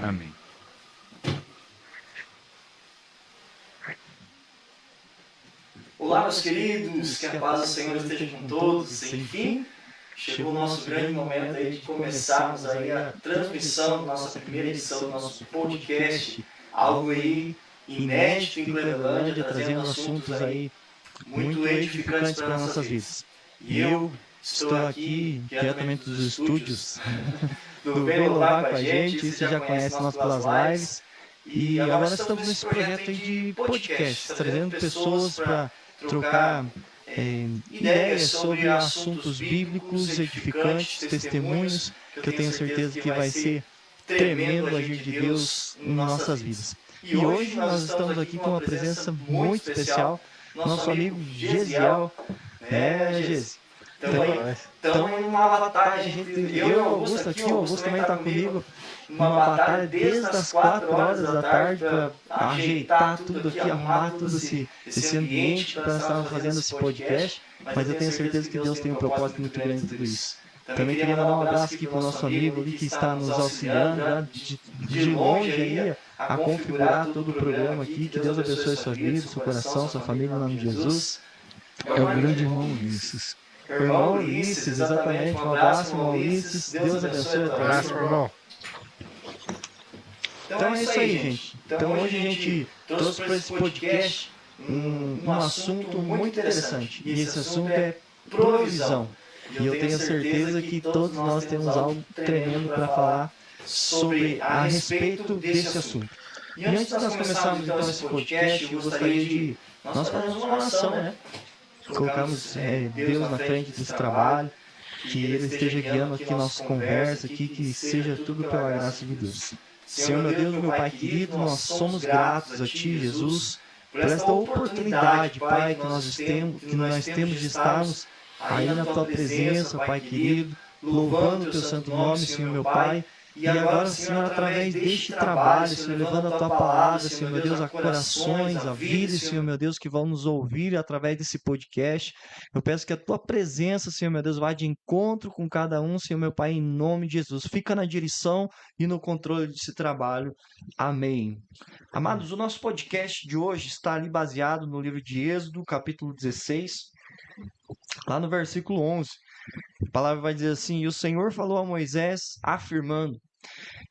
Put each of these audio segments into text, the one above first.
Amém. Olá, meus queridos, que a paz do Senhor esteja com todos. Enfim, chegou o nosso grande momento aí de começarmos aí a transmissão da nossa primeira edição do nosso podcast, algo aí inédito em Clevelândia, trazendo assuntos aí muito edificantes para nossas vidas. E eu estou aqui diretamente dos estúdios do Vem Louvar com a gente, você já conhece nós pelas lives. E agora estamos nesse projeto aí de podcast, trazendo pessoas para trocar ideias sobre assuntos bíblicos, edificantes, testemunhos, que eu tenho certeza que vai ser tremendo o agir de Deus em nossas vidas. E hoje nós estamos aqui com uma presença muito especial, nosso amigo Gesiel, Gesi. Então, em uma batalha, eu e o Augusto aqui, o Augusto também está comigo, uma batalha desde as 4 horas da tarde para ajeitar tudo aqui, arrumar todo esse ambiente para nós estarmos fazendo esse podcast, mas eu tenho certeza que Deus tem um propósito muito grande em tudo isso. Também queria mandar um abraço aqui para o nosso amigo ali que está nos auxiliando de longe aí a configurar todo o programa aqui. Que Deus abençoe a sua vida, seu coração, sua família, em nome de Jesus. É o grande irmão Ulisses. Irmão Ulisses, exatamente. Um abraço, irmão Ulisses. Deus abençoe a tua vida. Abraço, irmão. Então é isso aí, gente. Então hoje a gente trouxe para esse podcast um assunto muito interessante. E esse assunto é provisão. E eu tenho certeza que todos nós temos algo tremendo para falar a respeito desse assunto. E antes de nós começarmos então esse podcast, eu gostaria de nós fazermos uma oração, né? Colocamos Deus na frente desse trabalho, que Ele esteja guiando aqui nossa conversa, que seja tudo pela graça de Deus. Senhor, meu Deus, meu Pai querido, nós somos gratos a Ti, Jesus, por esta oportunidade, Pai, que nós temos de estarmos aí na Tua presença, Pai querido, louvando o Teu santo nome, Senhor, meu Pai. E agora, Senhor, através deste trabalho, Senhor, levando a Tua palavra, Senhor, meu Deus, a corações, a vida, Senhor, meu Deus, que vão nos ouvir através desse podcast. Eu peço que a Tua presença, Senhor, meu Deus, vá de encontro com cada um, Senhor, meu Pai, em nome de Jesus. Fica na direção e no controle desse trabalho. Amém. Amados, o nosso podcast de hoje está ali baseado no livro de Êxodo, capítulo 16, lá no versículo 11. A palavra vai dizer assim: E o Senhor falou a Moisés, afirmando: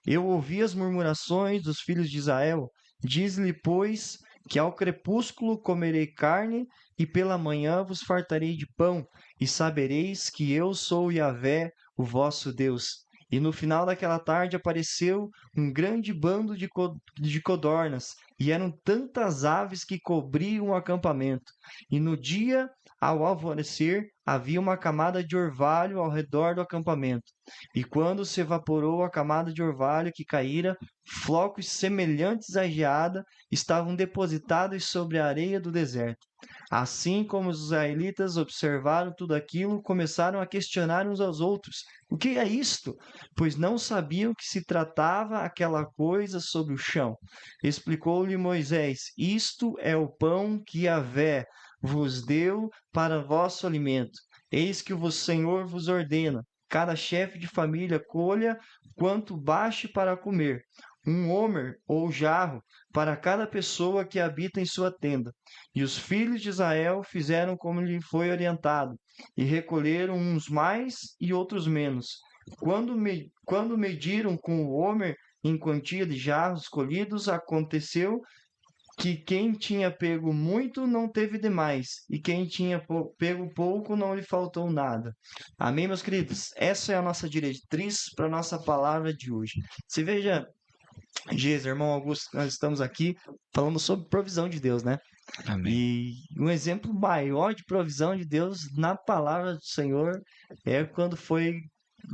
Eu ouvi as murmurações dos filhos de Israel. Diz-lhe, pois, que ao crepúsculo comerei carne, e pela manhã vos fartarei de pão, e sabereis que eu sou Yahvé, o vosso Deus. E no final daquela tarde apareceu um grande bando de codornas, e eram tantas aves que cobriam o acampamento. E no dia, ao alvorecer, havia uma camada de orvalho ao redor do acampamento. E quando se evaporou a camada de orvalho que caíra, flocos semelhantes à geada estavam depositados sobre a areia do deserto. Assim como os israelitas observaram tudo aquilo, começaram a questionar uns aos outros: O que é isto? Pois não sabiam que se tratava aquela coisa sobre o chão. Explicou-lhe Moisés: Isto é o pão que Yahvé vos deu para vosso alimento. Eis que o Senhor vos ordena: cada chefe de família colha quanto baste para comer, um homer ou jarro para cada pessoa que habita em sua tenda. E os filhos de Israel fizeram como lhe foi orientado, e recolheram uns mais e outros menos. Quando mediram com o homer em quantia de jarros colhidos, aconteceu que quem tinha pego muito não teve demais, e quem tinha pego pouco não lhe faltou nada. Amém, meus queridos? Essa é a nossa diretriz para a nossa palavra de hoje. Você veja, Geis, irmão Augusto, nós estamos aqui falando sobre provisão de Deus, né? Amém. E um exemplo maior de provisão de Deus na palavra do Senhor é quando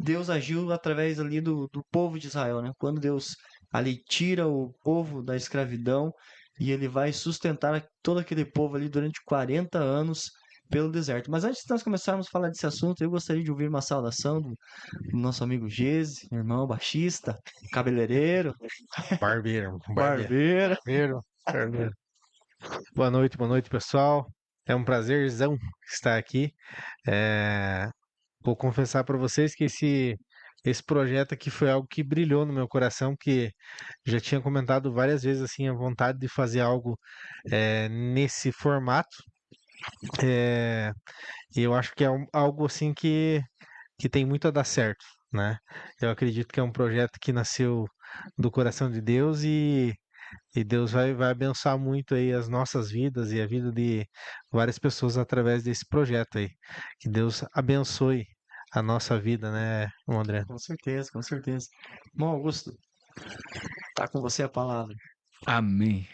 Deus agiu através ali do povo de Israel, né? Quando Deus ali tira o povo da escravidão e ele vai sustentar todo aquele povo ali durante 40 anos pelo deserto. Mas antes de nós começarmos a falar desse assunto, eu gostaria de ouvir uma saudação do nosso amigo Gese, irmão baixista, cabeleireiro, Barbeiro. barbeiro. Barbeiro. Boa noite, pessoal. É um prazerzão estar aqui. Vou confessar para vocês que esse esse projeto aqui foi algo que brilhou no meu coração, que já tinha comentado várias vezes assim a vontade de fazer algo nesse formato. É, e eu acho que é algo assim que tem muito a dar certo, né? Eu acredito que é um projeto que nasceu do coração de Deus e Deus vai abençoar muito aí as nossas vidas e a vida de várias pessoas através desse projeto aí. Que Deus abençoe a nossa vida, né, André? Com certeza, com certeza. Bom, Augusto, tá com você a palavra. Amém.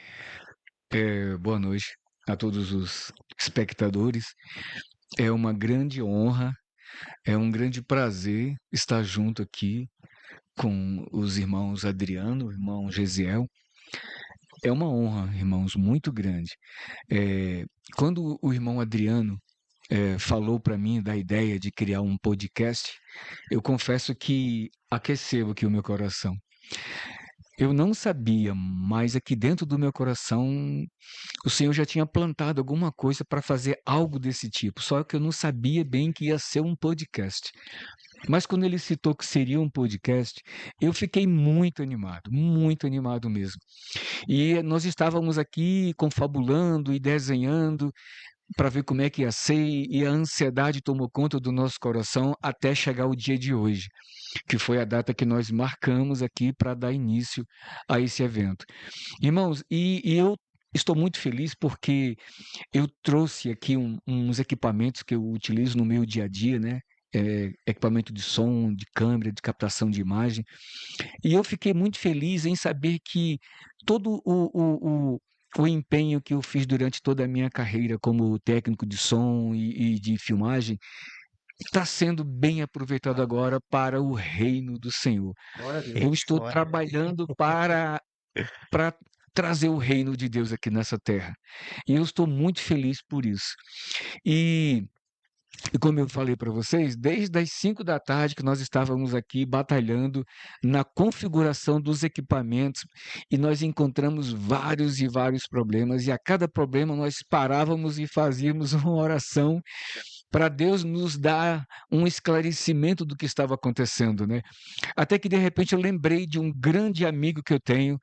Boa noite a todos os espectadores. É uma grande honra, é um grande prazer estar junto aqui com os irmãos Adriano, o irmão Gesiel. É uma honra, irmãos, muito grande. Quando o irmão Adriano falou para mim da ideia de criar um podcast, eu confesso que aqueceu aqui o meu coração. Eu não sabia, mas aqui dentro do meu coração o Senhor já tinha plantado alguma coisa para fazer algo desse tipo, só que eu não sabia bem que ia ser um podcast. Mas quando ele citou que seria um podcast, eu fiquei muito animado mesmo. E nós estávamos aqui confabulando e desenhando para ver como é que ia ser, e a ansiedade tomou conta do nosso coração até chegar o dia de hoje, que foi a data que nós marcamos aqui para dar início a esse evento. Irmãos, e eu estou muito feliz porque eu trouxe aqui uns equipamentos que eu utilizo no meu dia a dia, né? Equipamento de som, de câmera, de captação de imagem. E eu fiquei muito feliz em saber que todo o empenho que eu fiz durante toda a minha carreira como técnico de som e de filmagem está sendo bem aproveitado agora para o reino do Senhor. Glória a Deus. Eu estou Glória. trabalhando para trazer o reino de Deus aqui nessa terra. E eu estou muito feliz por isso. E como eu falei para vocês, desde as 5 da tarde que nós estávamos aqui batalhando na configuração dos equipamentos e nós encontramos vários e vários problemas, e a cada problema nós parávamos e fazíamos uma oração para Deus nos dar um esclarecimento do que estava acontecendo, né? Até que de repente eu lembrei de um grande amigo que eu tenho,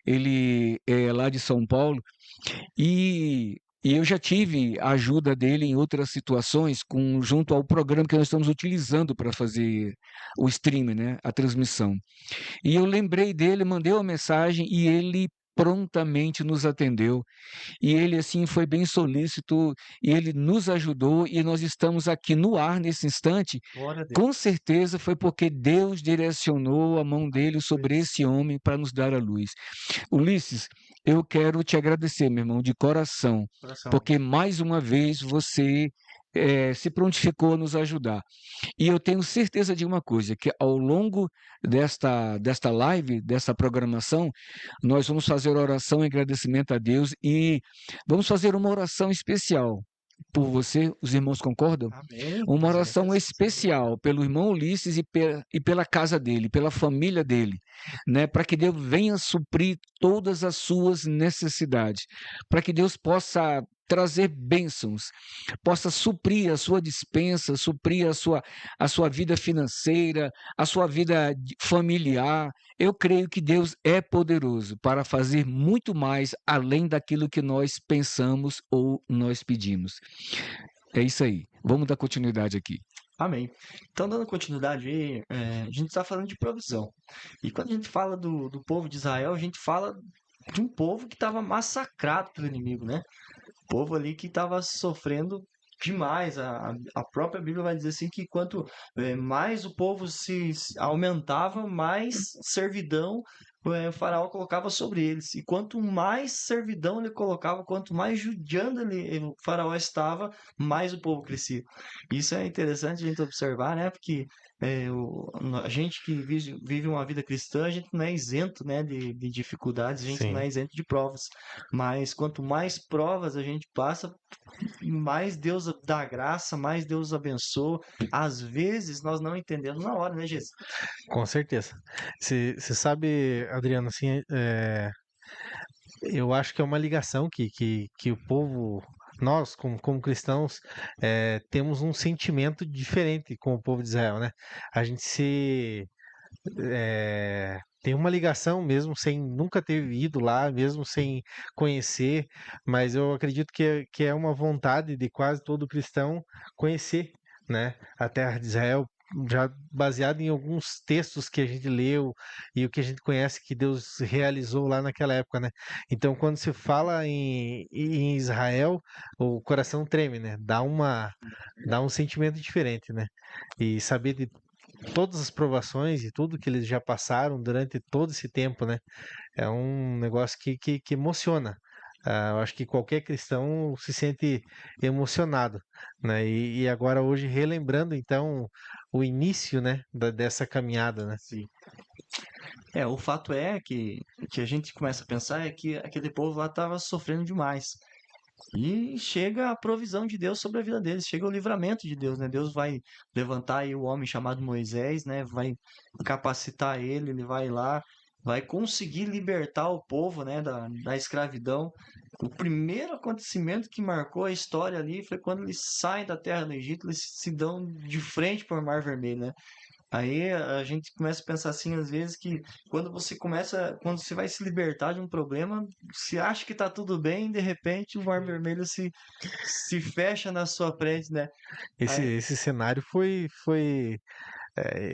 ele é lá de São Paulo, e eu já tive a ajuda dele em outras situações, junto ao programa que nós estamos utilizando para fazer o streaming, né, a transmissão. E eu lembrei dele, mandei uma mensagem e ele prontamente nos atendeu. E ele, assim, foi bem solícito, e ele nos ajudou, e nós estamos aqui no ar nesse instante. Glória a Deus. Com certeza foi porque Deus direcionou a mão dele sobre esse homem para nos dar a luz. Ulisses, eu quero te agradecer, meu irmão, de coração, Coração. porque mais uma vez você se prontificou a nos ajudar. E eu tenho certeza de uma coisa, que ao longo desta live, dessa programação, nós vamos fazer oração em agradecimento a Deus e vamos fazer uma oração especial por você, os irmãos concordam? Amém. Uma Mas é oração necessário. especial pelo irmão Ulisses e pela casa dele, pela família dele, né? Para que Deus venha suprir todas as suas necessidades, para que Deus possa trazer bênçãos, possa suprir a sua despensa, suprir a sua vida financeira, a sua vida familiar. Eu creio que Deus é poderoso para fazer muito mais além daquilo que nós pensamos ou nós pedimos. É isso aí. Vamos dar continuidade aqui. Amém. Então, dando continuidade aí, a gente está falando de provisão. E quando a gente fala do povo de Israel, a gente fala de um povo que estava massacrado pelo inimigo, né? Povo ali que estava sofrendo demais. A própria Bíblia vai dizer assim que quanto mais o povo se aumentava, mais servidão o faraó colocava sobre eles. E quanto mais servidão ele colocava, quanto mais judiando o faraó estava, mais o povo crescia. Isso é interessante a gente observar, né? Porque a gente que vive uma vida cristã, a gente não é isento, né, de dificuldades, a gente não é Sim. isento de provas. Mas quanto mais provas a gente passa, mais Deus dá graça, mais Deus abençoa. Às vezes nós não entendemos na hora, né, Jesus? Com certeza. Você sabe, Adriano, assim, eu acho que é uma ligação que o povo, nós, como cristãos, temos um sentimento diferente com o povo de Israel, né? A gente se tem uma ligação mesmo sem nunca ter ido lá, mesmo sem conhecer, mas eu acredito que é uma vontade de quase todo cristão conhecer, né, a terra de Israel, já baseado em alguns textos que a gente leu e o que a gente conhece que Deus realizou lá naquela época, né? Então, quando se fala em Israel, o coração treme, né? Dá um sentimento diferente, né? E saber de todas as provações e tudo que eles já passaram durante todo esse tempo, né? É um negócio que emociona. Eu acho que qualquer cristão se sente emocionado, né? E agora hoje relembrando então o início, né, dessa caminhada, né? Sim. O fato é que a gente começa a pensar é que aquele povo lá estava sofrendo demais. E chega a provisão de Deus sobre a vida deles, chega o livramento de Deus, né? Deus vai levantar aí o homem chamado Moisés, né? Vai capacitar ele, ele vai lá, vai conseguir libertar o povo, né, da escravidão. O primeiro acontecimento que marcou a história ali foi quando eles saem da terra do Egito, eles se dão de frente para o Mar Vermelho, né? Aí a gente começa a pensar assim, às vezes, que quando você vai se libertar de um problema, se acha que tá tudo bem, de repente o Mar Vermelho se fecha na sua frente, né? Aí, Esse cenário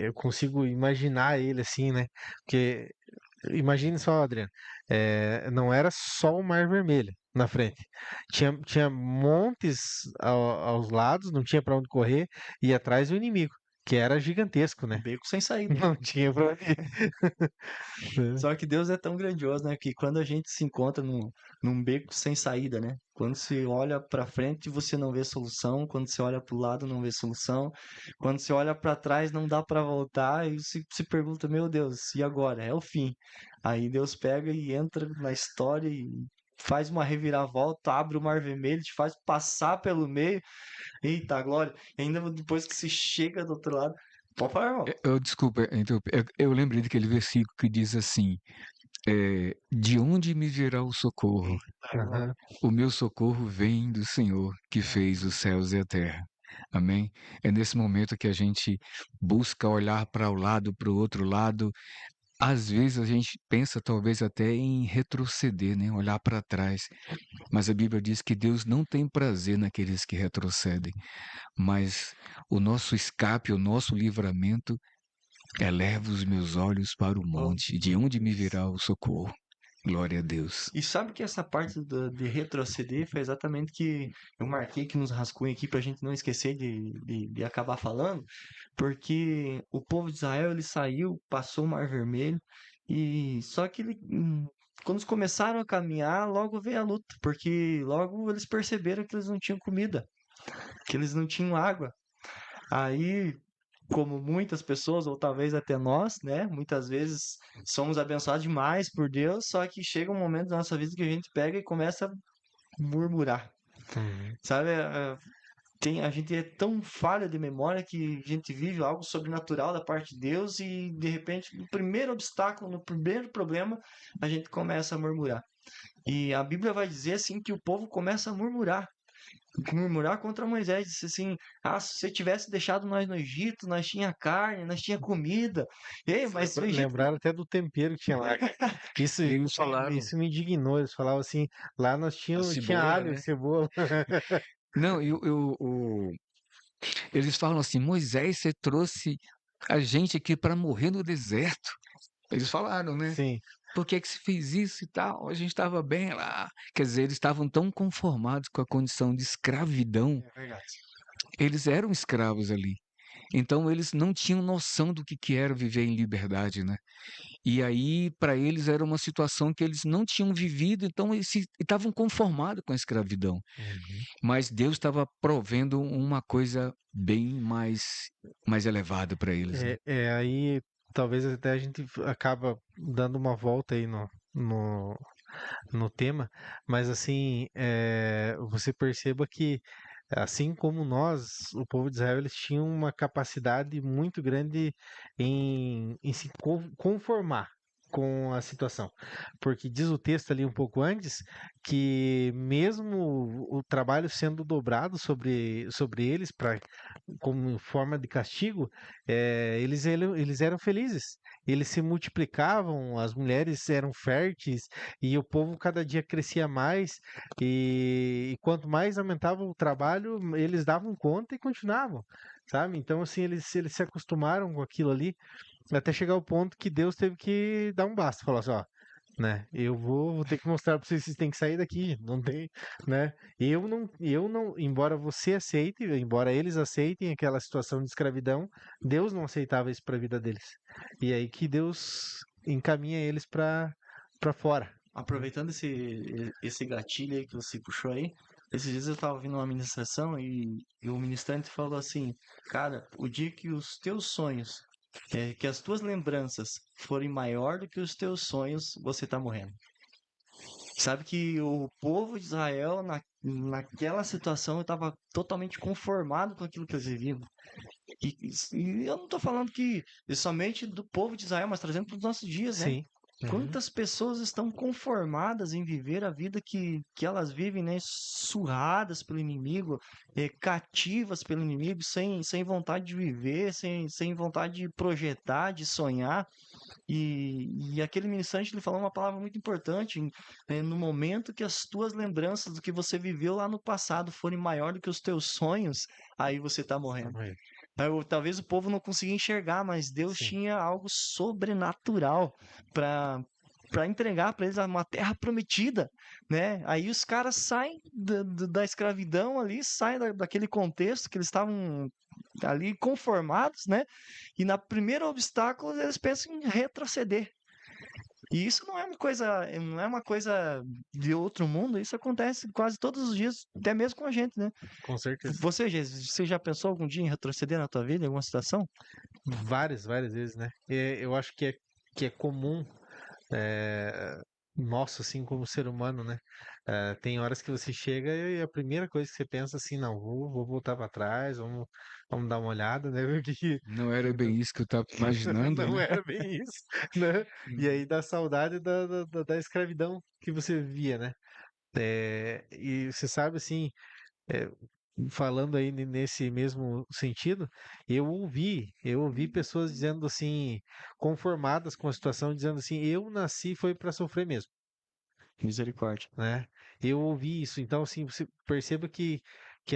eu consigo imaginar ele assim, né? Porque imagine só, Adriano, não era só o Mar Vermelho na frente. Tinha montes aos lados, não tinha para onde correr, e atrás o inimigo, que era gigantesco, um né? beco sem saída. Não tinha pra onde ir. Só que Deus é tão grandioso, né? Que quando a gente se encontra num beco sem saída, né? Quando você olha pra frente, você não vê solução. Quando você olha pro lado, não vê solução. Quando você olha pra trás, não dá pra voltar. E você se pergunta, meu Deus, e agora? É o fim. Aí Deus pega e entra na história e faz uma reviravolta, abre o Mar Vermelho, te faz passar pelo meio. Eita, glória. E ainda depois que você chega do outro lado. Pode falar, irmão. Desculpa, eu lembrei daquele versículo que diz assim: de onde me virá o socorro? Eita, glória. Aham. O meu socorro vem do Senhor que fez os céus e a terra. Amém? É nesse momento que a gente busca olhar para o lado, para o outro lado. Às vezes a gente pensa talvez até em retroceder, né? Olhar para trás. Mas a Bíblia diz que Deus não tem prazer naqueles que retrocedem. Mas o nosso escape, o nosso livramento, eleva os meus olhos para o Oh, monte, de meu onde me Deus. virá o socorro. Glória a Deus. E sabe que essa parte de retroceder foi exatamente que eu marquei que nos rascunhos aqui pra gente não esquecer de acabar falando, porque o povo de Israel ele saiu, passou o Mar Vermelho, e só que quando eles começaram a caminhar, logo veio a luta, porque logo eles perceberam que eles não tinham comida, que eles não tinham água. Aí como muitas pessoas, ou talvez até nós, né? Muitas vezes somos abençoados demais por Deus, só que chega um momento da nossa vida que a gente pega e começa a murmurar, Uhum. sabe? A gente é tão falha de memória que a gente vive algo sobrenatural da parte de Deus e de repente no primeiro obstáculo, no primeiro problema, a gente começa a murmurar. E a Bíblia vai dizer assim que o povo começa a murmurar contra Moisés, disse assim: "Ah, se você tivesse deixado nós no Egito, nós tinha carne, nós tinha comida. Ei, mas o Egito Lembraram até do tempero que tinha lá. Isso, E eles falaram, isso me indignou. Eles falavam assim, lá nós a tinha cebola, alho, né? cebola. Não, eles falam assim: Moisés, você trouxe a gente aqui para morrer no deserto. Eles falaram, né? Sim. Por que que você fez isso e tal? A gente estava bem lá. Quer dizer, eles estavam tão conformados com a condição de escravidão. É verdade. Eles eram escravos ali. Então eles não tinham noção do que era viver em liberdade, né? E aí, para eles, era uma situação que eles não tinham vivido, então eles estavam conformados com a escravidão. Uhum. Mas Deus estava provendo uma coisa bem mais elevada para eles, né? Aí talvez até a gente acaba dando uma volta aí no, no tema, mas assim, você perceba que assim como nós, o povo de Israel, eles tinham uma capacidade muito grande em se conformar com a situação. Porque diz o texto ali um pouco antes que mesmo o trabalho sendo dobrado sobre eles como forma de castigo, eles eram felizes. eles se multiplicavam, as mulheres eram férteis e o povo cada dia crescia mais e quanto mais aumentava o trabalho, eles davam conta e continuavam, sabe? Então, assim, eles se acostumaram com aquilo ali até chegar ao ponto que Deus teve que dar um basta, falar assim, ó, né? Eu vou ter que mostrar para vocês, vocês têm que sair daqui, não tem, né? Eu não, embora você aceite, embora eles aceitem aquela situação de escravidão, Deus não aceitava isso para a vida deles. E aí que Deus encaminha eles para fora. Aproveitando esse gatilho aí que você puxou aí, esses dias eu estava ouvindo uma ministração e o ministrante falou assim, cara, o dia que os teus sonhos, que as tuas lembranças forem maior do que os teus sonhos, você tá morrendo. Sabe que o povo de Israel, naquela situação, estava totalmente conformado com aquilo que eles viviam. E eu não estou falando que somente do povo de Israel, mas trazendo para os nossos dias, né? Sim. Uhum. Quantas pessoas estão conformadas em viver a vida que elas vivem, né? Surradas pelo inimigo, cativas pelo inimigo, sem vontade de viver, sem vontade de projetar, de sonhar. E aquele ministrante ele falou uma palavra muito importante, no momento que as tuas lembranças do que você viveu lá no passado forem maior do que os teus sonhos, aí você está Tá morrendo. morrendo. Talvez o povo não conseguia enxergar, mas Deus Sim. tinha algo sobrenatural para entregar para eles uma terra prometida, né? Aí os caras saem da escravidão ali, saem daquele contexto que eles estavam ali conformados, né? E na primeiro obstáculo eles pensam em retroceder. E isso não é uma coisa de outro mundo, isso acontece quase todos os dias, até mesmo com a gente, né? Com certeza. Você já pensou algum dia em retroceder na tua vida, em alguma situação? Várias vezes, né? Eu acho que é comum nosso, assim, como ser humano, né? Tem horas que você chega e a primeira coisa que você pensa assim, não, vou voltar para trás, vamos dar uma olhada, né? Porque Não era bem isso que eu estava imaginando, não né? era bem isso, né? E aí dá saudade da escravidão que você via, né? E você sabe, assim, é, falando aí nesse mesmo sentido, eu ouvi pessoas dizendo assim, conformadas com a situação, dizendo assim, eu nasci foi para sofrer mesmo, Misericórdia. né? Eu ouvi isso, então assim, você perceba que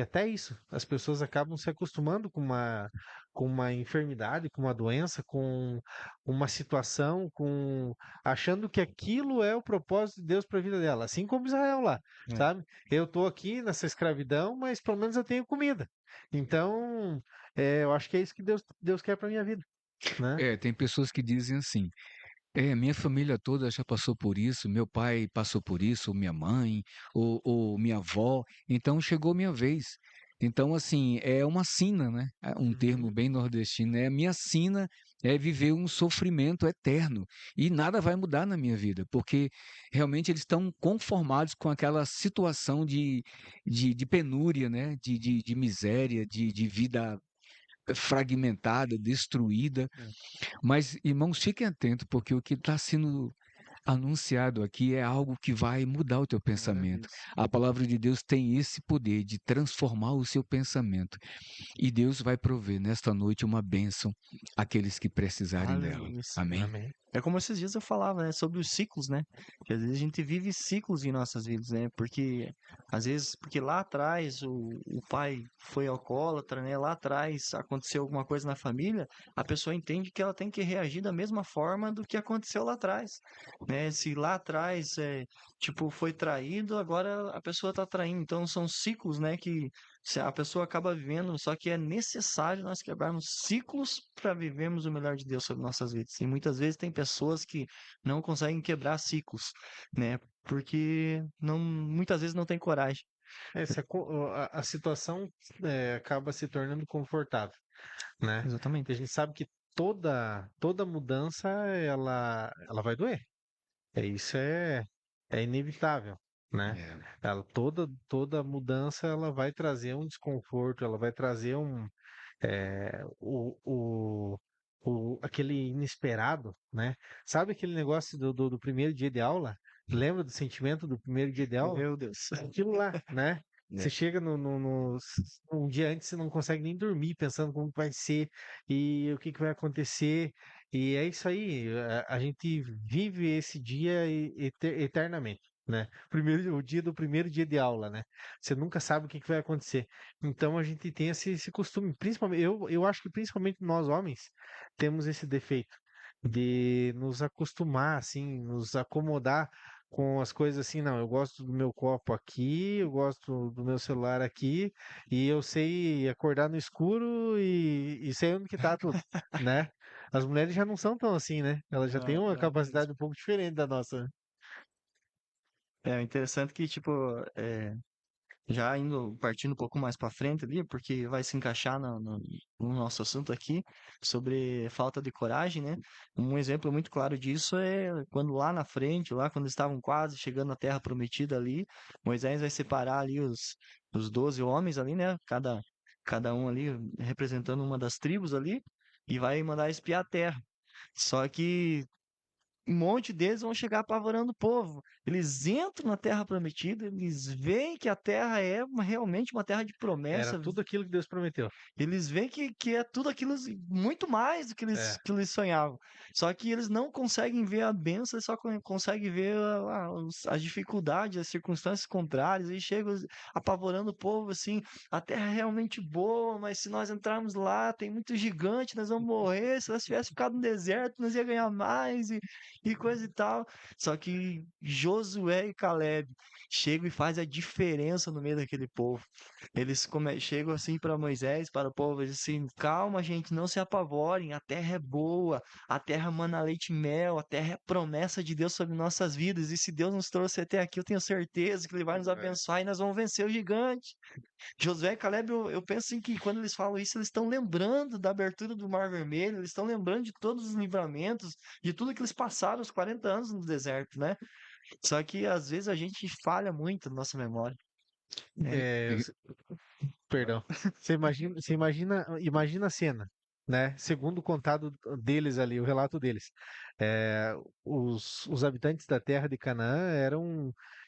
até isso, as pessoas acabam se acostumando com uma enfermidade, com uma doença, com uma situação, achando que aquilo é o propósito de Deus para a vida dela, assim como Israel lá, É. sabe? Eu tô aqui nessa escravidão, mas pelo menos eu tenho comida. Então, eu acho que é isso que Deus quer para minha vida, né? Tem pessoas que dizem assim: minha família toda já passou por isso, meu pai passou por isso, ou minha mãe, ou minha avó, então chegou minha vez. Então, assim, é uma sina, né? Um termo Uhum. bem nordestino, é a minha sina é viver um sofrimento eterno. E nada vai mudar na minha vida, porque realmente eles estão conformados com aquela situação de penúria, né? De miséria, de vida fragmentada, destruída. É. Mas, irmãos, fiquem atentos, porque o que está sendo anunciado aqui é algo que vai mudar o teu Glória a pensamento. Deus. A palavra de Deus tem esse poder de transformar o seu pensamento. E Deus vai prover nesta noite uma bênção àqueles que precisarem dela. Aleluia. Amém? Amém. É como esses dias eu falava, né, sobre os ciclos, né? Que às vezes a gente vive ciclos em nossas vidas, né? Porque às vezes, porque lá atrás o pai foi alcoólatra, né? Lá atrás aconteceu alguma coisa na família, a pessoa entende que ela tem que reagir da mesma forma do que aconteceu lá atrás, né? Se lá atrás tipo foi traído, agora a pessoa tá traindo. Então são ciclos, né, que a pessoa acaba vivendo, só que é necessário nós quebrarmos ciclos para vivermos o melhor de Deus sobre nossas vidas. E muitas vezes tem pessoas que não conseguem quebrar ciclos, né? Porque muitas vezes não tem coragem. A situação acaba se tornando confortável, né? Exatamente. E a gente sabe que toda mudança ela vai doer. Isso é inevitável, né? É, Toda mudança ela vai trazer um desconforto, ela vai trazer aquele inesperado, né? Sabe aquele negócio do primeiro dia de aula? Lembra do sentimento do primeiro dia de aula? Meu Deus. Aquilo lá, né? Você é. chega um dia antes, você não consegue nem dormir pensando como que vai ser e o que vai acontecer. E é isso aí, a gente vive esse dia eternamente, né? O dia do primeiro dia de aula, né? Você nunca sabe o que que vai acontecer. Então a gente tem esse costume, principalmente, eu acho que principalmente nós homens temos esse defeito de nos acostumar, assim, nos acomodar com as coisas assim, não, eu gosto do meu copo aqui, eu gosto do meu celular aqui, e eu sei acordar no escuro e sei onde que tá tudo, né? As mulheres já não são tão assim, né? Elas já têm Não, uma não mesmo. capacidade um pouco diferente da nossa, né? É interessante que, tipo, é, já indo, partindo um pouco mais para frente ali, porque vai se encaixar no nosso assunto aqui sobre falta de coragem, né? Um exemplo muito claro disso é quando lá na frente, lá quando eles estavam quase chegando à Terra Prometida ali, Moisés vai separar ali os 12 homens ali, né? Cada um ali representando uma das tribos ali, e vai mandar espiar a terra. Só que um monte deles vão chegar apavorando o povo. Eles entram na Terra Prometida, eles veem que a Terra é realmente uma terra de Era promessa. tudo aquilo que Deus prometeu. Eles veem que é tudo aquilo, muito mais do É, que eles sonhavam. Só que eles não conseguem ver a bênção, eles só conseguem ver as dificuldades, as circunstâncias contrárias. E chegam apavorando o povo assim: a terra é realmente boa, mas se nós entrarmos lá, tem muito gigante, nós vamos morrer. Se nós tivéssemos ficado no deserto, nós ia ganhar mais e coisa e tal. Só que Josué e Caleb chegam e fazem a diferença no meio daquele povo. Eles chegam assim para Moisés, para o povo, eles assim: calma, gente, não se apavorem, a terra é boa, a terra mana leite e mel, a terra é promessa de Deus sobre nossas vidas, e se Deus nos trouxe até aqui, eu tenho certeza que Ele vai nos abençoar e nós vamos vencer o gigante. Josué e Caleb, eu penso assim que quando eles falam isso, eles estão lembrando da abertura do Mar Vermelho, eles estão lembrando de todos os livramentos, de tudo que eles passaram os 40 anos no deserto, né? Só que às vezes a gente falha muito na nossa memória, né? é, E- perdão. Imagina a cena, né? Segundo o contado deles ali, o relato deles. É, os habitantes da terra de Canaã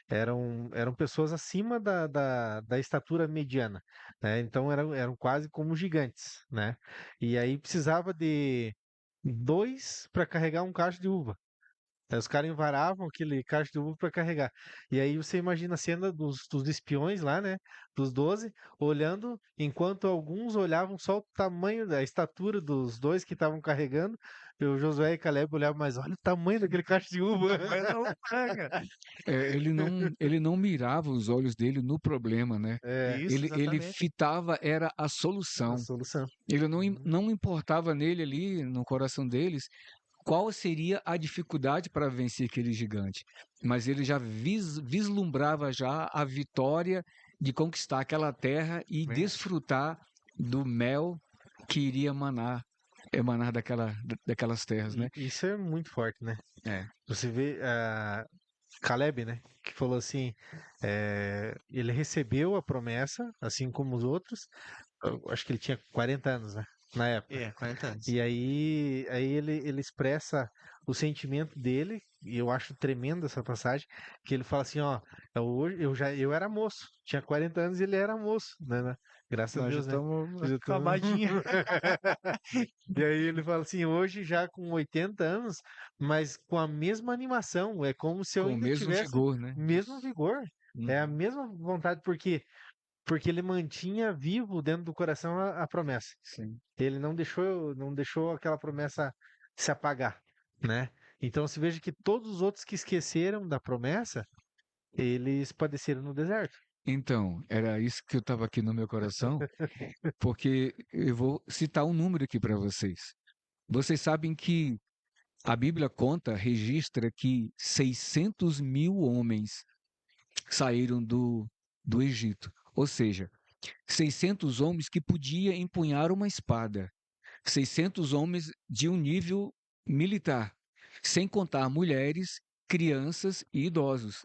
eram pessoas acima da estatura mediana, né? Então eram quase como gigantes, né? E aí precisava de dois para carregar um cacho de uva. Aí os caras envaravam aquele cacho de uva para carregar. E aí você imagina a cena dos espiões lá, né? Dos 12 olhando, enquanto alguns olhavam só o tamanho da estatura dos dois que estavam carregando. E o Josué e Caleb olhavam, mas olha o tamanho daquele cacho de uva. Mas não pega. ele não mirava os olhos dele no problema, né? É, Isso, Ele exatamente. fitava era a a solução. solução. Ele Uhum. não importava nele ali, no coração deles, qual seria a dificuldade para vencer aquele gigante. Mas ele já vislumbrava já a vitória de conquistar aquela terra e Verdade. desfrutar do mel que iria emanar daquelas terras, E né? isso é muito forte, né? É. Você vê Caleb, né? Que falou assim: ele recebeu a promessa, assim como os outros. Eu acho que ele tinha 40 anos, né? Na época. É, 40 anos. E aí ele expressa o sentimento dele, e eu acho tremenda essa passagem, que ele fala assim, ó, eu era moço, tinha 40 anos e ele era moço, né? Graças a Nós já Deus, né? estamos Eu já tô... acabadinho. E aí ele fala assim, hoje já com 80 anos, mas com a mesma animação, é como se eu Com o ainda mesmo tivesse vigor, né? o mesmo vigor, é a Uhum. mesma vontade, porque ele mantinha vivo dentro do coração a promessa. Sim. Ele não deixou aquela promessa se apagar, né? Então se veja que todos os outros que esqueceram da promessa, eles padeceram no deserto. Então, era isso que eu estava aqui no meu coração, porque eu vou citar um número aqui para vocês. Vocês sabem que a Bíblia conta, registra que 600 mil homens saíram do Egito. Ou seja, 600 homens que podiam empunhar uma espada. 600 homens de um nível militar, sem contar mulheres, crianças e idosos.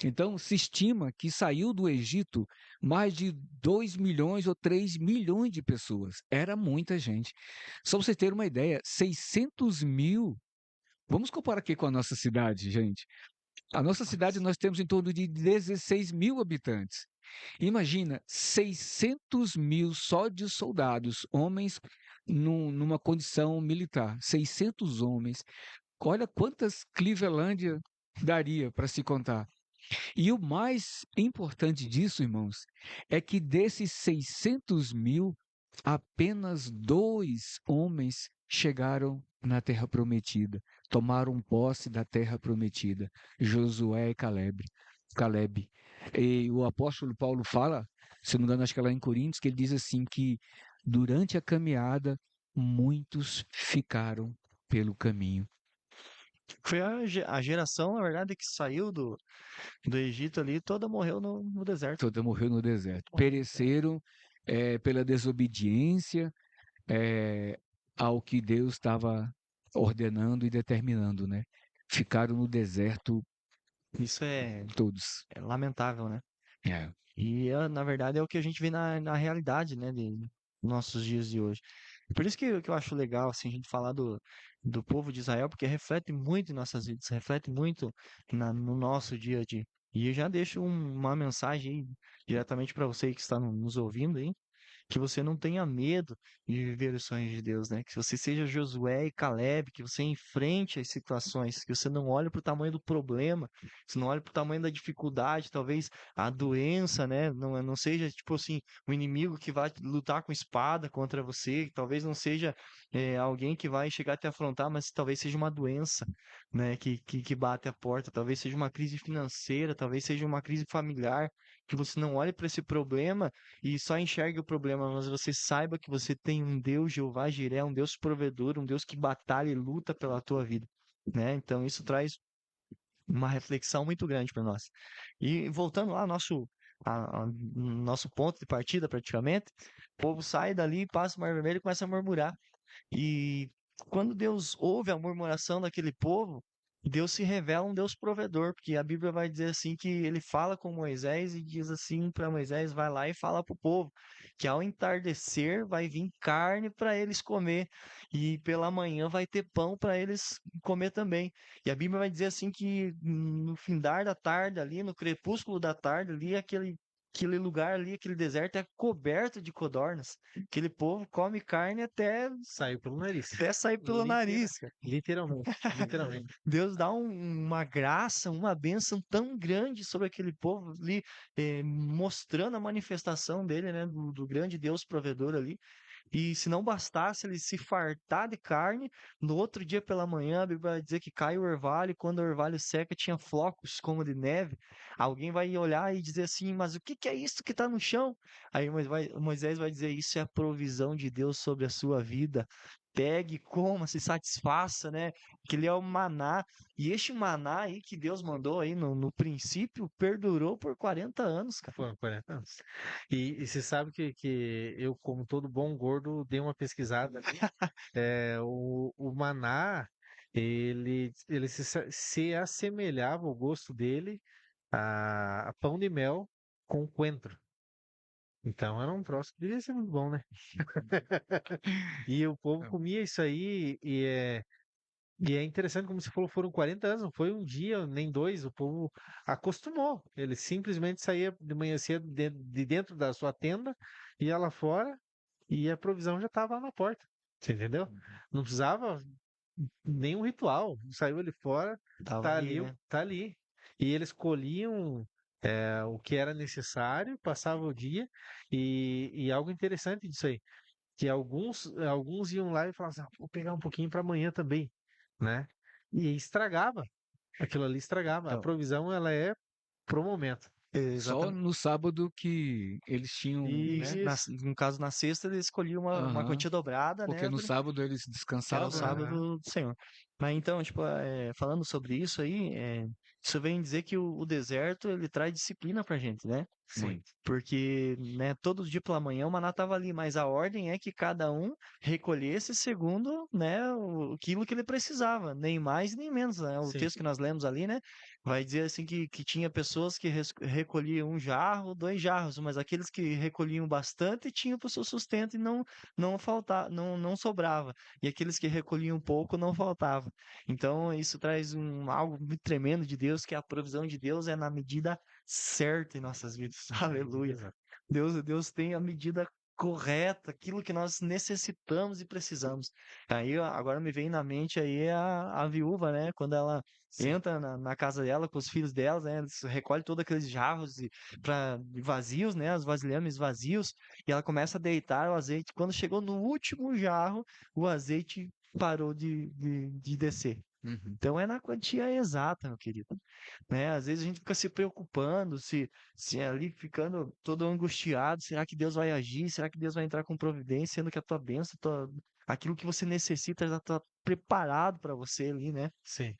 Então, se estima que saiu do Egito mais de 2 milhões ou 3 milhões de pessoas. Era muita gente. Só para vocês terem uma ideia, 600 mil. Vamos comparar aqui com a nossa cidade, gente. A nossa cidade nós temos em torno de 16 mil habitantes. Imagina, 600 mil só de soldados, homens numa condição militar. 600 homens. Olha quantas Clevelândia daria para se contar. E o mais importante disso, irmãos, é que desses 600.000, apenas 2 homens chegaram na Terra Prometida, tomaram posse da Terra Prometida, Josué e Caleb. Caleb. E o apóstolo Paulo fala, se não me engano, acho que é lá em Coríntios, que ele diz assim que durante a caminhada muitos ficaram pelo caminho. Foi a geração, na verdade, que saiu do Egito ali, toda morreu no deserto. Toda morreu no deserto. Pereceram pela desobediência ao que Deus estava ordenando e determinando, né? Ficaram no deserto Isso todos. é lamentável, né? É. E, na verdade, é o que a gente vê na realidade, né, de nossos dias de hoje. Por isso que eu acho legal, assim, a gente falar do povo de Israel, porque reflete muito em nossas vidas, reflete muito no nosso dia a dia. E eu já deixo uma mensagem aí, diretamente para você que está nos ouvindo aí, que você não tenha medo de viver os sonhos de Deus, né? Que você seja Josué e Caleb, que você enfrente as situações, que você não olhe para o tamanho do problema, que você não olhe para o tamanho da dificuldade, talvez a doença, né? Não seja, tipo assim, o inimigo que vai lutar com espada contra você, talvez não seja alguém que vai chegar a te afrontar, mas talvez seja uma doença, né? Que bate a porta, talvez seja uma crise financeira, talvez seja uma crise familiar, que você não olhe para esse problema e só enxergue o problema, mas você saiba que você tem um Deus, Jeová Jiré, um Deus provedor, um Deus que batalha e luta pela tua vida, né? Então isso traz uma reflexão muito grande para nós. E voltando lá ao nosso ponto de partida, praticamente, o povo sai dali, passa o Mar Vermelho e começa a murmurar. E quando Deus ouve a murmuração daquele povo, Deus se revela um Deus provedor, porque a Bíblia vai dizer assim que ele fala com Moisés e diz assim para Moisés, vai lá e fala para o povo, que ao entardecer vai vir carne para eles comer e pela manhã vai ter pão para eles comer também. E a Bíblia vai dizer assim que no findar da tarde ali, no crepúsculo da tarde ali, aquele lugar ali, aquele deserto é coberto de codornas. Aquele povo come carne até Saiu pelo nariz. até sair pelo nariz, cara. Literalmente, literalmente. Deus dá uma graça, uma bênção tão grande sobre aquele povo ali, mostrando a manifestação dele, né, do grande Deus provedor ali. E se não bastasse ele se fartar de carne, no outro dia pela manhã, a Bíblia vai dizer que cai o orvalho, e quando o orvalho seca, tinha flocos como de neve. Alguém vai olhar e dizer assim, mas o que que é isso que está no chão? Aí Moisés vai dizer, isso é a provisão de Deus sobre a sua vida. Pegue, coma, se satisfaça, né? Que ele é o maná. E este maná aí que Deus mandou aí no princípio, perdurou por 40 anos, cara. Foram 40 anos. E você sabe que eu, como todo bom gordo, dei uma pesquisada ali. O maná, ele se assemelhava, o gosto dele, a pão de mel com coentro. Então era um troço que devia ser muito bom, né? E o povo comia isso aí, e é interessante, como você falou, foram 40 anos, não foi um dia, nem dois, o povo acostumou. Ele simplesmente saía de manhã cedo de dentro da sua tenda, ia lá fora, e a provisão já estava lá na porta. Você entendeu? Não precisava nenhum ritual. Saiu ali fora, Tava tá ali, ali, né? tá ali. E eles colhiam o que era necessário, passava o dia, e algo interessante disso aí, que alguns iam lá e falavam assim, vou pegar um pouquinho para amanhã também, né? E estragava. Aquilo ali estragava. A Então, provisão, ela é pro momento. Só exatamente. no sábado que eles tinham, né? Isso, no caso, na sexta, ele escolhia uma Aham. quantia dobrada, Porque né? no sábado eles Que era o descansavam, né? sábado do Senhor. Mas então, tipo, falando sobre isso aí, isso vem dizer que o deserto, ele traz disciplina pra gente, né? Sim. Muito. Porque, né, todo dia pela manhã o maná estava ali, mas a ordem é que cada um recolhesse segundo, né, aquilo que ele precisava, nem mais nem menos, né? O Sim. texto que nós lemos ali, né, vai dizer assim que tinha pessoas que recolhiam um jarro, 2 jarros, mas aqueles que recolhiam bastante tinham para o seu sustento e não faltava, não sobrava. E aqueles que recolhiam pouco não faltava. Então, isso traz algo muito tremendo de Deus, que a provisão de Deus é na medida certa em nossas vidas. Aleluia. Exato. Deus tem a medida correta, aquilo que nós necessitamos e precisamos. Aí ó, agora me vem na mente aí a viúva, né? Quando ela Sim. entra na casa dela com os filhos dela, né? Eles recolhe todos aqueles jarros vazios, né? Os vasilhames vazios, e ela começa a deitar o azeite. Quando chegou no último jarro, o azeite parou de descer. Uhum. Então é na quantia exata, meu querido, né? Às vezes a gente fica se preocupando, se ali ficando todo angustiado, será que Deus vai agir? Será que Deus vai entrar com providência, sendo que a tua bênção, aquilo que você necessita já está preparado para você ali, né? Sim.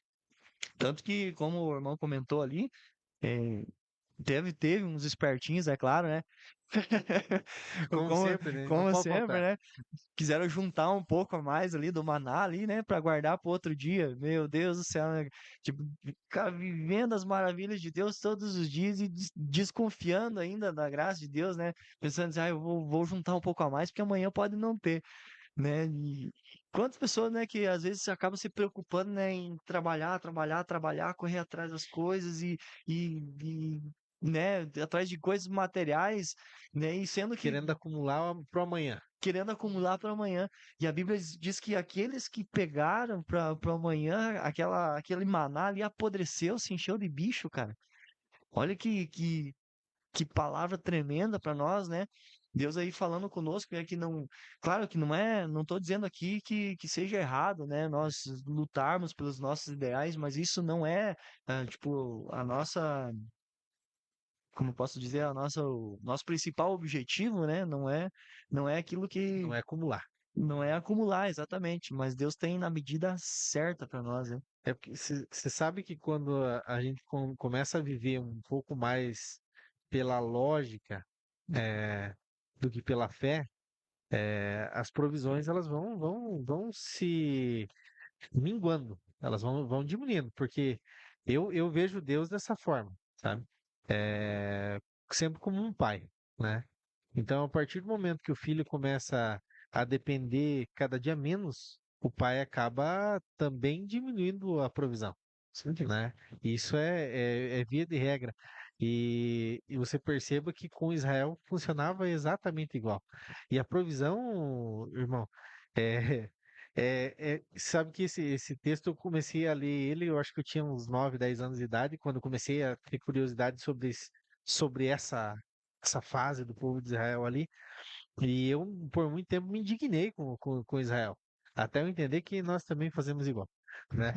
Tanto que, como o irmão comentou ali, é, teve uns espertinhos, é claro, né? Como Como, sempre, né? Não como pode sempre, faltar. né? Quiseram juntar um pouco a mais ali do maná ali, né, para guardar para outro dia. Meu Deus do céu, né? Tipo, ficar vivendo as maravilhas de Deus todos os dias e desconfiando ainda da graça de Deus, né? Pensando assim, eu vou juntar um pouco a mais porque amanhã pode não ter, né? E quantas pessoas, né, que às vezes acabam se preocupando, né, em trabalhar, trabalhar, trabalhar, correr atrás das coisas e né, atrás de coisas materiais, né, e sendo que Querendo acumular pro amanhã. querendo acumular para amanhã. E a Bíblia diz que aqueles que pegaram para amanhã, aquele maná ali apodreceu, se encheu de bicho, cara. Olha que palavra tremenda para nós, né? Deus aí falando conosco, é que não, claro que não tô dizendo aqui que seja errado, né? Nós lutarmos pelos nossos ideais, mas isso não é, tipo, a nossa, como posso dizer, o nosso principal objetivo, né? Não é aquilo Não que é acumular. não é acumular, exatamente, mas Deus tem na medida certa para nós, né? É porque você sabe que quando a gente começa a viver um pouco mais pela lógica do que pela fé, as provisões elas vão se minguando, elas vão diminuindo, porque eu vejo Deus dessa forma, sabe? É, sempre como um pai, né? Então, a partir do momento que o filho começa a depender cada dia menos, o pai acaba também diminuindo a provisão, né? Isso é via de regra. E você perceba que com Israel funcionava exatamente igual. E a provisão, irmão, é, sabe que esse texto eu comecei a ler ele, eu acho que eu tinha uns 9, 10 anos de idade, quando eu comecei a ter curiosidade sobre essa fase do povo de Israel ali. E eu, por muito tempo, me indignei com Israel. Até eu entender que nós também fazemos igual, né?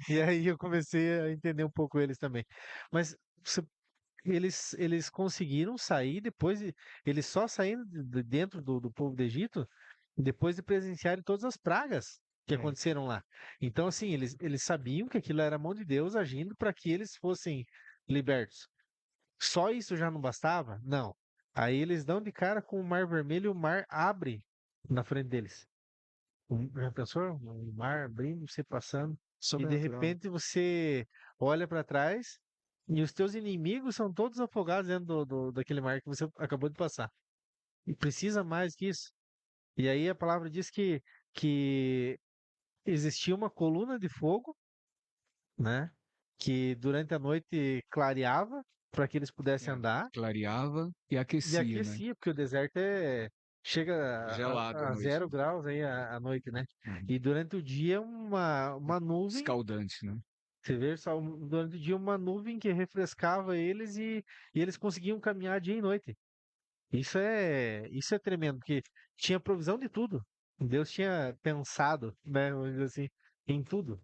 E aí eu comecei a entender um pouco eles também. Mas você- eles conseguiram sair eles só saíram dentro do povo do Egito depois de presenciarem todas as pragas que É. aconteceram lá. Então, assim, eles sabiam que aquilo era a mão de Deus agindo para que eles fossem libertos. Só isso já não bastava? Não. Aí eles dão de cara com o Mar Vermelho e o mar abre na frente deles. Já pensou? O mar abrindo, você passando, e de Sobrenatural. repente você olha para trás e os teus inimigos são todos afogados dentro daquele mar que você acabou de passar. E precisa mais que isso. E aí a palavra diz que existia uma coluna de fogo, né? Que durante a noite clareava para que eles pudessem É, andar. clareava e E aquecia, né? aquecia, porque o deserto chega Gelado à a noite. 0 graus aí à noite, né? Uhum. E durante o dia uma nuvem, Escaldante, né? você vê só durante o dia uma nuvem que refrescava eles e eles conseguiam caminhar dia e noite. Isso é tremendo, porque tinha provisão de tudo. Deus tinha pensado, né, vamos dizer assim, em tudo.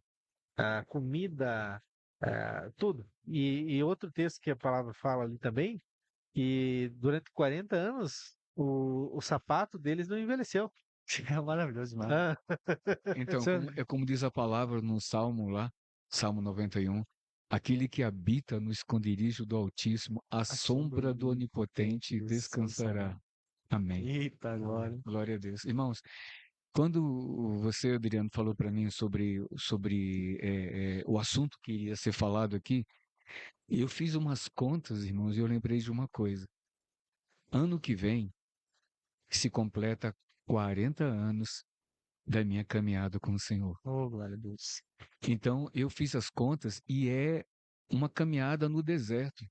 A comida, tudo. E outro texto que a palavra fala ali também, e durante 40 anos o sapato deles não envelheceu. É maravilhoso demais. Ah, Então, você- é como diz a palavra no Salmo lá, Salmo 91, aquele que habita no esconderijo do Altíssimo, à A sombra sombra do do Onipotente descansará. descansará. Amém. Eita, glória. Glória a Deus. Irmãos, quando você, Adriano, falou para mim sobre o assunto que iria ser falado aqui, eu fiz umas contas, irmãos, e eu lembrei de uma coisa. Ano que vem se completa 40 anos da minha caminhada com o Senhor. Oh, glória a Deus. Então, eu fiz as contas e é uma caminhada no deserto.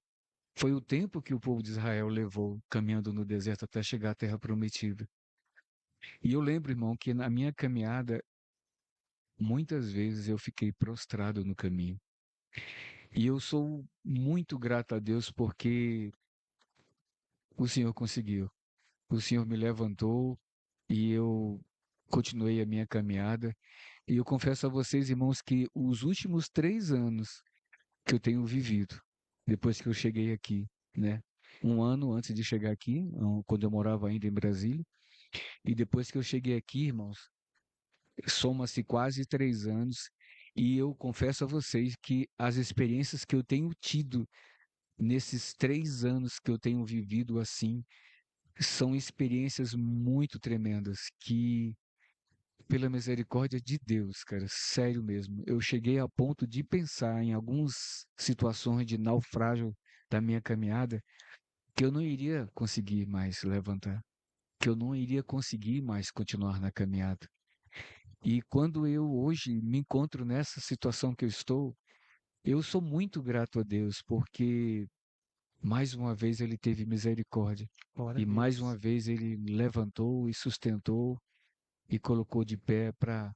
Foi o tempo que o povo de Israel levou caminhando no deserto até chegar à terra prometida. E eu lembro, irmão, que na minha caminhada, muitas vezes eu fiquei prostrado no caminho. E eu sou muito grato a Deus porque o Senhor conseguiu. O Senhor me levantou e eu continuei a minha caminhada. E eu confesso a vocês, irmãos, que os últimos 3 anos que eu tenho vivido, depois que eu cheguei aqui, né? Um ano antes de chegar aqui, quando eu morava ainda em Brasília, e depois que eu cheguei aqui, irmãos, soma-se quase 3 anos, e eu confesso a vocês que as experiências que eu tenho tido nesses 3 anos que eu tenho vivido assim, são experiências muito tremendas, que, pela misericórdia de Deus, cara, sério mesmo, eu cheguei a ponto de pensar em algumas situações de naufrágio da minha caminhada, que eu não iria conseguir mais levantar, que eu não iria conseguir mais continuar na caminhada. E quando eu hoje me encontro nessa situação que eu estou, eu sou muito grato a Deus, porque mais uma vez ele teve misericórdia. Glória E a mais uma Deus. vez ele me levantou e sustentou e colocou de pé para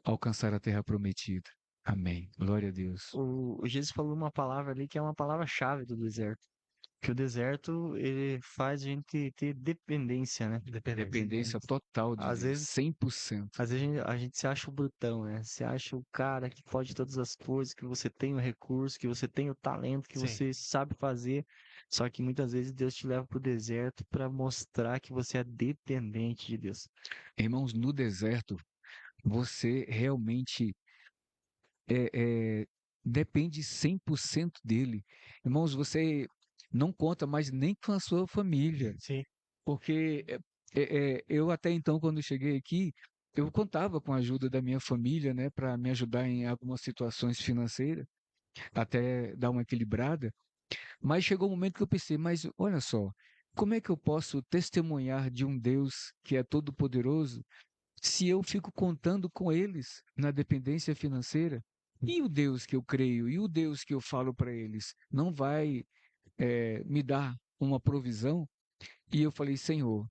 alcançar a terra prometida. Amém. Glória a Deus. O Jesus falou uma palavra ali que é uma palavra-chave do deserto. Que o deserto, ele faz a gente ter dependência, né? Dependência. Dependência total de Às Deus, vezes, 100%. às vezes a gente se acha o brutão, né? Se acha o cara que pode todas as coisas, que você tem o recurso, que você tem o talento, que Sim. você sabe fazer. Só que muitas vezes Deus te leva pro deserto para mostrar que você é dependente de Deus. Irmãos, no deserto, você realmente é, depende 100% dele. Irmãos, você não conta mais nem com a sua família, Sim. porque eu até então, quando cheguei aqui, eu contava com a ajuda da minha família, né, para me ajudar em algumas situações financeiras, até dar uma equilibrada. Mas chegou um momento que eu pensei, mas olha só, como é que eu posso testemunhar de um Deus que é todo-poderoso se eu fico contando com eles na dependência financeira? E o Deus que eu creio, e o Deus que eu falo para eles, não vai me dar uma provisão? E eu falei, Senhor,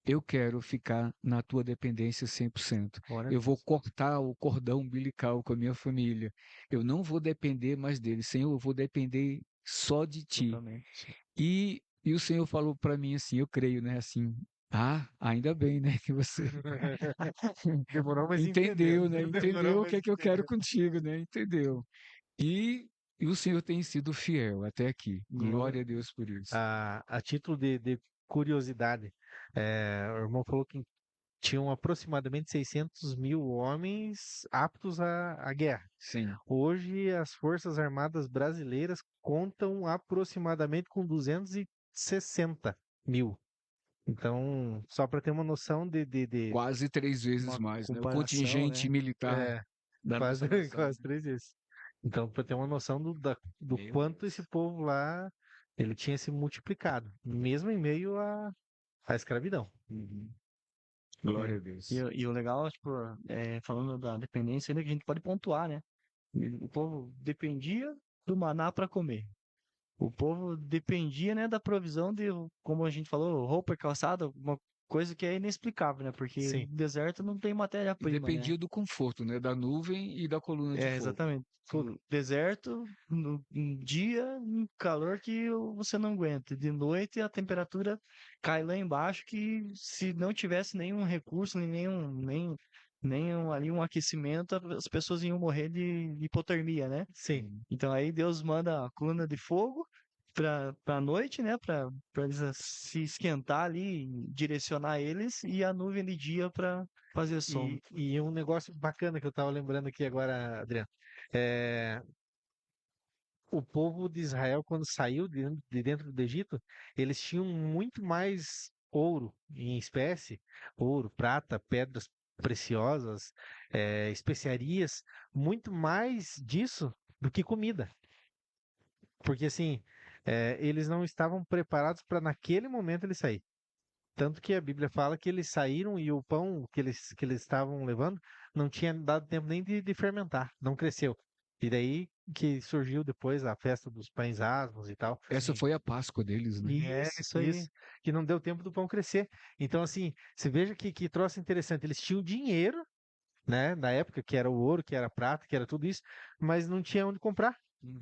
eu quero ficar na tua dependência 100%. Glória a Eu vou Deus. cortar o cordão umbilical com a minha família. Eu não vou depender mais deles. Senhor, eu vou depender só de ti. Totalmente. E o Senhor falou para mim assim, eu creio, né, assim, ainda bem, né, que você Demorou, mas entendeu. entendeu, né, Demorou, entendeu o que mas é que eu quero entendeu. contigo, né, entendeu. E, e o Senhor tem sido fiel até aqui. Glória Glória a a Deus. Deus por isso. A título de curiosidade, o irmão falou que tinham aproximadamente 600 mil homens aptos à guerra. Sim. Hoje, as Forças Armadas brasileiras contam aproximadamente com 260 mil. Então, só para ter uma noção de Quase 3 vezes Uma mais, né, o comparação, contingente né? militar é, da quase, nossa nação, quase né. 3 vezes. Então, para ter uma noção do Meu quanto esse Deus. povo lá, ele tinha se multiplicado, mesmo em meio à escravidão. Uhum. Glória É. a Deus. E o legal, tipo, falando da dependência, ainda que a gente pode pontuar, né? O povo dependia do maná para comer. O povo dependia, né, da provisão de, como a gente falou, roupa e calçado, uma coisa que é inexplicável, né? Porque no Sim, deserto não tem E matéria-prima, né? dependia do conforto, né, da nuvem e da coluna de É, fogo. exatamente. tudo. No deserto, no dia, um calor que você não aguenta. De noite, a temperatura cai lá embaixo, que se não tivesse nenhum recurso, nenhum ali um aquecimento, as pessoas iam morrer de hipotermia, né? Sim, Então aí Deus manda a coluna de fogo para noite, né? Para eles se esquentar ali, direcionar eles, e a nuvem de dia para fazer sombra. e um negócio bacana que eu estava lembrando aqui agora, Adriano, é, o povo de Israel, quando saiu de dentro do Egito, eles tinham muito mais ouro em espécie, ouro, prata, pedras preciosas, especiarias, muito mais disso do que comida. Porque assim, eles não estavam preparados para naquele momento eles sair. Tanto que a Bíblia fala que eles saíram e o pão que eles estavam levando não tinha dado tempo nem de fermentar, não cresceu. E daí que surgiu depois, a festa dos pães asmos e tal. Essa Sim. foi a Páscoa deles, né? É Isso, isso aí. isso. Que não deu tempo do pão crescer. Então, assim, você veja que troço interessante. Eles tinham dinheiro, né? Na época, que era o ouro, que era a prata, que era tudo isso, mas não tinha onde comprar. Uhum.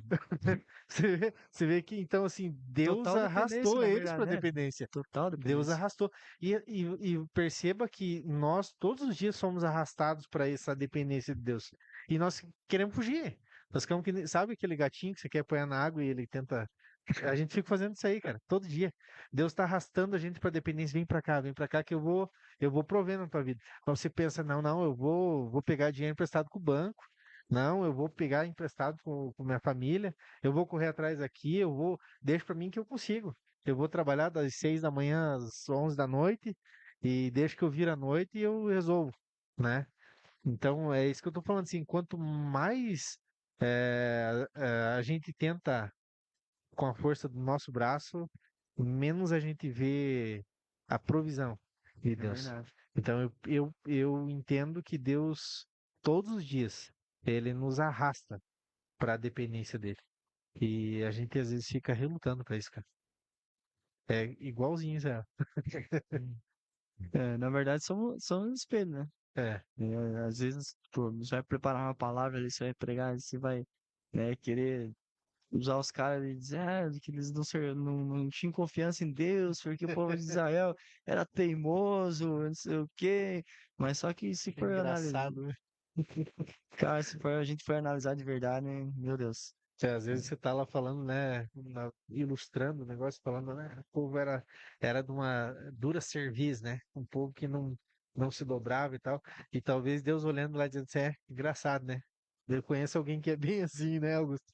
Você vê que, então, assim, Deus Total dependência, arrastou na eles para verdade, a né? dependência. Total Deus dependência. arrastou. E perceba que nós, todos os dias, somos arrastados para essa dependência de Deus. E nós queremos fugir. Nós queremos que, sabe aquele gatinho que você quer pôr na água e ele tenta. A gente fica fazendo isso aí, cara, todo dia. Deus está arrastando a gente para dependência. Vem para cá que eu vou prover na tua vida. Quando você pensa, não, não, eu vou pegar dinheiro emprestado com o banco. Não, eu vou pegar emprestado com minha família. Eu vou correr atrás aqui. Deixa para mim que eu consigo. Eu vou trabalhar das 6 da manhã às 11 da noite e deixa que eu vire à noite e eu resolvo, né? Então é isso que eu tô falando assim. Quanto mais a gente tenta com a força do nosso braço, menos a gente vê a provisão de É Deus. verdade. Então eu entendo que Deus, todos os dias, ele nos arrasta para a dependência dele. E a gente às vezes fica relutando para isso, cara. É igualzinho, Zé. É, na verdade, somos um espelho, né? É, Às vezes, pô, você vai preparar uma palavra ali, você vai pregar, você vai, né, querer usar os caras e dizer que eles não tinham confiança em Deus, porque o povo de Israel era teimoso, não sei o quê. Mas só que se for analisar, engraçado, né? cara, se for, a gente for analisar de verdade, né? Meu Deus. Às vezes você tá lá falando, né, ilustrando o negócio, falando, né, o povo era de uma dura cerviz, né, um povo que não se dobrava e tal, e talvez Deus olhando lá dizendo assim, engraçado, né, eu conheço alguém que é bem assim, né, Augusto?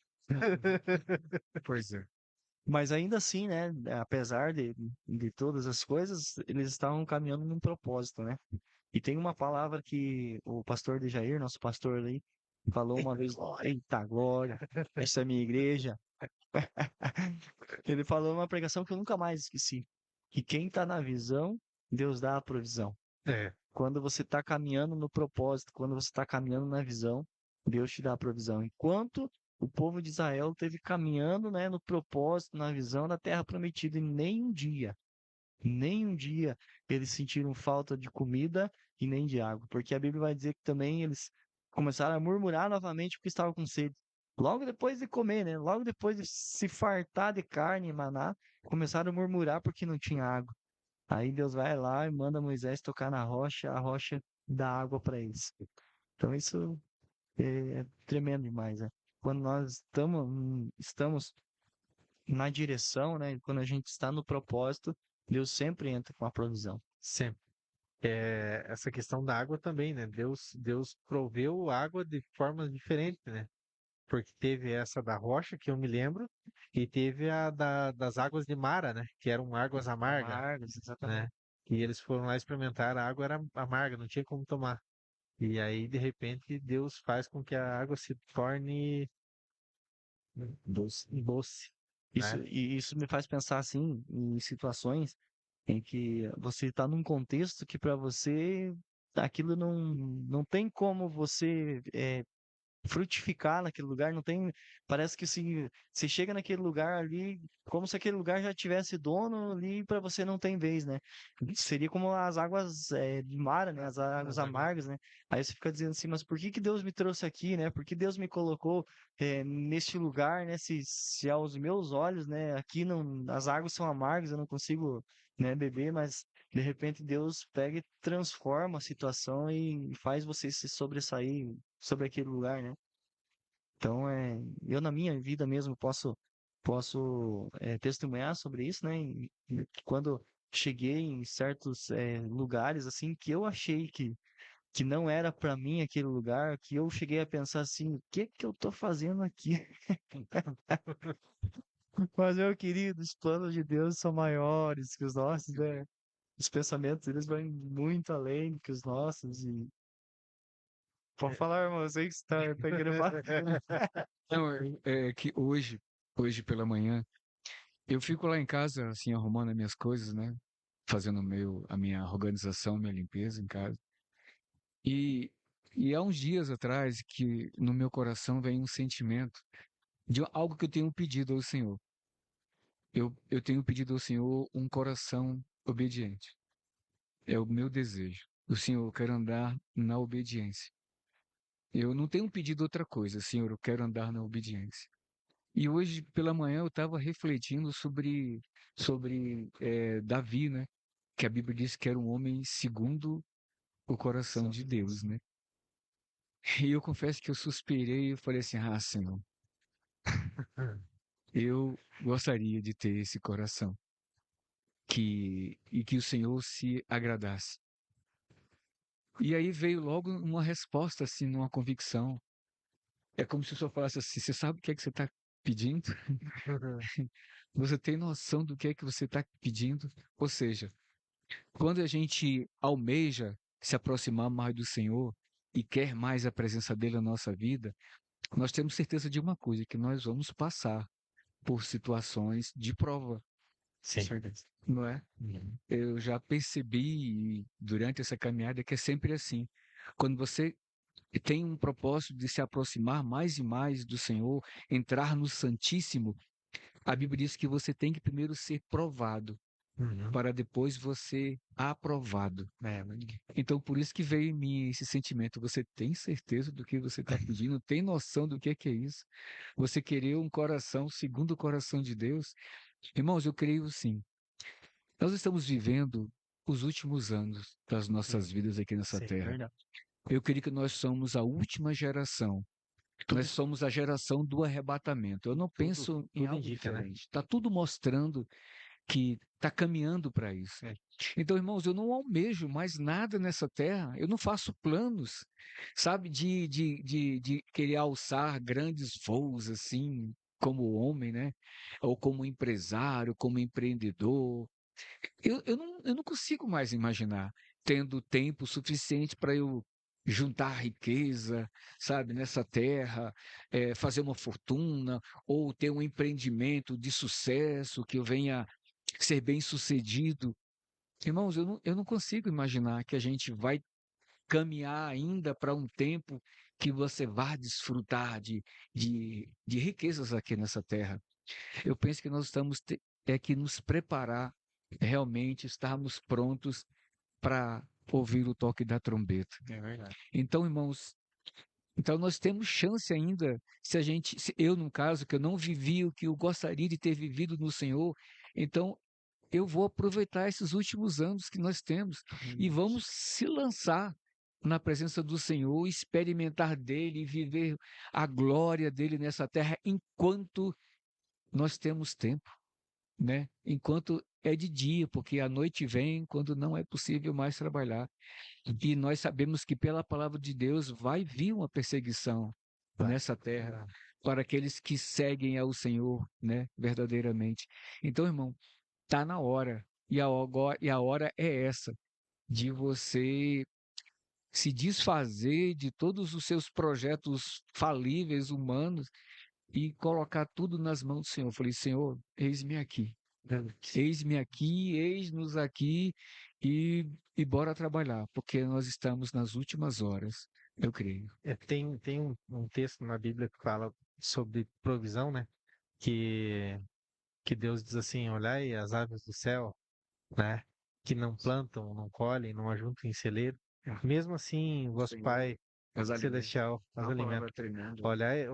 Pois é. Mas ainda assim, né? Apesar de todas as coisas, eles estavam caminhando num propósito, né? E tem uma palavra que o pastor de Jair, nosso pastor ali, falou uma vez, eita glória, essa é a minha igreja. Ele falou uma pregação que eu nunca mais esqueci. Que quem está na visão, Deus dá a provisão. É, Quando você está caminhando no propósito, quando você está caminhando na visão, Deus te dá a provisão. Enquanto o povo de Israel teve caminhando, né, no propósito, na visão da terra prometida, e nem um dia eles sentiram falta de comida e nem de água, porque a Bíblia vai dizer que também eles começaram a murmurar novamente porque estavam com sede. Logo depois de comer, né? Logo depois de se fartar de carne e maná, começaram a murmurar porque não tinha água. Aí Deus vai lá e manda Moisés tocar na rocha, a rocha dá água para eles. Então isso é tremendo demais, né? Quando nós estamos na direção, né? Quando a gente está no propósito, Deus sempre entra com a provisão. sempre. Essa questão da água também, né, Deus proveu água de formas diferentes, né, porque teve essa da rocha, que eu me lembro, e teve das águas de Mara, né, que eram águas amargas, Amargas, né? exatamente. E eles foram lá experimentar, a água era amarga, não tinha como tomar. E aí, de repente, Deus faz com que a água se torne Doce. doce, né? Isso me faz pensar assim em situações em que você está num contexto que para você aquilo não tem como você frutificar naquele lugar, não tem, parece que se você chega naquele lugar ali, como se aquele lugar já tivesse dono ali para você não tem vez, né? Seria como as águas de mar, né? As águas As águas. amargas, né? Aí você fica dizendo assim, mas por que que Deus me trouxe aqui, né? Por que Deus me colocou neste lugar, né? Se aos meus olhos, né? Aqui não, as águas são amargas, eu não consigo, né, beber, mas de repente Deus pega e transforma a situação e faz você se sobressair sobre aquele lugar, né? Então, eu na minha vida mesmo posso testemunhar sobre isso, né? E quando cheguei em certos lugares assim que eu achei que não era para mim aquele lugar, que eu cheguei a pensar assim, o que que eu tô fazendo aqui? Mas, meu querido, os planos de Deus são maiores que os nossos, né? Os pensamentos deles vão muito além que os nossos e pode falar, irmão, eu sei que você tá querendo falar. Não, é que hoje pela manhã, eu fico lá em casa, assim, arrumando as minhas coisas, né? Fazendo a minha organização, minha limpeza em casa. E E há uns dias atrás que no meu coração vem um sentimento de algo que eu tenho pedido ao Senhor. Eu tenho pedido ao Senhor um coração obediente. É o meu desejo. O Senhor, eu quero andar na obediência. Eu não tenho pedido outra coisa, Senhor, eu quero andar na obediência. E hoje pela manhã eu estava refletindo sobre Davi, né? Que a Bíblia diz que era um homem segundo o coração de Deus, né? E eu confesso que eu suspirei e falei assim: Ah, Senhor, eu gostaria de ter esse coração e que o Senhor se agradasse. E aí veio logo uma resposta, assim, numa convicção. É como se o Senhor falasse assim: Você sabe o que é que você está pedindo? Você tem noção do que é que você está pedindo? Ou seja, quando a gente almeja se aproximar mais do Senhor e quer mais a presença dele na nossa vida, nós temos certeza de uma coisa, que nós vamos passar por situações de prova, Sim. não é? Eu já percebi durante essa caminhada que é sempre assim. Quando você tem um propósito de se aproximar mais e mais do Senhor, entrar no Santíssimo, a Bíblia diz que você tem que primeiro ser provado, para depois você aprovado. Então, por isso que veio em mim esse sentimento. Você tem certeza do que você está pedindo? Tem noção do que é isso? Você querer um coração segundo o coração de Deus? Irmãos, eu creio sim. Nós estamos vivendo os últimos anos das nossas vidas aqui nessa Sim, terra. verdade. Eu creio que nós somos a última geração. Nós somos a geração do arrebatamento. Eu não penso em tudo algo indica, né? diferente. Está tudo mostrando que está caminhando para isso. Então, irmãos, eu não almejo mais nada nessa terra. Eu não faço planos, sabe, de querer alçar grandes voos assim, como homem, né? Ou como empresário, como empreendedor. Eu não consigo mais imaginar tendo tempo suficiente para eu juntar riqueza, sabe, nessa terra, fazer uma fortuna, ou ter um empreendimento de sucesso, que eu venha ser bem-sucedido. Irmãos, eu não consigo imaginar que a gente vai caminhar ainda para um tempo que você vá desfrutar de riquezas aqui nessa terra. Eu penso que nós é que nos preparar, realmente estarmos prontos para ouvir o toque da trombeta. É verdade. Então, irmãos, então nós temos chance ainda, se eu no caso, que eu não vivi o que eu gostaria de ter vivido no Senhor, então eu vou aproveitar esses últimos anos que nós temos e vamos se lançar na presença do Senhor, experimentar dele e viver a glória dele nessa terra enquanto nós temos tempo, né? Enquanto é de dia, porque a noite vem quando não é possível mais trabalhar. E nós sabemos que pela palavra de Deus vai vir uma perseguição nessa terra para aqueles que seguem ao Senhor, né, verdadeiramente. Então, irmão, tá na hora. E a hora é essa de você se desfazer de todos os seus projetos falíveis humanos e colocar tudo nas mãos do Senhor. Eu falei: Senhor, eis-me aqui. Eis-me aqui, eis-nos aqui e bora trabalhar, porque nós estamos nas últimas horas, eu creio. Tem um texto na Bíblia que fala sobre provisão, né? Que Deus diz assim: olhai as aves do céu, né? Que não plantam, não colhem, não ajuntam em celeiro. Mesmo assim, vosso Senhor, Pai Celestial as uma alimenta. palavra tremenda. Olhai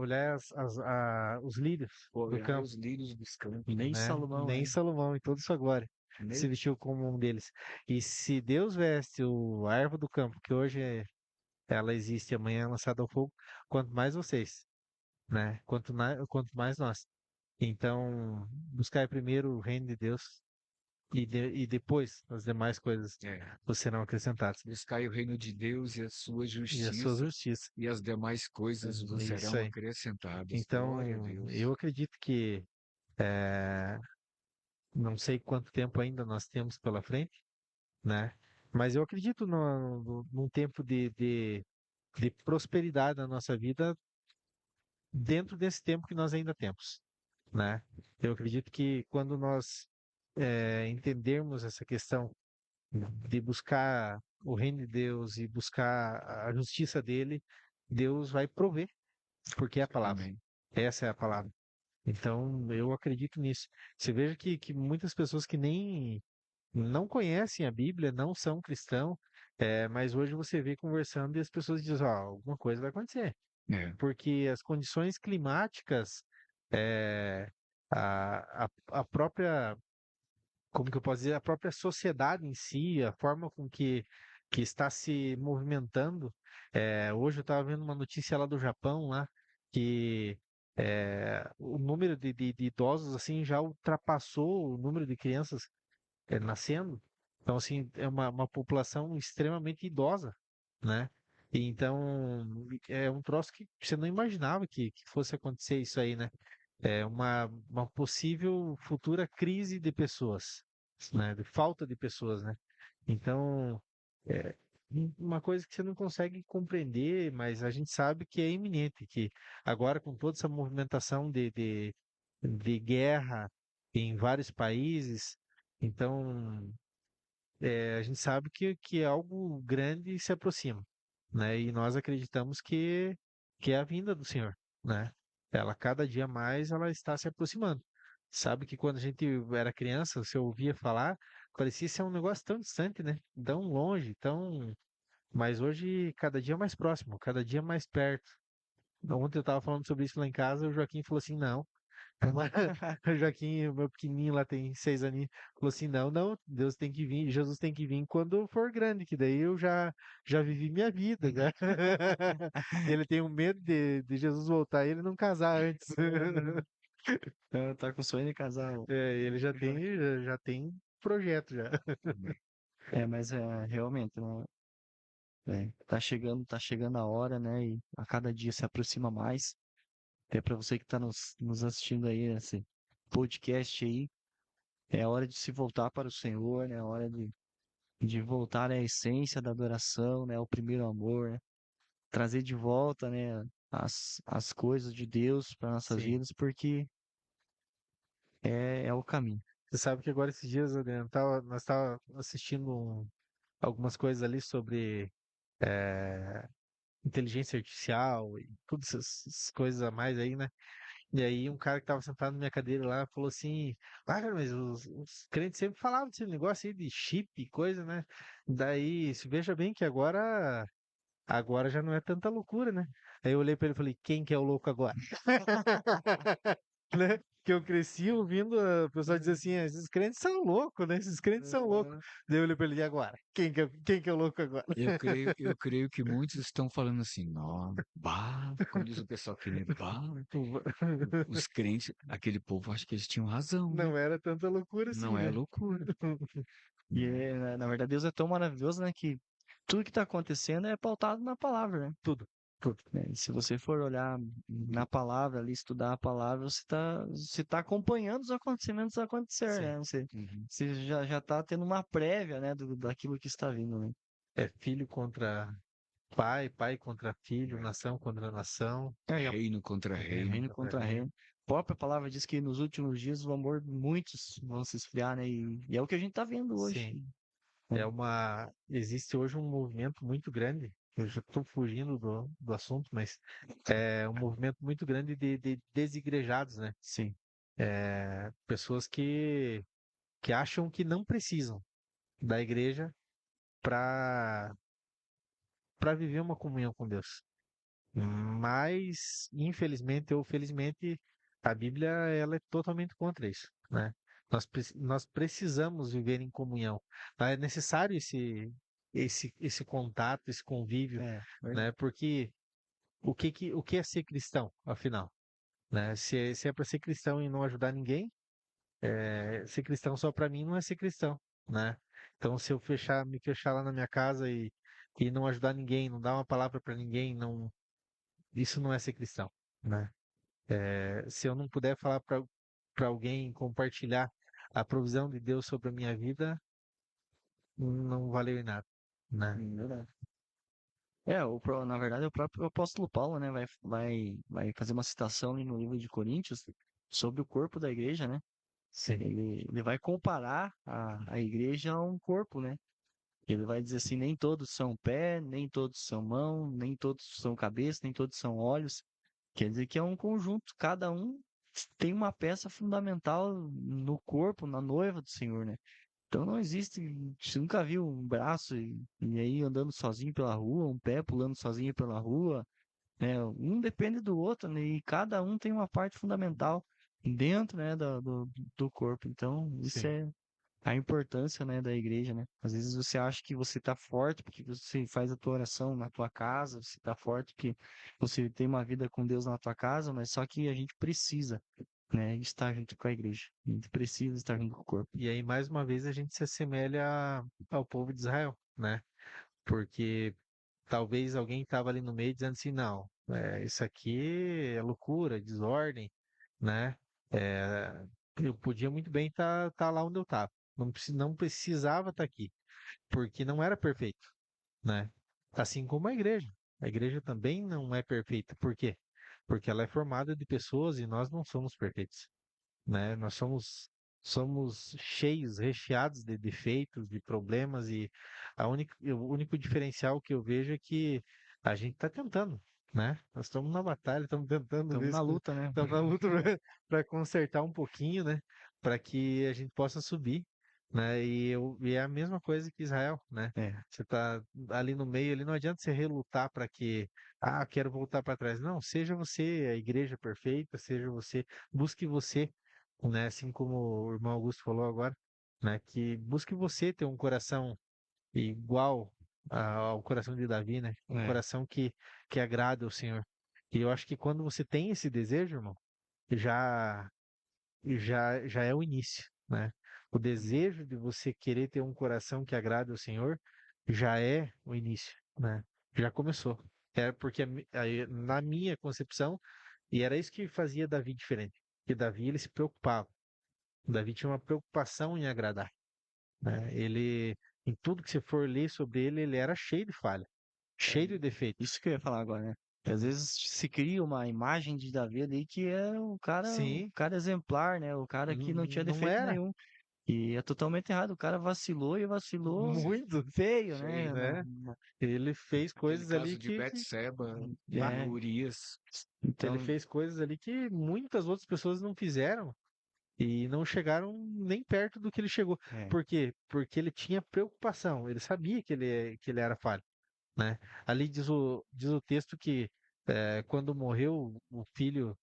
os lírios do Olhai campo, os lírios dos campos. Nem né? Salomão, Nem hein? Salomão, em toda sua glória, se Nem vestiu como um deles. E se Deus veste a erva do campo, que hoje ela existe, amanhã é lançada ao fogo, quanto mais vocês, né? Quanto mais nós. Então, buscar primeiro o reino de Deus e depois as demais coisas vos serão acrescentadas. buscai o reino de Deus e a sua E a sua justiça, justiça. e as demais coisas vos Isso serão aí. acrescentadas. Então, Glória a Deus. eu acredito que eh, não sei quanto tempo ainda nós temos pela frente, né? Mas eu acredito num tempo de prosperidade na nossa vida dentro desse tempo que nós ainda temos, né? Eu acredito que quando nós entendermos essa questão de buscar o reino de Deus e buscar a justiça dele, Deus vai prover, porque é a palavra. Amém. Essa é a palavra. Então, eu acredito nisso. Você veja que muitas pessoas que nem não conhecem a Bíblia, não são cristãos, mas hoje você vê conversando e as pessoas dizem, ó, alguma coisa vai acontecer. É, Porque as condições climáticas, é, a própria, como que eu posso dizer, a própria sociedade em si, a forma com que está se movimentando. Hoje eu estava vendo uma notícia lá do Japão, lá, que o número de idosos assim já ultrapassou o número de crianças nascendo. Então, assim, é uma população extremamente idosa, né? E então, é um troço que você não imaginava que fosse acontecer isso aí, né? É uma possível futura crise de pessoas, né? De falta de pessoas, né? Então, é uma coisa que você não consegue compreender, mas a gente sabe que é iminente, que agora com toda essa movimentação de guerra em vários países, então a gente sabe que algo grande se aproxima, né? E nós acreditamos que é a vinda do Senhor, né? Ela cada dia mais ela está se aproximando. Sabe que quando a gente era criança, você ouvia falar, parecia ser um negócio tão distante, né? Tão longe, tão. Mas hoje cada dia mais próximo, cada dia mais perto. Ontem eu estava falando sobre isso lá em casa, o Joaquim falou assim, não. O Joaquim, o meu pequenininho lá tem 6 aninhos, falou assim, não, não, Deus tem que vir, Jesus tem que vir quando for grande, que daí eu já vivi minha vida, já. Ele tem um medo de Jesus voltar e ele não casar antes. Tá com sonho de casar. Ele já tem projeto já. Mas realmente, né, tá chegando a hora, né? E a cada dia se aproxima mais. Até para você que tá nos assistindo aí, nesse podcast aí, é hora de se voltar para o Senhor, né? É hora de voltar à essência da adoração, né? O primeiro amor, né? Trazer de volta, né? As coisas de Deus para nossas Sim. vidas, porque é o caminho. Você sabe que agora esses dias, Adriano, nós tava assistindo algumas coisas ali sobre inteligência artificial e todas essas coisas a mais aí, né? E aí um cara que tava sentado na minha cadeira lá falou assim, cara, mas os crentes sempre falavam desse negócio aí de chip e coisa, né? Daí, se veja bem que agora já não é tanta loucura, né? Aí eu olhei pra ele e falei, quem que é o louco agora? Né? Que eu cresci ouvindo a pessoa dizer assim, esses crentes são loucos, né? Esses crentes são loucos. Daí eu olhei pra ele, e agora? Quem que é o louco agora? eu creio que muitos estão falando assim, não, bah, como diz o pessoal aqui, né? Bah, os crentes, aquele povo, acho que eles tinham razão, né? Não era tanta loucura assim, Não é né? loucura. E Né? na verdade, Deus é tão maravilhoso, né? Que tudo que está acontecendo é pautado na palavra, né? Tudo, tudo. Né? E se você for olhar na palavra ali, estudar a palavra, você tá acompanhando os acontecimentos acontecer, Sim. né? Você, Uhum. você já tá tendo uma prévia, né? Daquilo que está vindo, né? É filho contra pai, pai contra filho, nação contra nação. É, Reino contra reino. reino Contra contra reino. reino. A própria palavra diz que nos últimos dias o amor de muitos vão se esfriar, né? E é o que a gente tá vendo hoje. Sim. Né? Existe hoje um movimento muito grande. Eu já estou fugindo do assunto, mas é um movimento muito grande de desigrejados, né? Sim. Pessoas que acham que não precisam da igreja para viver uma comunhão com Deus. Mas, infelizmente ou felizmente, a Bíblia ela é totalmente contra isso, né? Nós precisamos viver em comunhão. Tá? É necessário esse contato, esse convívio, né? Verdade. Porque o que é ser cristão, afinal? Né? Se é para ser cristão e não ajudar ninguém, ser cristão só para mim não é ser cristão, né? Então, se eu me fechar lá na minha casa e não ajudar ninguém, não dar uma palavra para ninguém, não, isso não é ser cristão, né? Se eu não puder falar para alguém, compartilhar a provisão de Deus sobre a minha vida, não valeu em nada, né? Verdade. Na verdade, o próprio apóstolo Paulo, né, vai fazer uma citação ali no livro de Coríntios sobre o corpo da igreja, né? Sim, Ele vai comparar a igreja a um corpo, né? Ele vai dizer assim: nem todos são pé, nem todos são mão, nem todos são cabeça, nem todos são olhos. Quer dizer que é um conjunto, cada um tem uma peça fundamental no corpo, na noiva do Senhor, né? Então não existe, você nunca viu um braço e aí andando sozinho pela rua, um pé pulando sozinho pela rua, né? Um depende do outro, né? E cada um tem uma parte fundamental dentro, né, do corpo. Então, isso Sim. é a importância, né, da igreja, né? Às vezes você acha que você tá forte porque você faz a tua oração na tua casa, você tá forte porque você tem uma vida com Deus na tua casa, mas só que a gente precisa, né, estar junto com a igreja. A gente precisa estar junto com o corpo. E aí, mais uma vez, a gente se assemelha ao povo de Israel, né? Porque talvez alguém estava ali no meio dizendo assim, não, isso aqui é loucura, desordem, né? É, eu podia muito bem estar lá onde eu estava. Não precisava estar aqui, porque não era perfeito, né? Assim como a igreja. A igreja também não é perfeita. Por quê? Porque ela é formada de pessoas e nós não somos perfeitos, né? Nós somos cheios, recheados de defeitos, de problemas e o único diferencial que eu vejo é que a gente está tentando, né? Nós estamos na batalha, estamos tentando Estamos ver na se luta, né? estamos na luta para consertar um pouquinho, né? Para que a gente possa subir, né? E é a mesma coisa que Israel, né? É, Você está ali no meio, ali não adianta você relutar para que, quero voltar para trás. Não, seja você a igreja perfeita, seja você, busque você, né? Assim como o irmão Augusto falou agora, né? Que busque você ter um coração igual ao coração de Davi, né? Um é, coração que agrada ao Senhor. E eu acho que quando você tem esse desejo, irmão, já já é o início, né? O desejo de você querer ter um coração que agrada ao Senhor já é o início, né? Já começou. É porque na minha concepção, e era isso que fazia Davi diferente. Que Davi ele se preocupava. Davi tinha uma preocupação em agradar, né? Ele, em tudo que você for ler sobre ele, ele era cheio de falha, é cheio de defeito. isso que eu ia falar agora, né? Às vezes se cria uma imagem de Davi ali que é o Sim, cara exemplar, né? O cara que não tinha não defeito era nenhum. E é totalmente errado. O cara vacilou e vacilou muito, feio, né? Feio. né? Ele fez Aquele coisas ali caso de Betseba e É, Urias. ele então, fez coisas ali que muitas outras pessoas não fizeram e não chegaram nem perto do que ele chegou. é, Por quê? Porque ele tinha preocupação, ele sabia que ele era falho, né? Ali diz o texto que quando morreu o filho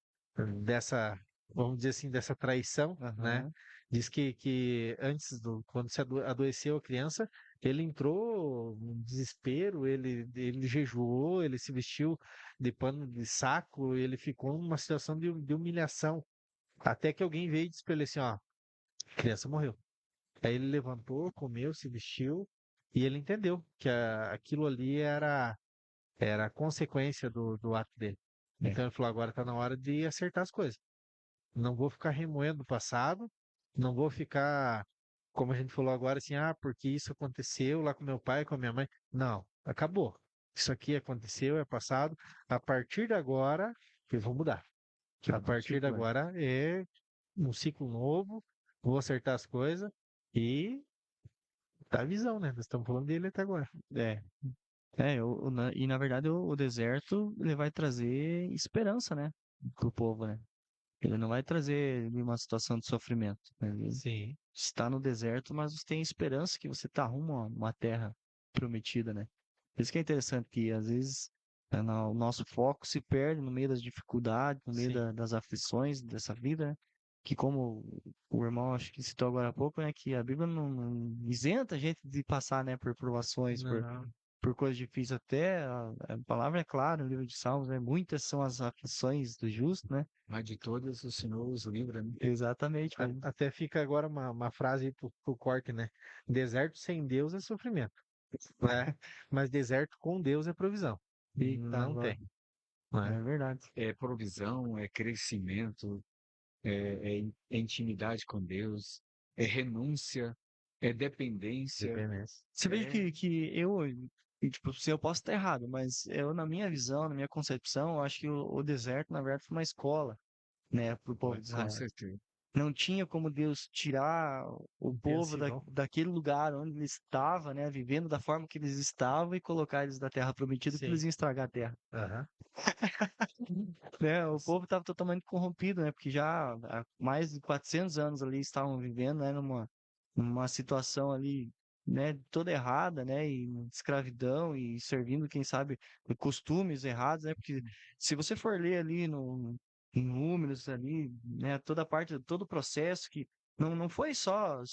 dessa, vamos dizer assim, dessa traição, né? aham, Diz que antes quando se adoeceu a criança, ele entrou em desespero, ele jejuou, ele se vestiu de pano de saco, ele ficou numa situação de humilhação, até que alguém veio e disse para ele assim, ó, a criança morreu. Aí ele levantou, comeu, se vestiu e ele entendeu que aquilo ali era a consequência do ato dele. é, Então ele falou: agora está na hora de acertar as coisas. Não vou ficar remoendo o passado, não vou ficar, como a gente falou agora, assim, porque isso aconteceu lá com meu pai, com a minha mãe. Não, acabou. Isso aqui aconteceu, é passado. A partir de agora, eu vou mudar. A partir de tipo, é. agora é um ciclo novo, vou acertar as coisas e tá a visão, né? Nós estamos falando dele até agora. É, e na verdade o deserto ele vai trazer esperança, né, pro povo, né? Ele não vai trazer uma situação de sofrimento, né? Ele Sim, está no deserto, mas você tem esperança que você está rumo a uma terra prometida, né? Por isso que é interessante que às vezes o nosso foco se perde no meio das dificuldades, no meio sim. das aflições dessa vida, né? Que como o irmão acho que citou agora há pouco, né, que a Bíblia não isenta a gente de passar, né, por provações, Não, por coisas difíceis. Até a palavra é clara no livro de Salmos, né? Muitas são as aflições do justo, né? Mas de todas o Senhor os livra, né? Exatamente, mas até fica agora uma frase aí pro corte, né? Deserto sem Deus é sofrimento, né? Mas deserto com Deus é provisão. eita, Não agora. tem, né? É verdade. É provisão, é crescimento, é intimidade com Deus, é renúncia, é dependência. Dependência. Você veja É, que e, tipo, se eu posso estar errado, mas eu, na minha visão, na minha concepção, eu acho que o deserto, na verdade, foi uma escola, né, para o povo de com Israel. certeza. não tinha como Deus tirar o povo Intensivão. daquele lugar onde ele estava, né, vivendo da forma que eles estavam e colocar eles da terra prometida que Sim. eles iam estragar a terra. Aham. Né? O povo estava totalmente corrompido, né? Porque já há mais de 400 anos ali estavam vivendo, né, numa situação ali, né, toda errada, né, e escravidão e servindo, quem sabe, costumes errados, né? Porque se você for ler ali no em Números ali, né, toda a parte, todo o processo que não foi só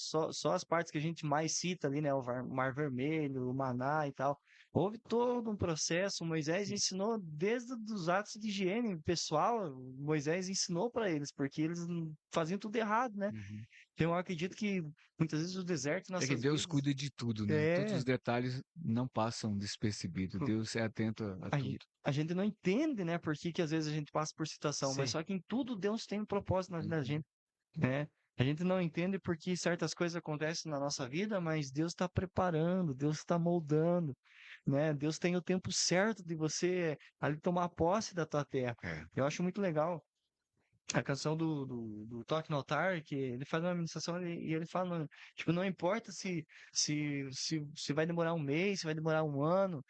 as partes que a gente mais cita ali, né, o Mar Vermelho, o Maná e tal. Houve todo um processo, Moisés ensinou desde os atos de higiene pessoal, Moisés ensinou para eles, porque eles faziam tudo errado, né? Uhum. Então eu acredito que muitas vezes o deserto em É que nossas Deus vidas cuida de tudo, né? Todos os é detalhes não passam despercebidos. Deus é atento a a tudo. gente, a gente não entende, né, por que que às vezes a gente passa por situação, mas Sim. só que em tudo Deus tem um propósito na vida da Uhum. gente, né? A gente não entende por que certas coisas acontecem na nossa vida, mas Deus está preparando, Deus está moldando, né? Deus tem o tempo certo de você ali tomar posse da tua terra. É. Eu acho muito legal a canção do Toque no Altar, que ele faz uma ministração e ele fala, tipo, não importa se vai demorar um mês, se vai demorar um ano,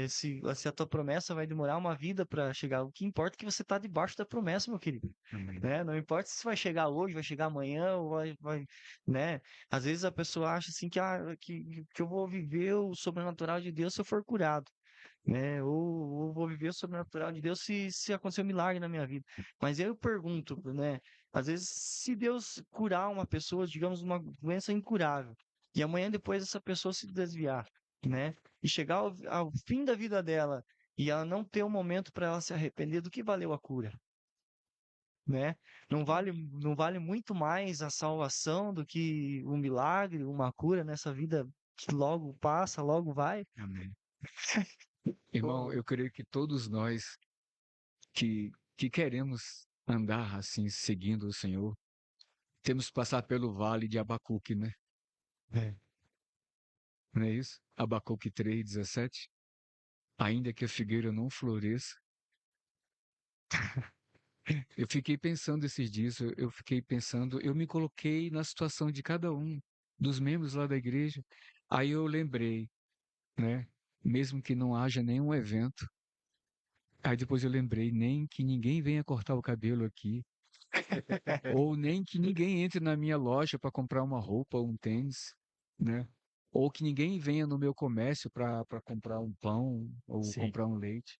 se a tua promessa vai demorar uma vida para chegar. O que importa é que você está debaixo da promessa, meu querido. Amém. Né? Não importa se vai chegar hoje, vai chegar amanhã, ou vai, né? Às vezes a pessoa acha assim que eu vou viver o sobrenatural de Deus se eu for curado, né? Ou vou viver o sobrenatural de Deus se acontecer um milagre na minha vida. Mas eu pergunto, né? Às vezes, se Deus curar uma pessoa, digamos, uma doença incurável, e amanhã depois essa pessoa se desviar, né? E chegar ao fim da vida dela e ela não ter um momento para ela se arrepender, do que valeu a cura? Né? Não vale muito mais a salvação do que um milagre, uma cura nessa vida que logo passa, logo vai. Amém. Irmão, Pô, eu creio que todos nós que queremos andar assim, seguindo o Senhor, temos que passar pelo vale de Abacuque, né? é. Não é isso? Abacuque 3:17. Ainda que a figueira não floresça. Eu fiquei pensando esses dias, eu fiquei pensando, eu me coloquei na situação de cada um dos membros lá da igreja. Aí eu lembrei, né? Mesmo que não haja nenhum evento. Aí depois eu lembrei, nem que ninguém venha cortar o cabelo aqui, ou nem que ninguém entre na minha loja para comprar uma roupa ou um tênis, né? Ou que ninguém venha no meu comércio para comprar um pão ou Sim. comprar um leite.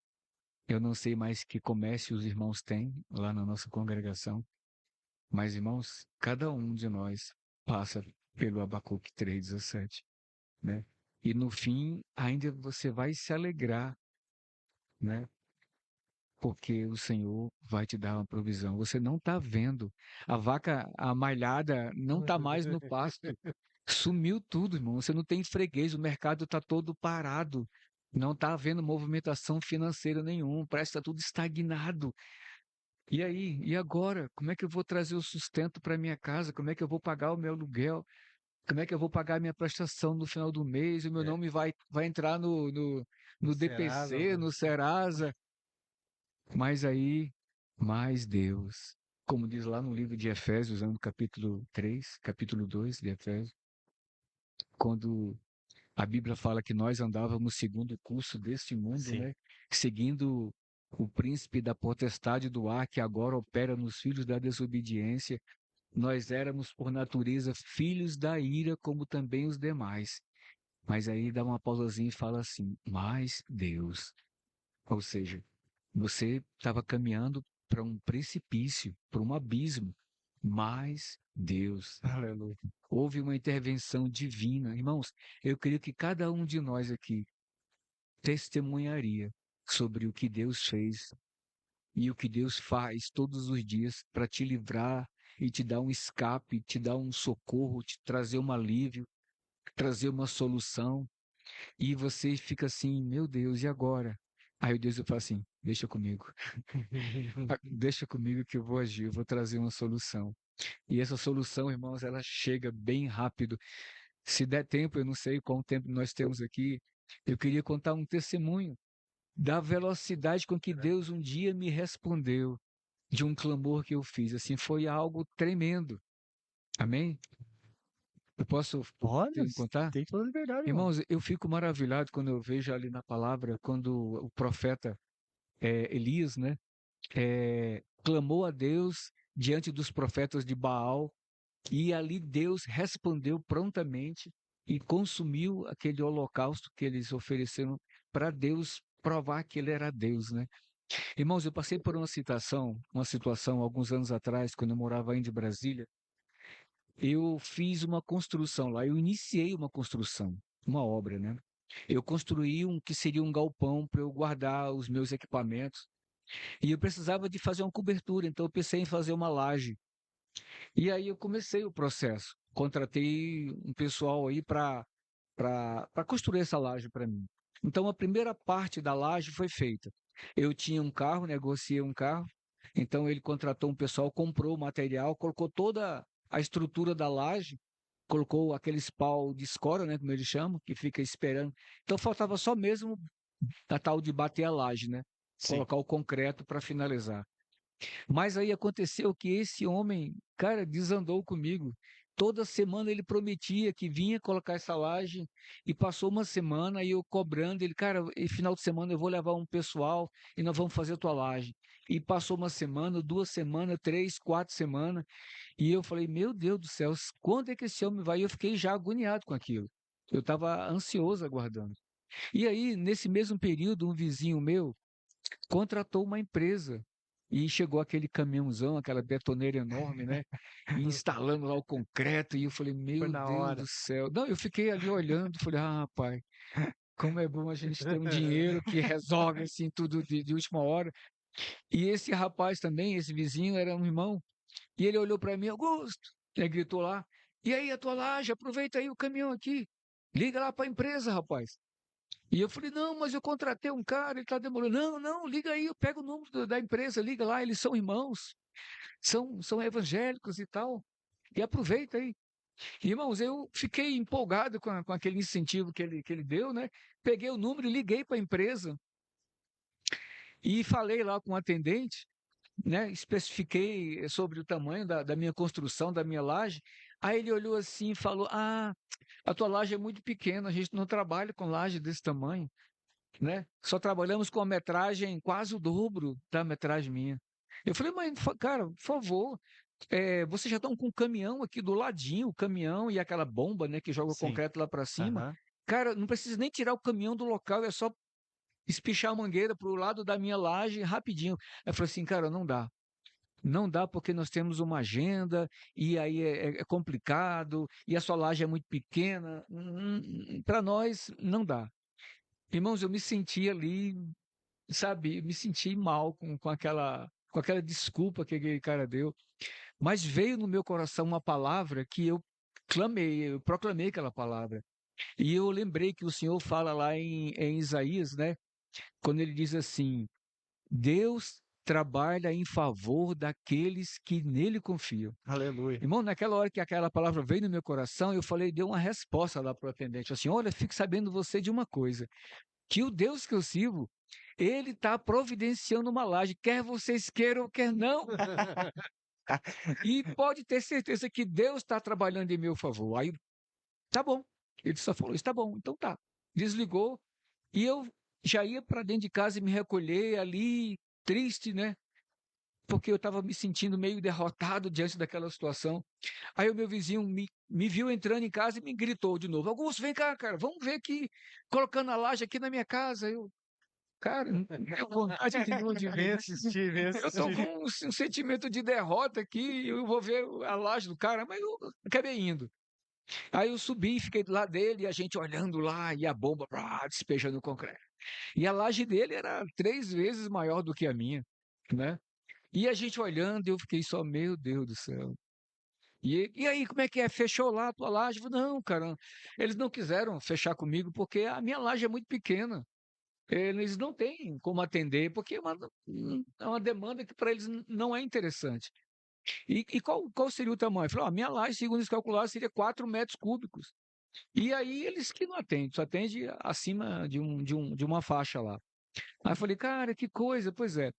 Eu não sei mais que comércio os irmãos têm lá na nossa congregação, mas irmãos, cada um de nós passa pelo Abacuque 3:17, né? E no fim, ainda você vai se alegrar, né? Porque o Senhor vai te dar uma provisão. Você não está vendo. A vaca, a malhada, não está mais no pasto. Sumiu tudo, irmão. Você não tem freguês, o mercado está todo parado. Não está havendo movimentação financeira nenhuma. Parece que está tudo estagnado. E aí? E agora? Como é que eu vou trazer o sustento para minha casa? Como é que eu vou pagar o meu aluguel? Como é que eu vou pagar a minha prestação no final do mês? O meu É. nome vai entrar No no Serasa. DPC, no Serasa. Mas aí, mais Deus. Como diz lá no livro de Efésios, no capítulo 3, capítulo 2 de Efésios, quando a Bíblia fala que nós andávamos segundo o curso deste mundo, Sim. né? Seguindo o príncipe da potestade do ar que agora opera nos filhos da desobediência. Nós éramos, por natureza, filhos da ira, como também os demais. Mas aí dá uma pausazinha e fala assim: mas Deus. Ou seja, você estava caminhando para um precipício, para um abismo, mas Deus. Aleluia. Houve uma intervenção divina. Irmãos, eu creio que cada um de nós aqui testemunharia sobre o que Deus fez e o que Deus faz todos os dias para te livrar e te dar um escape, te dar um socorro, te trazer um alívio, trazer uma solução. E você fica assim, meu Deus, e agora? Aí o Deus fala assim, deixa comigo. Deixa comigo que eu vou agir, eu vou trazer uma solução. E essa solução, irmãos, ela chega bem rápido. Se der tempo, eu não sei qual tempo nós temos aqui, eu queria contar um testemunho da velocidade com que Deus um dia me respondeu de um clamor que eu fiz. Assim, foi algo tremendo. Amém? Eu posso Olha, contar? tem toda a liberdade, irmão. Irmãos, eu fico maravilhado quando eu vejo ali na palavra, quando o profeta Elias, né, clamou a Deus diante dos profetas de Baal, e ali Deus respondeu prontamente e consumiu aquele holocausto que eles ofereceram para Deus provar que ele era Deus, né? Irmãos, eu passei por uma situação alguns anos atrás, quando eu morava ainda em Brasília. Eu fiz uma construção lá, eu iniciei uma construção, uma obra, né? Eu construí um que seria um galpão para eu guardar os meus equipamentos. E eu precisava de fazer uma cobertura, então eu pensei em fazer uma laje. E aí eu comecei o processo. Contratei um pessoal aí para construir essa laje para mim. Então a primeira parte da laje foi feita. Eu tinha um carro, negociei um carro. Então ele contratou um pessoal, comprou o material, colocou toda a estrutura da laje, colocou aqueles pau de escora, né, como eles chamam, que fica esperando. Então faltava só mesmo a tal de bater a laje, né? Sim. Colocar o concreto para finalizar. Mas aí aconteceu que esse homem, cara, desandou comigo. Toda semana ele prometia que vinha colocar essa laje e passou uma semana e eu cobrando ele, cara, e final de semana eu vou levar um pessoal e nós vamos fazer a tua laje. E passou uma semana, 2 semanas, 3, 4 semanas e eu falei, meu Deus do céu, quando é que esse homem vai? E eu fiquei já agoniado com aquilo. Eu estava ansioso aguardando. E aí, nesse mesmo período, um vizinho meu contratou uma empresa e chegou aquele caminhãozão, aquela betoneira enorme, né? E instalando lá o concreto. E eu falei, Foi meu na Deus hora. do céu. Não, eu fiquei ali olhando, falei, ah, pai, como é bom a gente ter um dinheiro que resolve assim tudo de última hora. E esse rapaz também, esse vizinho, era um irmão. E ele olhou para mim, Augusto, ele gritou lá, e aí a tua laje, aproveita aí o caminhão aqui. Liga lá para a empresa, rapaz. E eu falei, não, mas eu contratei um cara, ele está demorando. Não, não, liga aí, eu pego o número da empresa, liga lá, eles são irmãos, são evangélicos e tal. E aproveita aí. Irmãos, eu fiquei empolgado com aquele incentivo que ele deu, né? Peguei o número e liguei para a empresa e falei lá com o atendente, né? Especifiquei sobre o tamanho da minha construção, da minha laje. Aí ele olhou assim e falou: Ah, a tua laje é muito pequena, a gente não trabalha com laje desse tamanho. Né? Só trabalhamos com a metragem quase o dobro da metragem minha. Eu falei, mas, cara, por favor, vocês já estão com o caminhão aqui do ladinho, o caminhão e aquela bomba, né, que joga o Sim. concreto lá para cima. Aham. Cara, não precisa nem tirar o caminhão do local, é só espichar a mangueira para o lado da minha laje rapidinho. Eu falei assim, cara, não dá. Não dá porque nós temos uma agenda e aí é complicado e a sua laje é muito pequena. Para nós, não dá. Irmãos, eu me senti ali, sabe, me senti mal com aquela desculpa que aquele cara deu, mas veio no meu coração uma palavra que eu clamei, eu proclamei aquela palavra. E eu lembrei que o Senhor fala lá em Isaías, né, quando ele diz assim: Deus trabalha em favor daqueles que nele confiam. Aleluia. Irmão, naquela hora que aquela palavra veio no meu coração, eu falei, dei uma resposta lá para o atendente, assim, olha, fique sabendo você de uma coisa, que o Deus que eu sirvo, ele está providenciando uma laje, quer vocês queiram, quer não. E pode ter certeza que Deus está trabalhando em meu favor. Aí, tá bom. Ele só falou, está bom, então tá. Desligou e eu já ia para dentro de casa e me recolher ali, triste, né? Porque eu estava me sentindo meio derrotado diante daquela situação. Aí o meu vizinho me viu entrando em casa e me gritou de novo: Augusto, vem cá, cara, vamos ver aqui, colocando a laje aqui na minha casa. Eu, cara, não tenho vontade nenhuma de Vem ver. assistir, vem Eu estou com assistir. um sentimento de derrota aqui, eu vou ver a laje do cara, mas eu acabei indo. Aí eu subi, fiquei do lado dele, e a gente olhando lá, e a bomba despejando o concreto. E a laje dele era 3 vezes maior do que a minha, né? E a gente olhando, eu fiquei só, meu Deus do céu. E aí, como é que é? Fechou lá a tua laje? Eu falei, não, cara, eles não quiseram fechar comigo porque a minha laje é muito pequena. Eles não têm como atender, porque é uma demanda que para eles não é interessante. E qual seria o tamanho? Eu falei, ó, a minha laje, segundo eles calcularam, seria 4 metros cúbicos. E aí eles que não atendem, só atende acima de uma faixa lá. Aí eu falei, cara, que coisa, pois é.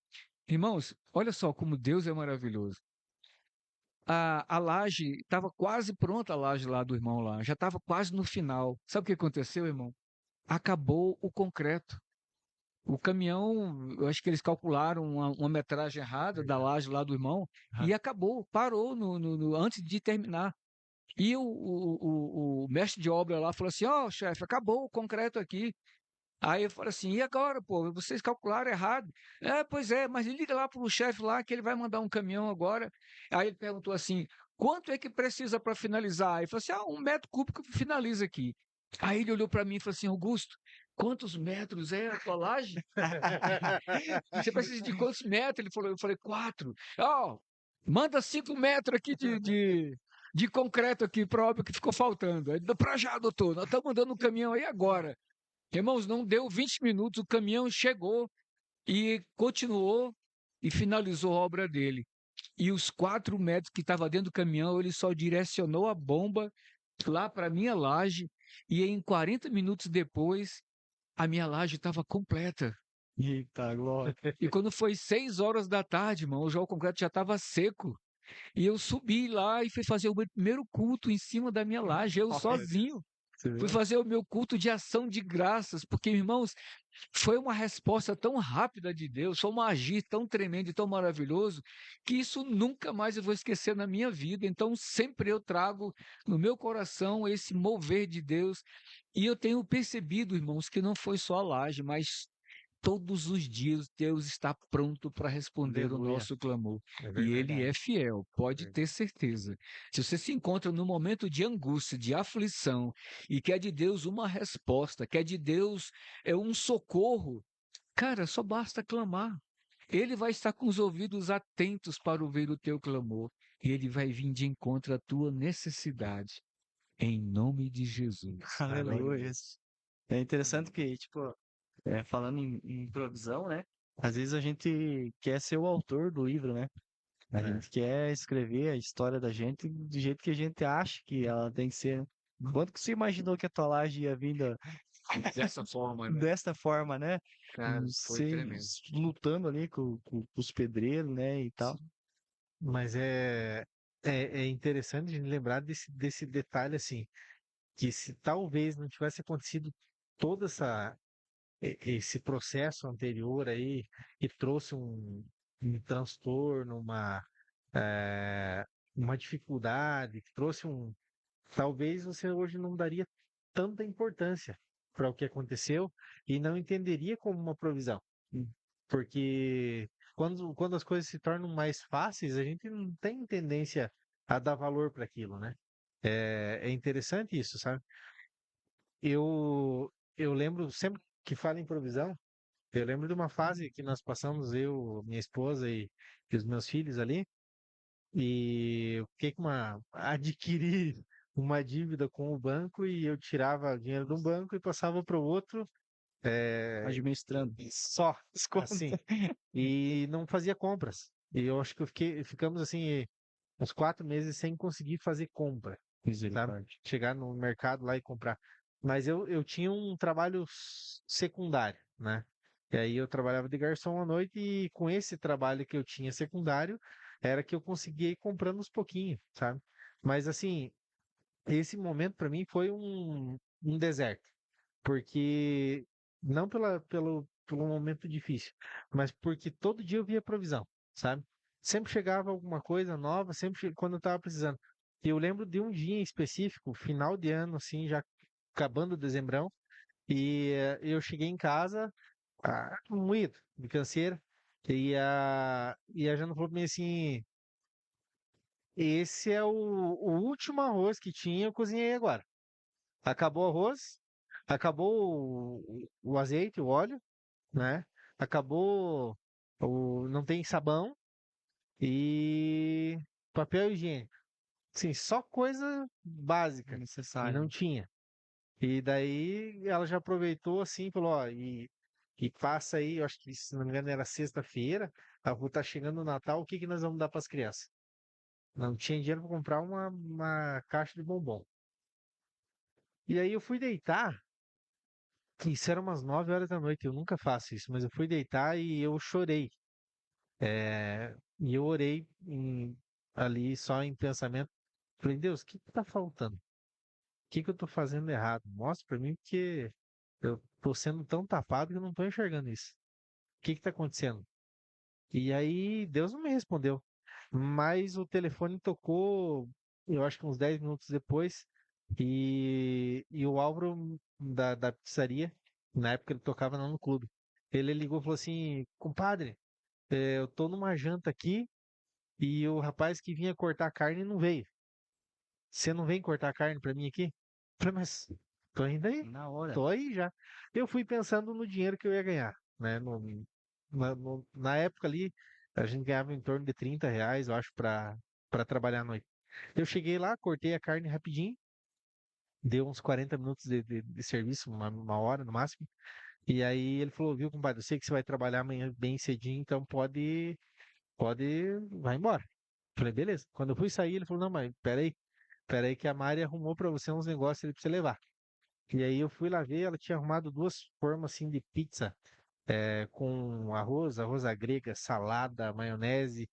Irmãos, olha só como Deus é maravilhoso. a laje, estava quase pronta a laje lá do irmão lá, já estava quase no final. Sabe o que aconteceu, irmão? Acabou o concreto. O caminhão, eu acho que eles calcularam uma metragem errada da Verdade. laje lá do irmão Aham. e acabou, parou antes de terminar. E o mestre de obra lá falou assim: Ó, chefe, acabou o concreto aqui. Aí eu falei assim: e agora, pô? Vocês calcularam errado. É, pois é, mas liga lá pro chefe lá que ele vai mandar um caminhão agora. Aí ele perguntou assim: quanto é que precisa para finalizar? Aí eu falei assim: 1 metro cúbico finaliza aqui. Aí ele olhou para mim e falou assim: Augusto, quantos metros é a tua laje? Você precisa de quantos metros? Ele falou, eu falei, 4. Ó, manda 5 metros aqui de concreto aqui para obra que ficou faltando. Aí, para já, doutor, nós estamos mandando um caminhão aí agora. Irmãos, não deu 20 minutos, o caminhão chegou e continuou e finalizou a obra dele. E os 4 metros que estava dentro do caminhão, ele só direcionou a bomba lá para a minha laje e em 40 minutos depois, a minha laje estava completa. Eita, glória. E quando foi 6 horas da tarde, irmão, o o concreto já estava seco. E eu subi lá e fui fazer o meu primeiro culto em cima da minha laje, eu Olha, sozinho. você Fui viu? fazer o meu culto de ação de graças, porque, irmãos, foi uma resposta tão rápida de Deus, foi um agir tão tremendo e tão maravilhoso, que isso nunca mais eu vou esquecer na minha vida. Então, sempre eu trago no meu coração esse mover de Deus. E eu tenho percebido, irmãos, que não foi só a laje, mas todos os dias Deus está pronto para responder o Aleluia. nosso clamor. É E Ele verdade. é fiel, pode ter certeza. Se você se encontra no momento de angústia, de aflição, e quer de Deus uma resposta, quer de Deus um socorro, cara, só basta clamar. Ele vai estar com os ouvidos atentos para ouvir o teu clamor. E Ele vai vir de encontro à tua necessidade. Em nome de Jesus. Glória a Aleluia. Deus. É interessante que, tipo, falando em provisão, né? Às vezes a gente quer ser o autor do livro, né? A É. gente quer escrever a história da gente do jeito que a gente acha que ela tem que ser. Quando que você imaginou que a tua laje ia vir Dessa forma, né? desta forma, né? Cara, foi Você tremendo. lutando ali com os pedreiros, né? E tal. Mas é interessante a gente lembrar desse detalhe assim, que se talvez não tivesse acontecido todo esse processo anterior aí, que trouxe um transtorno, uma dificuldade, que trouxe talvez você hoje não daria tanta importância para o que aconteceu e não entenderia como uma provisão. Porque quando as coisas se tornam mais fáceis, a gente não tem tendência a dar valor para aquilo, né? É interessante isso, sabe? Eu lembro, sempre que falo em provisão, eu lembro de uma fase que nós passamos, eu, minha esposa e os meus filhos ali, e eu fiquei adquiri uma dívida com o banco e eu tirava dinheiro de um banco e passava para o outro, Administrando. só, assim, e não fazia compras. E eu acho que ficamos assim uns 4 meses sem conseguir fazer compra, sabe? Misericórdia. Chegar no mercado lá e comprar. Mas eu tinha um trabalho secundário, né? E aí eu trabalhava de garçom à noite e com esse trabalho que eu tinha secundário, era que eu conseguia ir comprando uns pouquinhos, sabe? Mas assim, esse momento para mim foi um deserto, porque não pelo momento difícil, mas porque todo dia eu via provisão, sabe? Sempre chegava alguma coisa nova, quando eu estava precisando. E eu lembro de um dia em específico, final de ano, assim, já acabando o dezembrão, e eu cheguei em casa, moído, de canseira, e a Jana falou pra mim assim: esse é o último arroz que tinha, eu cozinhei agora. Acabou o arroz, acabou o azeite, o óleo, né? Acabou não tem sabão e papel higiênico. Sim, só coisa básica. E Necessário. não tinha. E daí ela já aproveitou assim, e falou, ó, e passa aí, eu acho que se não me engano era sexta-feira, tá chegando o Natal, o que que nós vamos dar para as crianças? Não tinha dinheiro para comprar uma caixa de bombom. E aí eu fui deitar. Isso era umas 9 horas da noite, eu nunca faço isso, mas eu fui deitar e eu chorei. E eu orei ali só em pensamento. Falei, Deus, o que que tá faltando? O que que eu tô fazendo errado? Mostra pra mim porque eu tô sendo tão tapado que eu não tô enxergando isso. O que que tá acontecendo? E aí Deus não me respondeu. Mas o telefone tocou, eu acho que uns 10 minutos depois, e o Álvaro da pizzaria, na época ele tocava lá no clube, ele ligou e falou assim, compadre, eu tô numa janta aqui e o rapaz que vinha cortar a carne não veio. Você não vem cortar a carne pra mim aqui? Eu falei, mas tô indo aí, Na hora. tô aí já. Eu fui pensando no dinheiro que eu ia ganhar, né? Na época ali, a gente ganhava em torno de R$ 30, eu acho, para trabalhar à noite. Eu cheguei lá, cortei a carne rapidinho, deu uns 40 minutos de serviço, uma hora no máximo. E aí ele falou, viu, compadre, eu sei que você vai trabalhar amanhã bem cedinho, então vai embora. Falei, beleza. Quando eu fui sair, ele falou, não, mas peraí que a Mari arrumou pra você uns negócios ali pra você levar. E aí eu fui lá ver, ela tinha arrumado duas formas assim de pizza, com arroz à grega, salada, maionese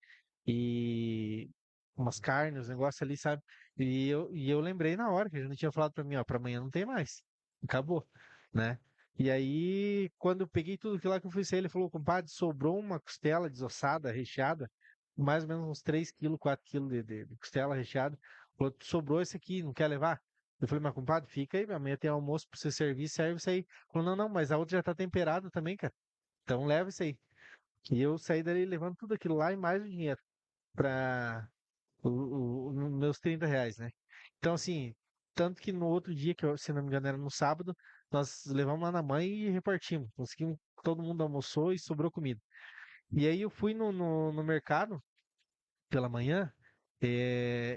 e umas carnes, uns negócios ali, sabe? E eu lembrei na hora que a gente tinha falado pra mim, ó, pra amanhã não tem mais. Acabou, né? E aí, quando eu peguei tudo aquilo lá que eu fui sair, ele falou, compadre, sobrou uma costela desossada, recheada, mais ou menos uns 3 quilos, 4 quilos de costela recheada. Falou, sobrou esse aqui, não quer levar? Eu falei, mas compadre, fica aí, amanhã tem almoço pra você servir, serve isso aí. Falou, não, não, mas a outra já tá temperada também, cara. Então leva isso aí. E eu saí dali levando tudo aquilo lá e mais o dinheiro para meus R$ 30, né? Então, assim, tanto que no outro dia, que se não me engano era no sábado, nós levamos lá na mãe e repartimos. Conseguimos, todo mundo almoçou e sobrou comida. E aí eu fui no mercado pela manhã.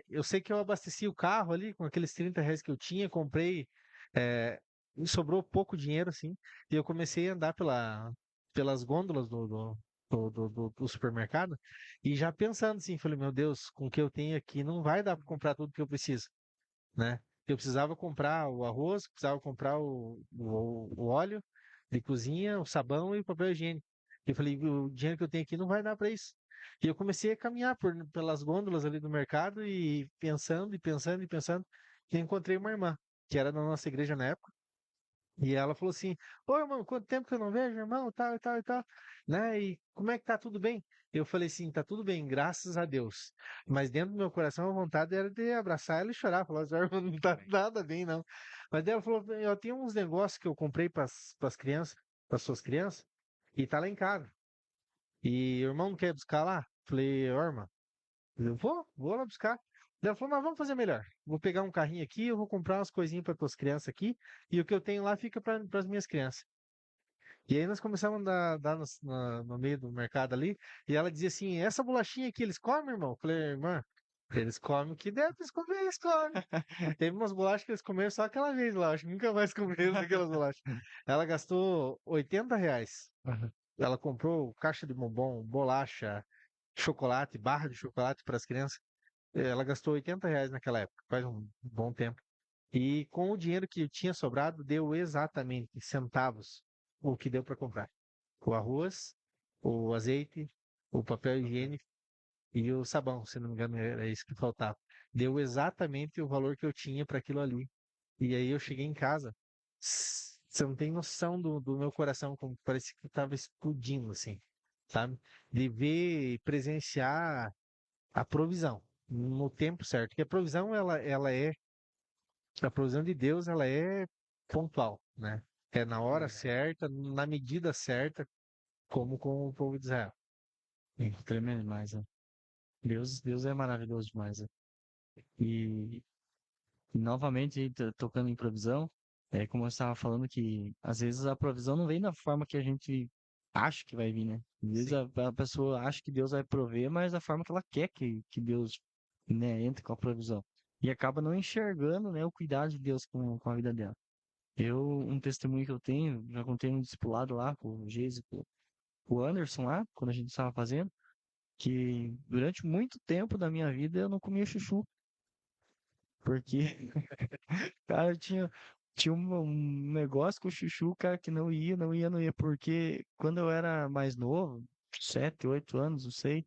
Eu sei que eu abasteci o carro ali com aqueles R$ 30 que eu tinha, comprei, me sobrou pouco dinheiro assim, e eu comecei a andar pelas gôndolas do supermercado e já pensando assim, falei, meu Deus, com o que eu tenho aqui não vai dar para comprar tudo que eu preciso, né? Eu precisava comprar o arroz, precisava comprar o óleo de cozinha, o sabão e o papel higiênico. Eu falei, o dinheiro que eu tenho aqui não vai dar para isso. E eu comecei a caminhar pelas gôndolas ali do mercado e pensando e pensando e pensando, e encontrei uma irmã, que era da nossa igreja na época. E ela falou assim: Ô irmão, quanto tempo que eu não vejo, irmão? Tal e tal e tal, né? E como é que tá tudo bem? Eu falei assim: tá tudo bem, graças a Deus. Mas dentro do meu coração a vontade era de abraçar ela e chorar. Falar assim: irmão, não tá nada bem, não. Mas daí ela falou: eu tenho uns negócios que eu comprei para as crianças, para suas crianças, e tá lá em casa. E o irmão não quer buscar lá? Falei: ô irmã, eu vou lá buscar. Daí ela falou, mas vamos fazer melhor. Vou pegar um carrinho aqui, eu vou comprar umas coisinhas para tuas crianças aqui, e o que eu tenho lá fica para as minhas crianças. E aí nós começamos a dar no meio do mercado ali, e ela dizia assim, essa bolachinha aqui, eles comem, irmão? Eu falei, irmã, eles comem o que der pra eles comer, eles comem. Teve umas bolachas que eles comeram só aquela vez lá, acho que nunca mais comeram aquelas bolachas. Ela gastou R$ 80. Aham. Ela comprou caixa de bombom, bolacha, chocolate, barra de chocolate para as crianças. Ela gastou R$ 80 naquela época, faz um bom tempo. E com o dinheiro que tinha sobrado, deu exatamente centavos o que deu para comprar. O arroz, o azeite, o papel higiênico e o sabão, se não me engano, era isso que faltava. Deu exatamente o valor que eu tinha para aquilo ali. E aí eu cheguei em casa, você não tem noção do meu coração, como parecia que estava explodindo, assim, sabe? De ver e presenciar a provisão no tempo certo. Porque a provisão, a provisão de Deus, ela é pontual, né? É na hora Verdade. certa, na medida certa, como com o povo de Israel. Tremendo demais, né? Deus é maravilhoso demais, né? E, e novamente, aí, tocando em provisão, como eu estava falando que às vezes a provisão não vem da forma que a gente acha que vai vir, né? Às vezes Sim. a pessoa acha que Deus vai prover, mas da forma que ela quer que Deus, né, entre com a provisão. E acaba não enxergando, né, o cuidado de Deus com a vida dela. Um testemunho que eu tenho, já contei no discipulado lá com o Geise, com o Anderson lá, quando a gente estava fazendo, que durante muito tempo da minha vida eu não comia chuchu, porque, cara, tinha um negócio com o chuchu, cara, que não ia, não ia, não ia, porque quando eu era mais novo, 7, 8 anos, não sei,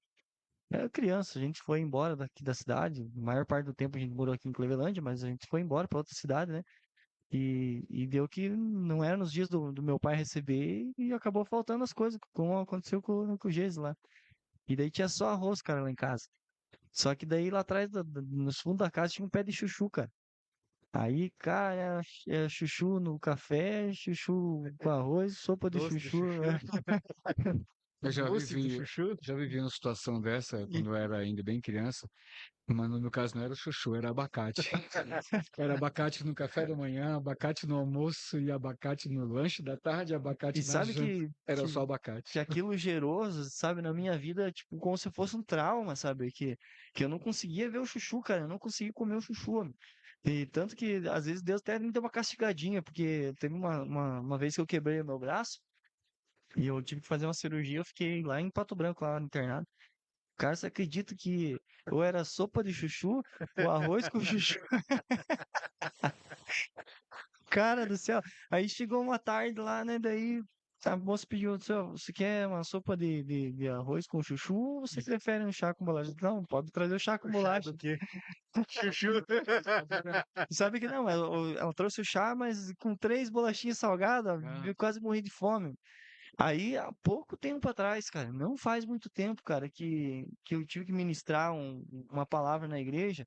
Era criança, a gente foi embora daqui da cidade. A maior parte do tempo a gente morou aqui em Clevelândia, mas a gente foi embora para outra cidade, né? E deu que não era nos dias do meu pai receber e acabou faltando as coisas, como aconteceu com o Geis lá. E daí tinha só arroz, cara, lá em casa. Só que daí lá atrás, no fundo da casa, tinha um pé de chuchu, cara. Aí, cara, era chuchu no café, chuchu com arroz, sopa de Doce de chuchu. chuchu, Eu mousse de chuchu. já vivi uma situação dessa quando eu era ainda bem criança, mas no meu caso não era chuchu, era abacate. Era abacate no café da manhã, abacate no almoço e abacate no lanche da tarde, E abacate na sabe janta. Era só que abacate. aquilo gerou, sabe, na minha vida, tipo, como se fosse um trauma, sabe? Que eu não conseguia ver o chuchu, cara, eu não conseguia comer o chuchu. Mano. E tanto que, às vezes, Deus até me deu uma castigadinha, porque teve uma vez que eu quebrei o meu braço e eu tive que fazer uma cirurgia, eu fiquei lá em Pato Branco, lá no internado. Cara, você acredita que eu era sopa de chuchu, o arroz com chuchu? Cara do céu. Aí chegou uma tarde lá, né? Daí a moça pediu, "Senhor, você quer uma sopa de arroz com chuchu ou você prefere um chá com bolacha?" Não, pode trazer o chá com O chá bolacha. do quê? Chuchu. Sabe que não, ela trouxe o chá, mas com 3 bolachinhas salgadas, Ah, eu quase morri de fome. Aí, há pouco tempo atrás, cara, não faz muito tempo, cara, que eu tive que ministrar uma palavra na igreja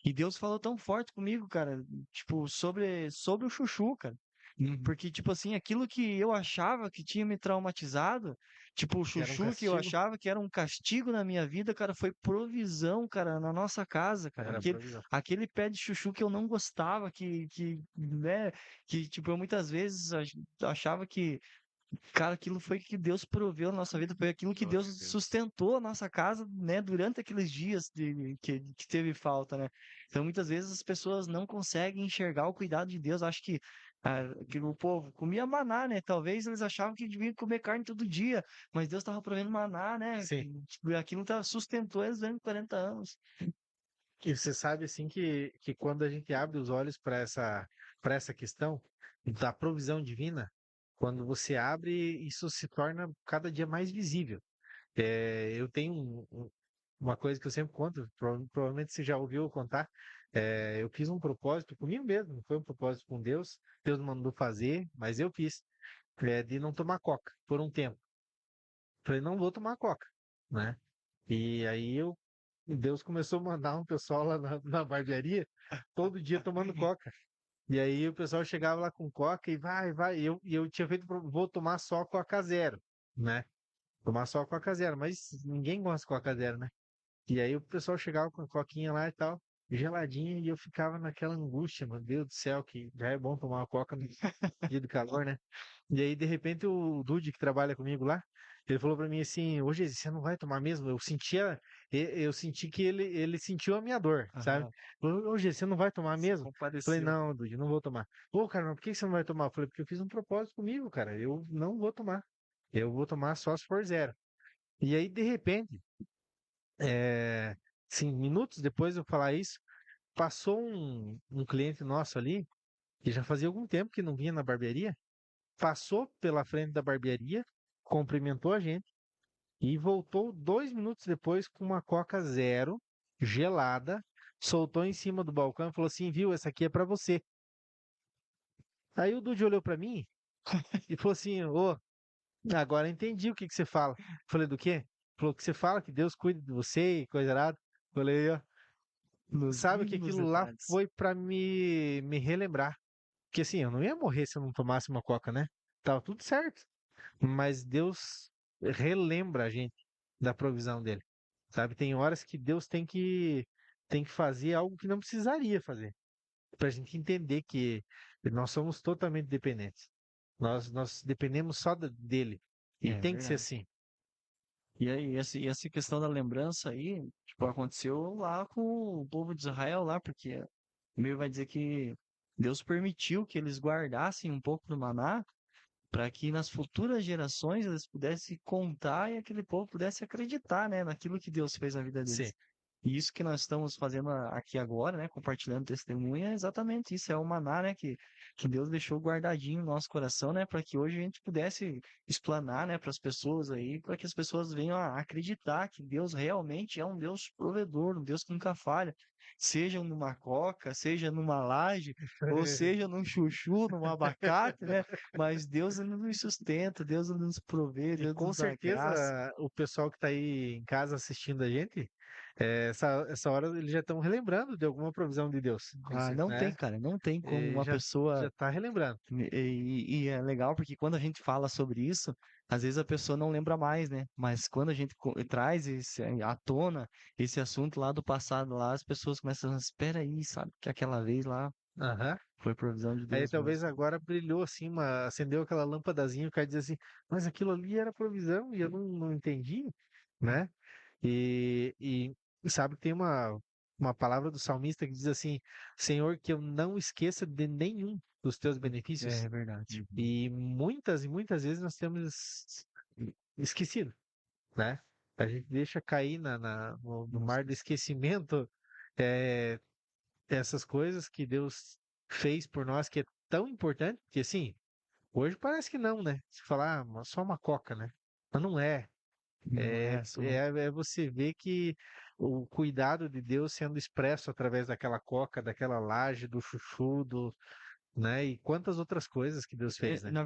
e Deus falou tão forte comigo, cara, tipo, sobre o chuchu, cara. uhum. Porque, tipo assim, aquilo que eu achava que tinha me traumatizado, tipo, o Que era um chuchu que eu castigo. achava que era um castigo na minha vida, cara, foi provisão, cara, na nossa casa, cara. Era Aquele, provisão. aquele pé de chuchu que eu não gostava, né, que, tipo, eu muitas vezes achava que, cara, aquilo foi que Deus proveu na nossa vida, foi aquilo que Glória a Deus Deus. sustentou a nossa casa, né, durante aqueles dias que teve falta, né? Então, muitas vezes as pessoas não conseguem enxergar o cuidado de Deus. Acho que o povo comia maná, né? Talvez eles achavam que deviam comer carne todo dia, mas Deus estava provendo maná, né? Sim. Tipo, aquilo sustentou eles durante 40 anos. E você sabe assim que quando a gente abre os olhos para essa questão da provisão divina, quando você abre, isso se torna cada dia mais visível. Eu tenho uma coisa que eu sempre conto, provavelmente você já ouviu eu contar. Eu fiz um propósito comigo mesmo, não foi um propósito com Deus. Deus mandou fazer, mas eu fiz, de não tomar coca por um tempo. Falei, não vou tomar coca, né? E aí Deus começou a mandar um pessoal lá na barbearia, todo dia tomando coca. E aí o pessoal chegava lá com coca e vai. E eu tinha feito, vou tomar só coca zero, né? Tomar só Coca Zero, mas ninguém gosta de Coca Zero, né? E aí o pessoal chegava com a coquinha lá e tal, geladinha, e eu ficava naquela angústia, meu Deus do céu, que já é bom tomar uma coca no dia do calor, né? E aí, de repente, o Dude, que trabalha comigo lá, ele falou pra mim assim, hoje você não vai tomar mesmo? Eu senti que ele sentiu a minha dor, sabe? Aham. Hoje você não vai tomar Se mesmo? Falei, compadeceu. não, Dude, não vou tomar. Pô, cara, mas por que você não vai tomar? Eu falei, porque eu fiz um propósito comigo, cara, eu não vou tomar. Eu vou tomar só se for zero. E aí, de repente, sim, minutos depois de eu falar isso, passou um cliente nosso ali, que já fazia algum tempo que não vinha na barbearia, passou pela frente da barbearia, cumprimentou a gente e voltou 2 minutos depois com uma Coca Zero, gelada, soltou em cima do balcão e falou assim, viu, essa aqui é pra você. Aí o Dude olhou pra mim e falou assim, ô, agora entendi o que que você fala. Falei, do quê? Falou que você fala que Deus cuida de você e coisa errada. Falei, ó, Nos sabe que mínimos aquilo lá detalhes. foi pra me relembrar. Porque assim, eu não ia morrer se eu não tomasse uma coca, né? Tava tudo certo. Mas Deus relembra a gente da provisão dele. Sabe? Tem horas que Deus tem que fazer algo que não precisaria fazer. Pra gente entender que nós somos totalmente dependentes. Nós dependemos só dele. E É tem que ser verdade. assim. E aí, essa questão da lembrança aí, tipo, aconteceu lá com o povo de Israel lá, porque o meio vai dizer que Deus permitiu que eles guardassem um pouco do maná para que nas futuras gerações eles pudessem contar e aquele povo pudesse acreditar, né, naquilo que Deus fez na vida Sim. deles. E isso que nós estamos fazendo aqui agora, né, compartilhando testemunho, é exatamente isso, é o maná, né, que Deus deixou guardadinho no nosso coração, né, para que hoje a gente pudesse explanar, né, para as pessoas aí, para que as pessoas venham a acreditar que Deus realmente é um Deus provedor, um Deus que nunca falha, seja numa coca, seja numa laje, ou seja num chuchu, num abacate, né, mas Deus ele nos sustenta, Deus ele nos provê, E Deus com nos dá certeza graça. o pessoal que está aí em casa assistindo a gente, essa hora eles já estão relembrando de alguma provisão de Deus, Ah, não tem, né? cara, não tem como E uma já pessoa. está relembrando. E é legal porque quando a gente fala sobre isso, às vezes a pessoa não lembra mais, né? Mas quando a gente traz esse, à tona esse assunto lá do passado, lá as pessoas começam a espera aí, sabe? Que aquela vez lá Aham. foi provisão de Aí Deus mesmo. talvez agora brilhou assim, acendeu aquela lâmpadazinha, o cara diz assim, mas aquilo ali era provisão e eu não entendi, né? E sabe que tem uma palavra do salmista que diz assim, Senhor, que eu não esqueça de nenhum dos teus benefícios. É verdade. E muitas vezes nós temos esquecido, né? A gente deixa cair no mar do Nossa. esquecimento é, essas coisas que Deus fez por nós, que é tão importante, que assim, hoje parece que não, né? Se falar, só uma coca, né? Mas não é. Não é só. É você ver que o cuidado de Deus sendo expresso através daquela coca, daquela laje, do chuchu, né? E quantas outras coisas que Deus fez, né? Na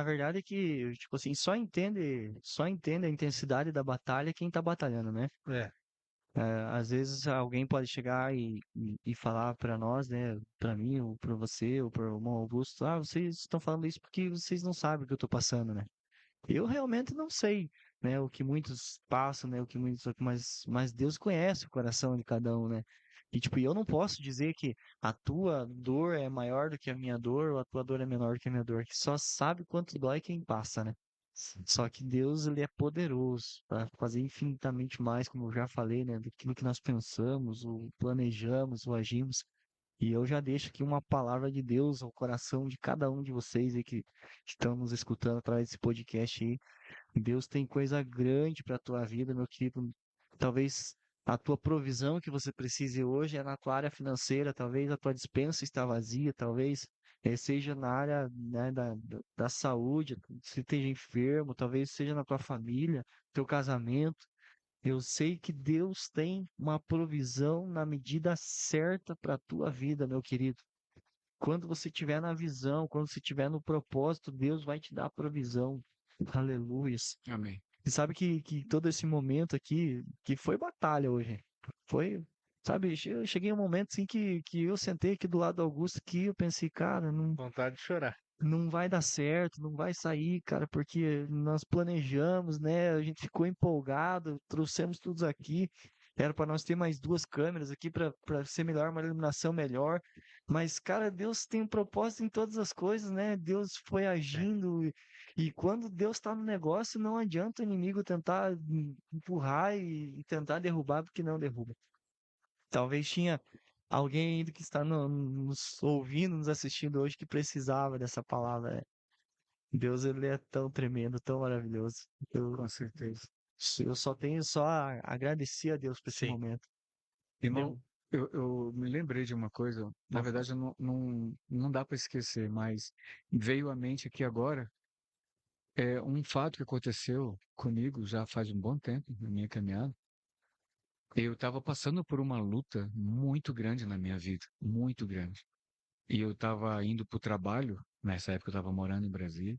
verdade é que, tipo assim, só entende a intensidade da batalha quem tá batalhando, né? É, Às vezes alguém pode chegar e falar para nós, né, para mim, ou para você, ou para o irmão Augusto, vocês estão falando isso porque vocês não sabem o que eu estou passando, né? Eu realmente não sei, né, o que muitos passam, né, o que muitos, mas Deus conhece o coração de cada um, né? E tipo, eu não posso dizer que a tua dor é maior do que a minha dor, ou a tua dor é menor do que a minha dor, que só sabe quanto dói quem passa, né? Só que Deus, ele é poderoso para fazer infinitamente mais, como eu já falei, né, daquilo que nós pensamos, ou planejamos, ou agimos. E eu já deixo aqui uma palavra de Deus ao coração de cada um de vocês aí que estão nos escutando através desse podcast aí. Deus tem coisa grande para a tua vida, meu querido. Talvez a tua provisão que você precise hoje é na tua área financeira, talvez a tua despensa está vazia, talvez seja na área, né, da saúde, se esteja enfermo, talvez seja na tua família, teu casamento. Eu sei que Deus tem uma provisão na medida certa para a tua vida, meu querido. Quando você estiver na visão, quando você estiver no propósito, Deus vai te dar a provisão. Aleluia. Amém. E sabe que todo esse momento aqui, que foi batalha hoje. Foi, sabe, eu cheguei em um momento assim que eu sentei aqui do lado do Augusto aqui, eu pensei, cara, não, vontade de chorar. não vai dar certo, não vai sair, cara, porque nós planejamos, né? A gente ficou empolgado, trouxemos tudo aqui. Era para nós ter mais duas câmeras aqui para ser melhor, uma iluminação melhor. Mas, cara, Deus tem um propósito em todas as coisas, né? Deus foi É. agindo e quando Deus está no negócio, não adianta o inimigo tentar empurrar e tentar derrubar, porque não derruba. Talvez tinha alguém ainda que está nos ouvindo, nos assistindo hoje que precisava dessa palavra. Deus, ele é tão tremendo, tão maravilhoso. Com certeza. Eu só tenho só a agradecer a Deus por esse Sim. momento. Irmão, Eu, eu me lembrei de uma coisa, na uma verdade não dá para esquecer, mas veio à mente aqui agora, é um fato que aconteceu comigo já faz um bom tempo na minha caminhada. Eu estava passando por uma luta muito grande na minha vida, muito grande. E eu estava indo para o trabalho, nessa época eu estava morando em Brasília,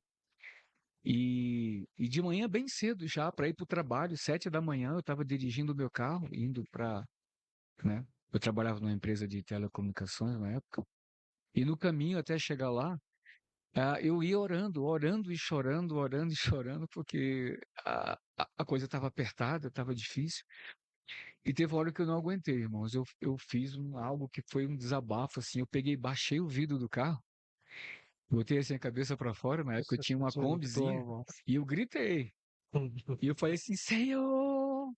e de manhã bem cedo já, para ir para o trabalho, 7 da manhã, eu estava dirigindo o meu carro, indo para, né? Eu trabalhava numa empresa de telecomunicações na época, e no caminho até chegar lá, eu ia orando, orando e chorando, porque a coisa estava apertada, estava difícil. E teve uma hora que eu não aguentei, irmãos. Eu fiz algo que foi um desabafo, assim. Eu peguei, baixei o vidro do carro, botei assim a cabeça para fora. Na época eu tinha uma Kombizinha, surtou, e eu gritei. E eu falei assim: Senhor,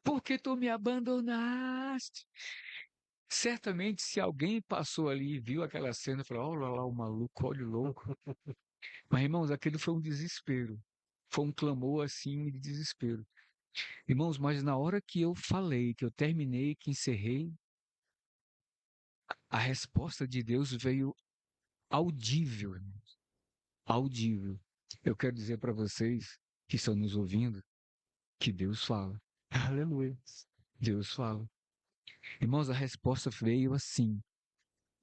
por que tu me abandonaste? Certamente, se alguém passou ali e viu aquela cena, falou: olha lá o maluco, olha o louco. Mas, irmãos, aquilo foi um desespero. Foi um clamor assim de desespero. Irmãos, mas na hora que eu falei, que eu terminei, que encerrei, a resposta de Deus veio audível, irmãos. Audível. Eu quero dizer para vocês que estão nos ouvindo que Deus fala. Aleluia. Deus fala. Irmãos, a resposta veio assim: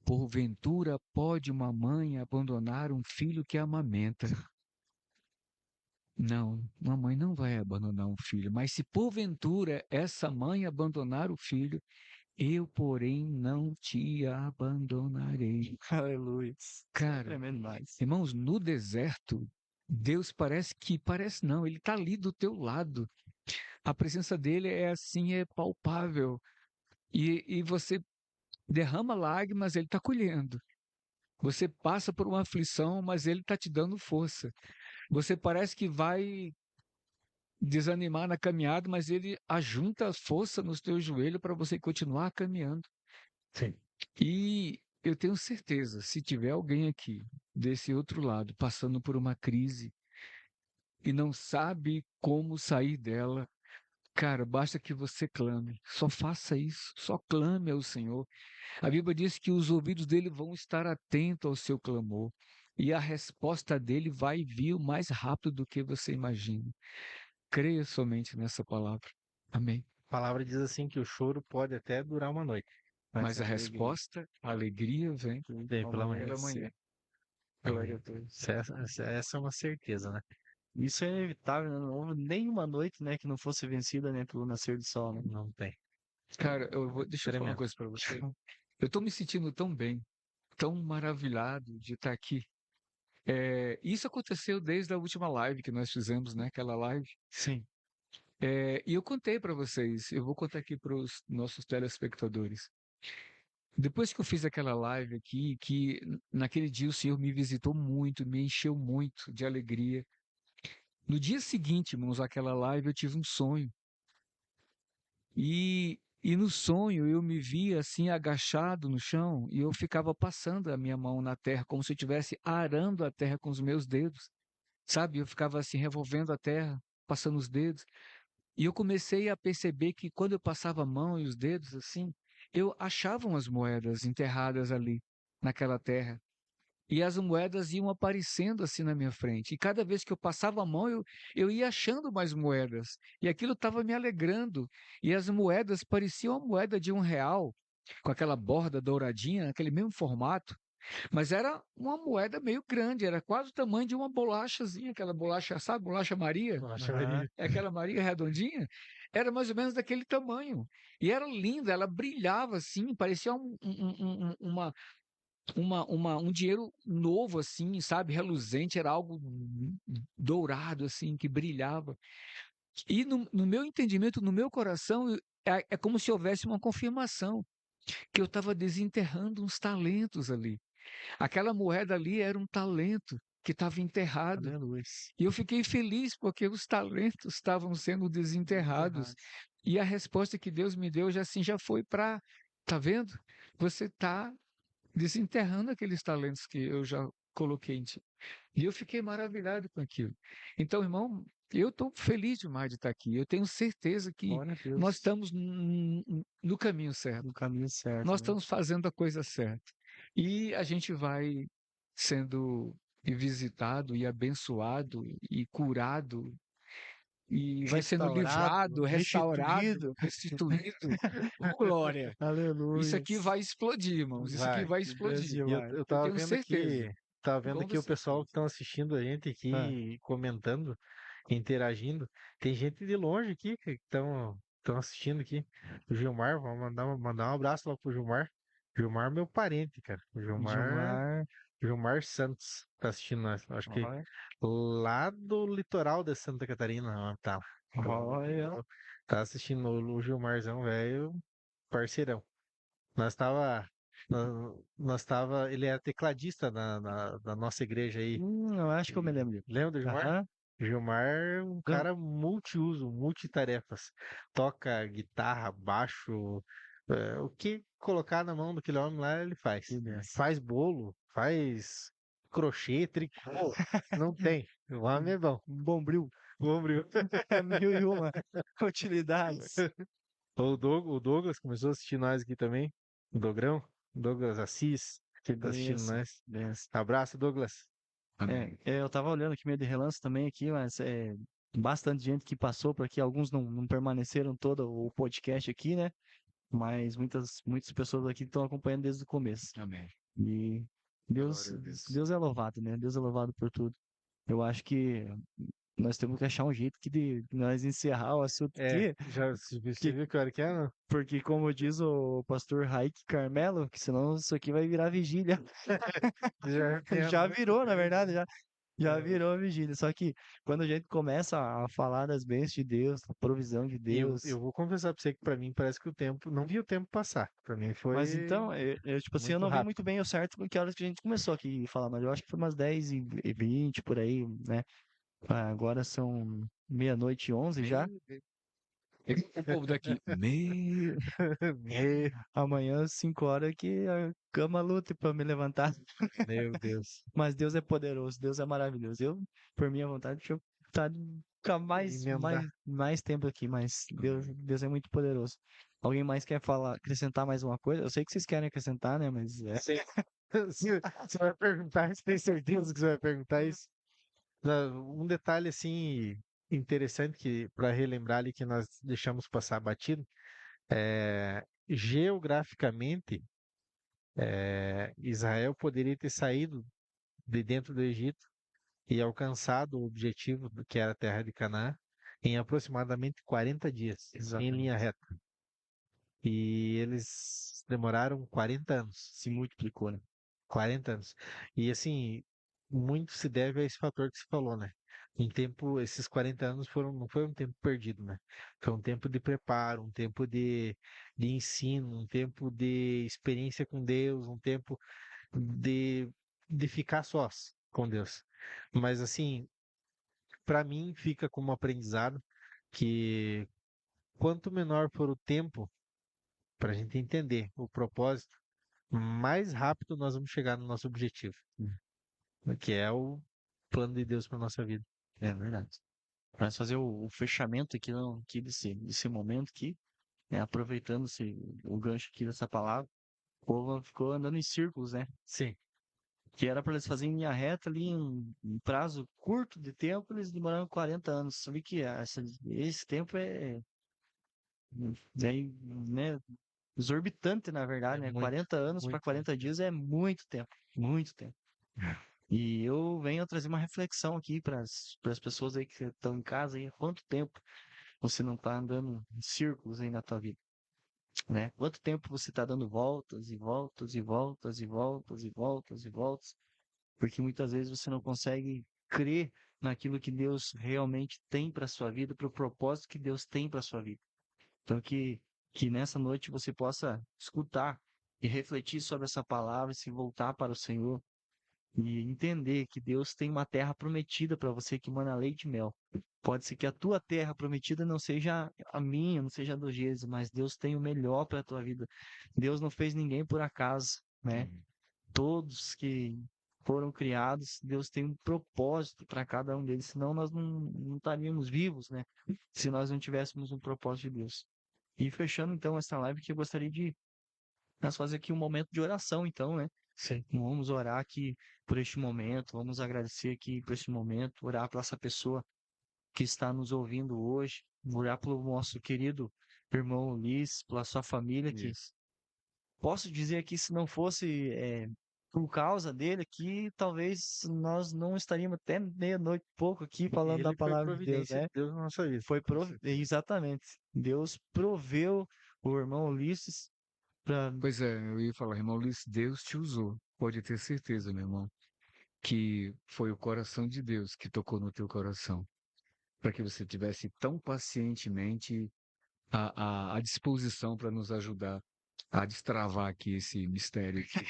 porventura pode uma mãe abandonar um filho que amamenta? Não, uma mãe não vai abandonar um filho, mas se porventura essa mãe abandonar o filho, eu, porém, não te abandonarei. Aleluia. Cara, Tremendo demais. irmãos, no deserto, Deus parece não, ele está ali do teu lado. A presença dele é assim, é palpável. E você derrama lágrimas, ele está colhendo. Você passa por uma aflição, mas ele está te dando força. Você parece que vai desanimar na caminhada, mas ele ajunta a força nos teus joelhos para você continuar caminhando. Sim. E eu tenho certeza, se tiver alguém aqui desse outro lado passando por uma crise e não sabe como sair dela, cara, basta que você clame. Só faça isso, só clame ao Senhor. A Bíblia diz que os ouvidos dele vão estar atentos ao seu clamor. E a resposta dele vai vir mais rápido do que você imagina. Creia somente nessa palavra. Amém. A palavra diz assim que o choro pode até durar uma noite. Mas a resposta, a alegria vem Vem pela manhã. pela manhã. Glória Glória a Deus. Essa é uma certeza, né? Isso é inevitável, né? Não houve nenhuma noite, né, que não fosse vencida, né, pelo nascer do sol, né? Não tem. Cara, deixa eu falar uma Tremendo. coisa para você. Eu estou me sentindo tão bem, tão maravilhado de estar aqui. Isso aconteceu desde a última live que nós fizemos, né? Aquela live. Sim. E eu contei para vocês, eu vou contar aqui para os nossos telespectadores. Depois que eu fiz aquela live aqui, que naquele dia o Senhor me visitou muito, me encheu muito de alegria. No dia seguinte, irmãos, àquela live, eu tive um sonho. E no sonho eu me via assim agachado no chão e eu ficava passando a minha mão na terra, como se eu estivesse arando a terra com os meus dedos. Sabe? Eu ficava assim revolvendo a terra, passando os dedos. E eu comecei a perceber que quando eu passava a mão e os dedos assim, eu achava umas moedas enterradas ali, naquela terra. E as moedas iam aparecendo assim na minha frente. E cada vez que eu passava a mão, eu ia achando mais moedas. E aquilo estava me alegrando. E as moedas pareciam a moeda de R$ 1, com aquela borda douradinha, aquele mesmo formato. Mas era uma moeda meio grande, era quase o tamanho de uma bolachazinha, aquela bolacha, sabe, bolacha Maria? Bolacha Aham. Maria. É aquela Maria redondinha? Era mais ou menos daquele tamanho. E era linda, ela brilhava assim, parecia um dinheiro novo, assim, sabe, reluzente, era algo dourado, assim, que brilhava. E no meu entendimento, no meu coração, é como se houvesse uma confirmação que eu estava desenterrando uns talentos ali. Aquela moeda ali era um talento que estava enterrado. Aleluia. E eu fiquei feliz porque os talentos estavam sendo desenterrados. E a resposta que Deus me deu já foi para, tá vendo? Você está desenterrando aqueles talentos que eu já coloquei em ti. E eu fiquei maravilhado com aquilo. Então, irmão, eu estou feliz demais de estar aqui. Eu tenho certeza que Glória a Deus. nós estamos no caminho certo. No caminho certo, Nós né? estamos fazendo a coisa certa. E a gente vai sendo visitado e abençoado e curado e vai sendo livrado, restaurado, restituído. Oh, glória! Isso Aleluia. aqui vai explodir, irmãos. Isso aqui Vai. vai Que Deus explodir. te E eu, vai. eu Eu tava tenho vendo certeza. aqui, tava vendo Com aqui o pessoal certeza. que estão assistindo a gente Ah, aqui, comentando, interagindo. Tem gente de longe aqui que estão assistindo aqui. O Gilmar, vamos mandar um abraço lá pro Gilmar. Gilmar, é meu parente, cara. O Gilmar. Gilmar Santos tá assistindo nós. Acho que Olha. lá do litoral de Santa Catarina, ó, tá. Olha. Tá assistindo o Gilmarzão, velho, parceirão. Nós tava, nós tava, ele era tecladista da nossa igreja aí. Eu acho que eu me lembro disso. Lembra do Gilmar? Aham. Gilmar é um cara multiuso, multitarefas. Toca guitarra, baixo, o que colocar na mão daquele homem lá, ele faz. Que benção. Faz bolo, faz crochê, tricô, não tem. O homem é bom. Bombril. Cobriu. 1001 utilidades. O Douglas começou a assistir nós aqui também. O Dogrão. Douglas Assis, que tá assistindo Benção, nós. benção. Abraço, Douglas. Amém. Eu tava olhando aqui meio de relance também aqui, mas bastante gente que passou por aqui, alguns não permaneceram todo o podcast aqui, né? Mas muitas pessoas aqui estão acompanhando desde o começo. Amém. E Glória a Deus. Deus é louvado, né? Deus é louvado por tudo. Eu acho que nós temos que achar um jeito de nós encerrar o assunto aqui, Você que, viu que hora que é, não? porque como diz o pastor Raik Carmelo, que senão isso aqui vai virar vigília. Já tem Já a- virou, na verdade, já É. virou a vigília. Só que quando a gente começa a falar das bênçãos de Deus, da provisão de E eu, Deus. eu vou confessar pra você que pra mim parece que o tempo. Não vi o tempo passar. Pra mim Mas foi então, tipo assim, eu muito não vi muito rápido. bem o certo com que horas que a gente começou aqui a falar, mas eu acho que foi umas 10h20 por aí, né? Agora são meia-noite e 11 já. Meu Deus. O povo daqui, meu, Meu, Amanhã, 5 horas, que a cama lute pra me levantar. meu Deus. Mas Deus é poderoso, Deus é maravilhoso. Eu, por minha vontade, deixa eu ficar Emendar. mais tempo aqui, mas Deus é muito poderoso. Alguém mais quer falar, acrescentar mais uma coisa? Eu sei que vocês querem acrescentar, né? Mas Sim. Você vai perguntar, você tem certeza que você vai perguntar isso? Um detalhe assim interessante que para relembrar ali que nós deixamos passar batido, geograficamente, Israel poderia ter saído de dentro do Egito e alcançado o objetivo que era a terra de Canaã em aproximadamente 40 dias, em linha exatamente. reta. E eles demoraram 40 anos. Se multiplicou, né? 40 anos. E assim, muito se deve a esse fator que você falou, né? Esses 40 anos não foi um tempo perdido, né? Foi um tempo de preparo, um tempo de ensino, um tempo de experiência com Deus, um tempo de, de ficar sós com Deus. Mas assim, para mim fica como aprendizado que quanto menor for o tempo para a gente entender o propósito, mais rápido nós vamos chegar no nosso objetivo, que é o plano de Deus para nossa vida. É verdade. Para fazer o fechamento aqui, aqui desse momento aqui, né? Aproveitando o gancho aqui dessa palavra, o povo ficou andando em círculos, né? Sim, Que era para eles fazerem em linha reta ali em um prazo curto de tempo, eles demoraram 40 anos. Sabe que esse tempo né, exorbitante, na verdade, é né? muito, 40 anos para muito, muito 40 tempo. dias é muito tempo, muito tempo. E eu venho trazer uma reflexão aqui para as pessoas aí que estão em casa aí, há quanto tempo você não está andando em círculos aí na tua vida, né? Quanto tempo você está dando voltas e voltas e voltas e voltas e voltas e voltas, porque muitas vezes você não consegue crer naquilo que Deus realmente tem para sua vida, para o propósito que Deus tem para sua vida. Então que nessa noite você possa escutar e refletir sobre essa palavra, e se voltar para o Senhor e entender que Deus tem uma terra prometida para você que mana leite e mel. Pode ser que a tua terra prometida não seja a minha, não seja a do Jesus, mas Deus tem o melhor para a tua vida. Deus não fez ninguém por acaso, né? Todos que foram criados, Deus tem um propósito para cada um deles, senão nós não estaríamos vivos, né? Se nós não tivéssemos um propósito de Deus. E fechando então essa live, que eu gostaria de nós fazer aqui um momento de oração, então, né? Sim. Vamos orar aqui por este momento, vamos agradecer aqui por este momento, orar por essa pessoa que está nos ouvindo hoje, orar pelo nosso querido irmão Ulisses, pela sua família, que Isso. posso dizer que se não fosse por causa dele aqui, talvez nós não estaríamos até meia-noite e pouco aqui falando da Ele foi palavra de Deus, providência né? de Deus na nossa vida, Foi com certeza. exatamente. Deus proveu o irmão Ulisses para Pois é, eu ia falar, irmão Luiz, Deus te usou. Pode ter certeza, meu irmão, que foi o coração de Deus que tocou no teu coração, para que você tivesse tão pacientemente à disposição para nos ajudar a destravar aqui esse mistério aqui.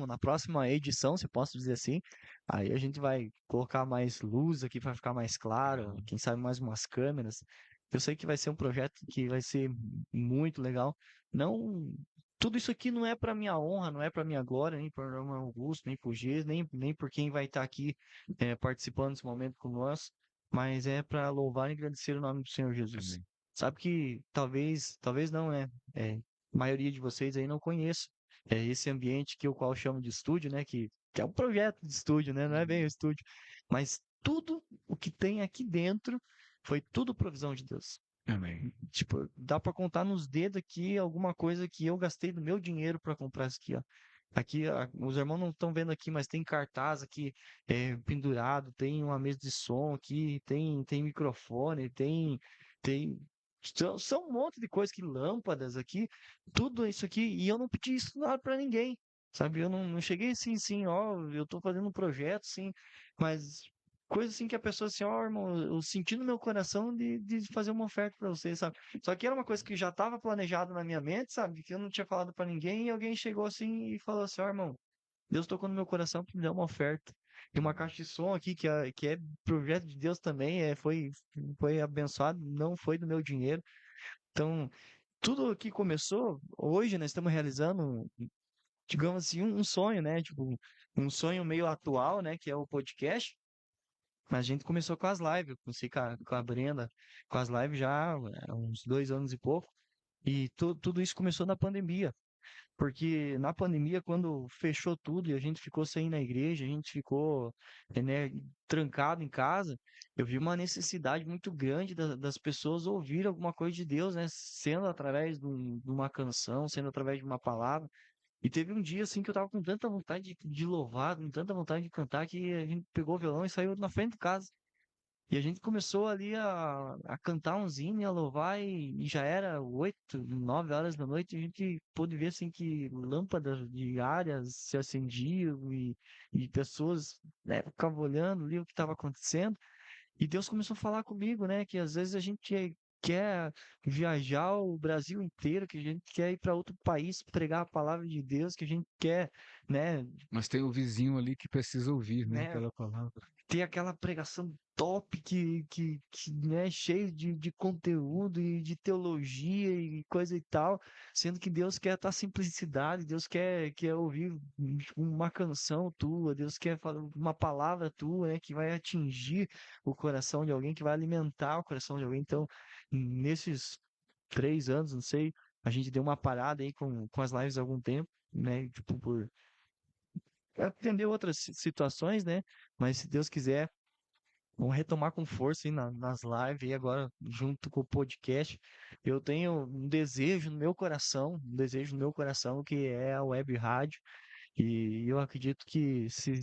na próxima edição, se posso dizer assim, aí a gente vai colocar mais luz aqui para ficar mais claro, quem sabe mais umas câmeras. Eu sei que vai ser um projeto que vai ser muito legal. Não tudo isso aqui não é para minha honra, não é para minha glória, nem para o Augusto, nem para o G, nem por quem vai estar aqui participando desse momento com nós, mas é para louvar e agradecer o nome do Senhor Jesus. Amém. Sabe que talvez não, né? A maioria de vocês aí não conhece esse ambiente que o qual eu chamo de estúdio, né? Que é um projeto de estúdio, né? Não é bem o estúdio, mas tudo o que tem aqui dentro foi tudo provisão de Deus. Amém. Tipo, dá pra contar nos dedos aqui alguma coisa que eu gastei do meu dinheiro pra comprar isso aqui, ó. Aqui, os irmãos não estão vendo aqui, mas tem cartaz aqui pendurado, tem uma mesa de som aqui, tem microfone, tem são um monte de coisa aqui, lâmpadas aqui, tudo isso aqui, e eu não pedi isso nada pra ninguém, sabe? Eu não cheguei assim, sim, ó, eu tô fazendo um projeto, sim, mas coisa assim que a pessoa assim, ó, irmão, eu senti no meu coração de fazer uma oferta pra você, sabe? Só que era uma coisa que já estava planejado na minha mente, sabe? Que eu não tinha falado pra ninguém e alguém chegou assim e falou assim, ó, irmão, Deus tocou no meu coração pra me dar uma oferta. E uma caixa de som aqui que é projeto de Deus também, foi abençoado, não foi do meu dinheiro. Então, tudo que começou, hoje nós estamos realizando, digamos assim, um sonho, né? Tipo, um sonho meio atual, né? Que é o podcast. Mas a gente começou com as lives, eu comecei com a Brenda, com as lives já há uns 2 anos e pouco. E tudo isso começou na pandemia. Porque na pandemia, quando fechou tudo e a gente ficou sem ir na igreja, a gente ficou, né, trancado em casa, eu vi uma necessidade muito grande das pessoas ouvir alguma coisa de Deus, né? Sendo através de uma canção, sendo através de uma palavra. E teve um dia assim que eu tava com tanta vontade de louvar, com tanta vontade de cantar, que a gente pegou o violão e saiu na frente de casa. E a gente começou ali a cantar uns hinos, e a louvar, e já era 8, 9 horas da noite, e a gente pôde ver assim que lâmpadas diárias se acendiam e pessoas, né, ficavam olhando ali o que estava acontecendo. E Deus começou a falar comigo, né? Que às vezes a gente quer viajar o Brasil inteiro, que a gente quer ir para outro país pregar a palavra de Deus, que a gente quer, né, Mas tem o vizinho ali que precisa ouvir, né? né, Aquela palavra. ter aquela pregação top que né, cheio de conteúdo e de teologia e coisa e tal, sendo que Deus quer a simplicidade, Deus quer ouvir uma canção tua, Deus quer falar uma palavra tua, né, que vai atingir o coração de alguém, que vai alimentar o coração de alguém. Então, nesses 3 anos, não sei, a gente deu uma parada aí com as lives há algum tempo, né, tipo, por atender outras situações, né? Mas se Deus quiser, vamos retomar com força aí nas lives aí agora, junto com o podcast. Eu tenho um desejo no meu coração, um desejo no meu coração que é a web rádio. E eu acredito que se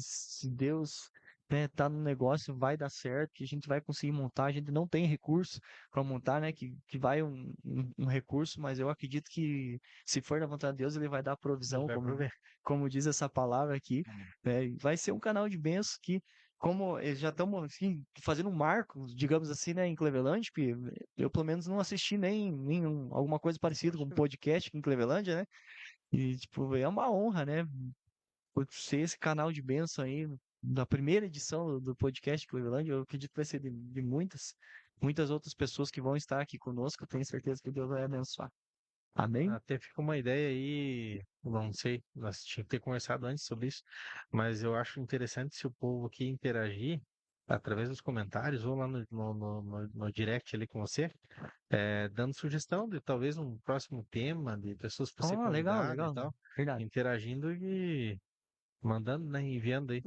Deus, né, tá no negócio, vai dar certo, que a gente vai conseguir montar. A gente não tem recurso para montar, né? Que vai um recurso, mas eu acredito que se for da vontade de Deus, ele vai dar Ele provisão, vai prover. como diz essa palavra aqui, né? E vai ser um canal de bênçãos que, como já estamos assim, fazendo um marco, digamos assim, né, em Cleveland, porque eu pelo menos não assisti nem alguma coisa parecida com um podcast aqui em Cleveland, né? E, tipo, é uma honra, né? Por ser esse canal de bênção aí, da primeira edição do podcast Cleveland, eu acredito que vai ser de muitas outras pessoas que vão estar aqui conosco. Eu tenho certeza que Deus vai abençoar. Amém? Até fica uma ideia aí, não sei, nós tínhamos que ter conversado antes sobre isso, mas eu acho interessante se o povo aqui interagir através dos comentários ou lá no direct ali com você, dando sugestão de talvez um próximo tema, de pessoas para ser Oh, legal, convidado e legal. tal, Verdade. interagindo e mandando, né, enviando aí.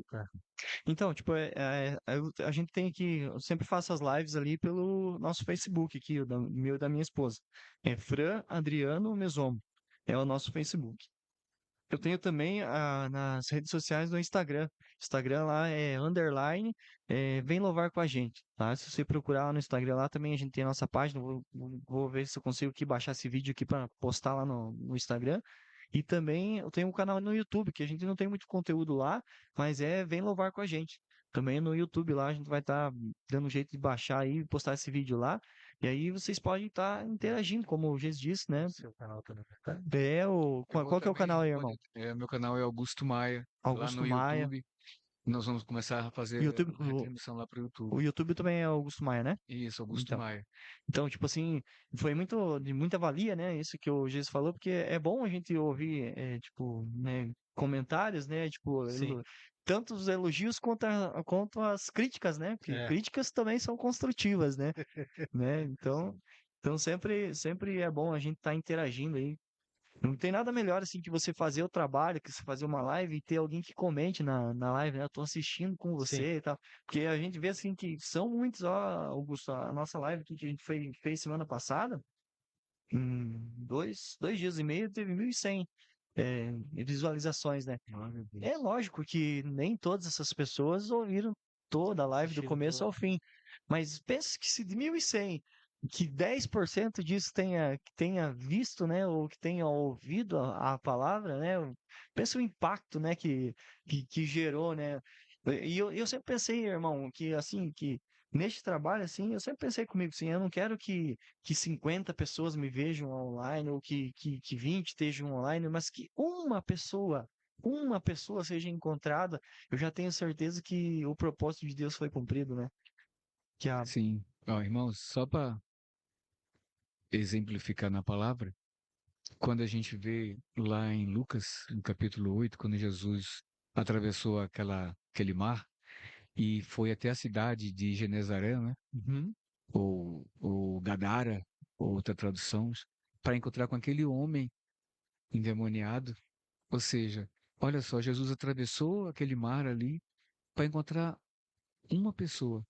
Então, tipo, a gente tem aqui, eu sempre faço as lives ali pelo nosso Facebook aqui, o meu e da minha esposa. É Fran Adriano Mesomo. É o nosso Facebook. Eu tenho também nas redes sociais do Instagram. Instagram lá é underline, vem louvar com a gente, tá? Se você procurar lá no Instagram lá também a gente tem a nossa página. Vou ver se eu consigo aqui baixar esse vídeo aqui para postar lá no Instagram. E também eu tenho um canal no YouTube, que a gente não tem muito conteúdo lá, mas vem louvar com a gente. Também no YouTube lá a gente vai estar dando um jeito de baixar aí e postar esse vídeo lá. E aí vocês podem estar interagindo, como o Jesus disse, né? Seu canal também, tá? Qual que é o canal aí, irmão? Meu canal é Augusto Maia, lá Augusto no Maia. YouTube. Nós vamos começar a fazer YouTube, a retransmissão lá pro YouTube. o YouTube também é Augusto Maia, né? Isso, Augusto Então, Maia. então, tipo assim, foi muito de muita valia, né? Isso que o Jesus falou, porque é bom a gente ouvir, tipo, né, comentários, né? Tipo, Sim. tanto os elogios quanto as críticas, né? Porque É, críticas também são construtivas, né? Então sempre é bom a gente estar interagindo aí. Não tem nada melhor assim que você fazer o trabalho, que você fazer uma live e ter alguém que comente na live, né? Eu tô assistindo com sim. você e tal. Porque a gente vê assim que são muitos, ó, Augusto, a nossa live aqui que a gente fez semana passada, em dois dias e meio, teve 1.100 visualizações, né? Glória a É Deus. lógico que nem todas essas pessoas ouviram toda a live do Assistiram começo tudo. ao fim. Mas pense que se de 1.100, que 10% disso que tenha visto, né, ou que tenha ouvido a palavra, né, pensa o impacto, né, que gerou, né. E eu sempre pensei, irmão, que assim, que neste trabalho, assim, eu sempre pensei comigo, assim, eu não quero que 50 pessoas me vejam online, ou que 20 estejam online, mas que uma pessoa seja encontrada, eu já tenho certeza que o propósito de Deus foi cumprido, né? Que a... Sim. Ó, irmãos, só para exemplificar na palavra, quando a gente vê lá em Lucas, no capítulo 8, quando Jesus atravessou aquele mar e foi até a cidade de Genezaré, né? Uhum. Ou Gadara, ou outra tradução, para encontrar com aquele homem endemoniado. Ou seja, olha só, Jesus atravessou aquele mar ali para encontrar uma pessoa.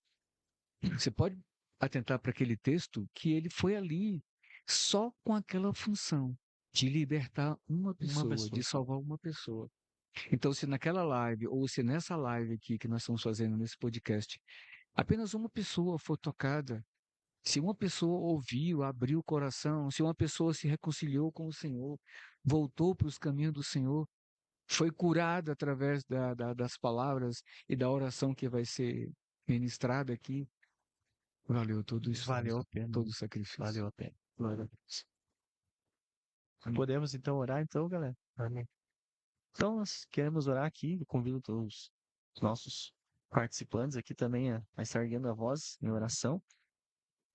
Você pode atentar para aquele texto que ele foi ali só com aquela função de libertar uma Uma pessoa, de pessoa. salvar uma pessoa. Então, se naquela live, ou se nessa live aqui que nós estamos fazendo nesse podcast, apenas uma pessoa for tocada, se uma pessoa ouviu, abriu o coração, se uma pessoa se reconciliou com o Senhor, voltou para os caminhos do Senhor, foi curada através das palavras e da oração que vai ser ministrada aqui, valeu todo o Valeu esforço, a pena, todo né? o sacrifício. Valeu a pena. Glória a Deus. Podemos então orar, então, galera? Amém. Então, nós queremos orar aqui. Eu convido todos os nossos participantes aqui também a estar erguendo a voz em oração.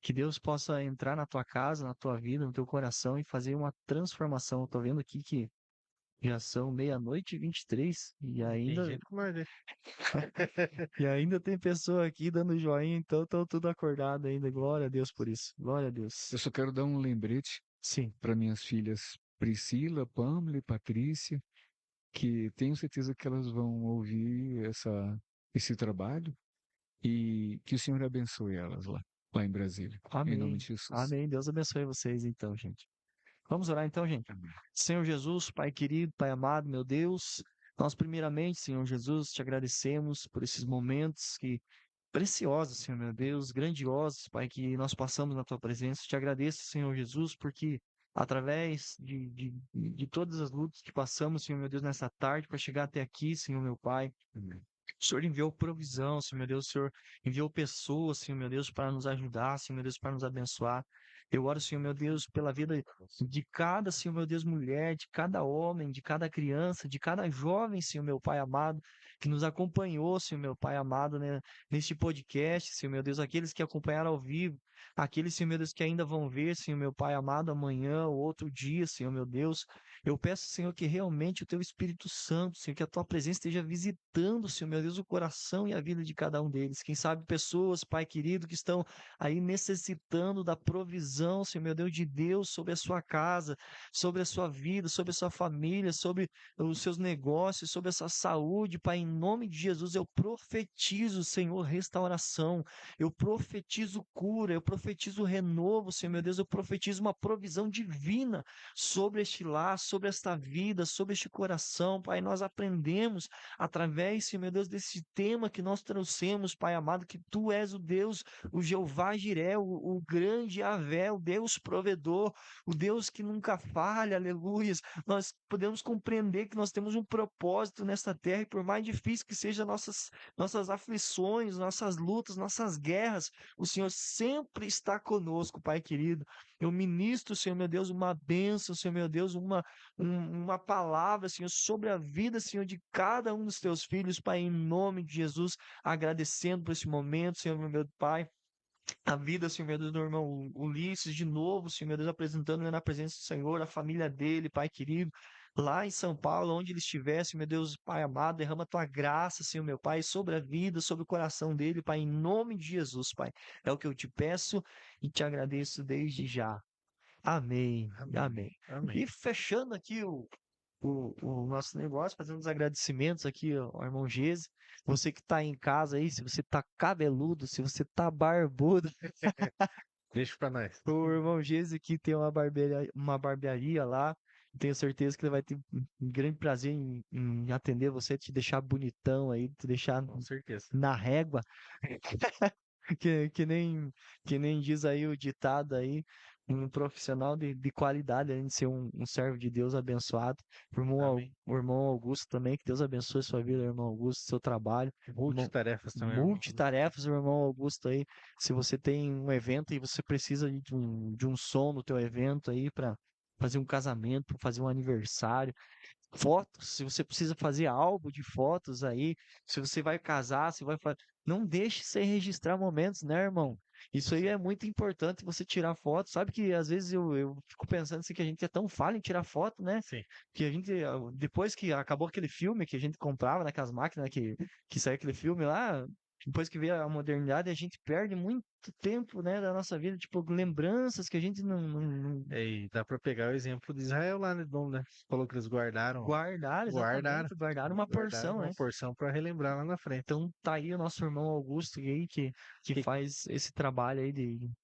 Que Deus possa entrar na tua casa, na tua vida, no teu coração e fazer uma transformação. Eu tô vendo aqui que já são meia-noite e 23 e Tem ainda, gente com mais, né? e ainda tem pessoa aqui dando joinha, então estão tudo acordado ainda. Glória a Deus por isso. Glória a Eu Deus. só quero dar um lembrete Sim. para minhas filhas Priscila, Pamela e Patrícia, que tenho certeza que elas vão ouvir esse trabalho e que o Senhor abençoe elas lá em Brasília. Em nome Amém. de Jesus. Amém. Deus abençoe vocês então, gente. Vamos orar então, gente. Amém. Senhor Jesus, Pai querido, Pai amado, meu Deus, nós primeiramente, Senhor Jesus, te agradecemos por esses momentos que preciosos, Senhor meu Deus, grandiosos, Pai, que nós passamos na tua presença. Te agradeço, Senhor Jesus, porque através de todas as lutas que passamos, Senhor meu Deus, nessa tarde, para chegar até aqui, Senhor meu Pai. Amém. O Senhor enviou provisão, Senhor meu Deus, o Senhor enviou pessoas, Senhor meu Deus, para nos ajudar, Senhor meu Deus, para nos abençoar. Eu oro, Senhor meu Deus, pela vida de cada, Senhor meu Deus, mulher, de cada homem, de cada criança, de cada jovem, Senhor meu Pai amado, que nos acompanhou, Senhor meu Pai amado, né, neste podcast, Senhor meu Deus, aqueles que acompanharam ao vivo, aqueles, Senhor meu Deus, que ainda vão ver, Senhor meu Pai amado, amanhã ou outro dia, Senhor meu Deus. Eu peço, Senhor, que realmente o Teu Espírito Santo, Senhor, que a Tua presença esteja visitando, Senhor, meu Deus, o coração e a vida de cada um deles. Quem sabe pessoas, Pai querido, que estão aí necessitando da provisão, Senhor, meu Deus, de Deus sobre a sua casa, sobre a sua vida, sobre a sua família, sobre os seus negócios, sobre a sua saúde, Pai, em nome de Jesus, eu profetizo, Senhor, restauração, eu profetizo cura, eu profetizo renovo, Senhor, meu Deus, eu profetizo uma provisão divina sobre este lar, sobre esta vida, sobre este coração, Pai. Nós aprendemos através, Senhor meu Deus, desse tema que nós trouxemos, Pai amado, que Tu és o Deus, o Jeová Jiré, o grande Yahvé, o Deus provedor, o Deus que nunca falha, aleluias. Nós podemos compreender que nós temos um propósito nesta terra e por mais difícil que sejam nossas aflições, nossas lutas, nossas guerras, o Senhor sempre está conosco, Pai querido. Eu ministro, Senhor meu Deus, uma bênção, Senhor meu Deus, uma palavra, Senhor, sobre a vida, Senhor, de cada um dos teus filhos, Pai, em nome de Jesus, agradecendo por esse momento, Senhor meu Pai. A vida, Senhor meu Deus, do irmão Ulisses, de novo, Senhor meu Deus, apresentando ele na presença do Senhor, a família dele, Pai querido, lá em São Paulo, onde ele estivesse, Senhor meu Deus, Pai amado, derrama a tua graça, Senhor meu Pai, sobre a vida, sobre o coração dele, Pai, em nome de Jesus, Pai. É o que eu te peço e te agradeço desde já. Amém. Amém. Amém. Amém. E fechando aqui o nosso negócio, fazendo os agradecimentos aqui ao irmão Gese. Você que está em casa aí, se você tá cabeludo, se você tá barbudo, Deixa pra nós. o irmão Gese aqui tem uma barbearia lá. Tenho certeza que ele vai ter um grande prazer em atender você, te deixar bonitão aí, te deixar Com certeza. na régua. Que, que nem, que nem diz aí o ditado aí, um profissional de qualidade, além de ser um servo de Deus abençoado. Amém. O irmão Augusto também, que Deus abençoe sua vida, irmão Augusto, seu trabalho. Multitarefas também, irmão. Multitarefas, o irmão Augusto aí. Se você tem um evento e você precisa de um som no teu evento aí para fazer um casamento, fazer um aniversário, fotos, se você precisa fazer álbum de fotos aí, se você vai casar, se vai fazer. Não deixe sem registrar momentos, né, irmão? Isso aí é muito importante você tirar foto. Sabe que às vezes eu fico pensando assim que a gente é tão falho em tirar foto, né? Sim. Que a gente, depois que acabou aquele filme que a gente comprava naquelas máquinas que saiu aquele filme lá, depois que veio a modernidade, a gente perde muito tempo, né, da nossa vida, tipo, lembranças que a gente não E dá pra pegar o exemplo de Israel lá, né? Dom, né? Falou que eles guardaram. guardaram, Guardaram. exatamente, guardaram uma Guardaram porção, uma né? porção pra relembrar lá na frente. Então tá aí o nosso irmão Augusto aí que Que faz esse trabalho aí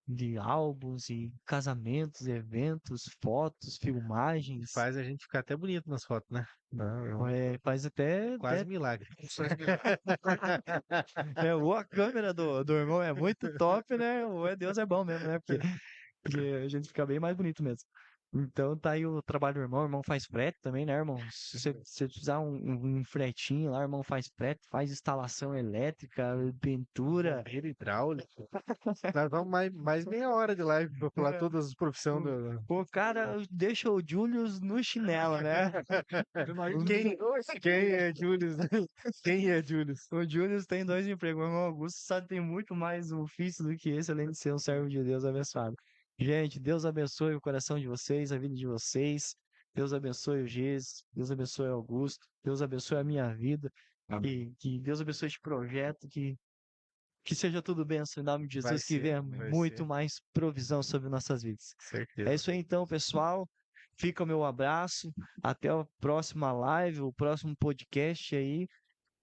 de álbuns e casamentos, eventos, fotos, filmagens. faz a gente ficar até bonito nas fotos, né? Não, Faz até, quase milagre. ou a câmera do irmão é muito top, né? Ou Deus é bom mesmo, né? Porque a gente fica bem mais bonito mesmo. Então tá aí o trabalho do irmão. O irmão faz frete também, né, irmão? Se você precisar um fretinho lá, o irmão faz frete, faz instalação elétrica, pintura. Bombeiro hidráulico. Nós vamos mais meia hora de live pra falar todas as profissões do. O cara deixa o Julius no chinelo, né? Quem é Julius? Quem é Julius? O Julius tem 2 empregos. O irmão Augusto sabe tem muito mais ofício do que esse, além de ser um servo de Deus abençoado. Gente, Deus abençoe o coração de vocês, a vida de vocês. Deus abençoe o Gis, Deus abençoe o Augusto, Deus abençoe a minha vida. Amém. Que Deus abençoe este projeto, que seja tudo bênção em nome de Vai Jesus, que ser, venha vai muito ser. mais provisão sobre nossas vidas. É Certeza. isso aí então, pessoal. Fica o meu abraço. Até a próxima live, o próximo podcast aí.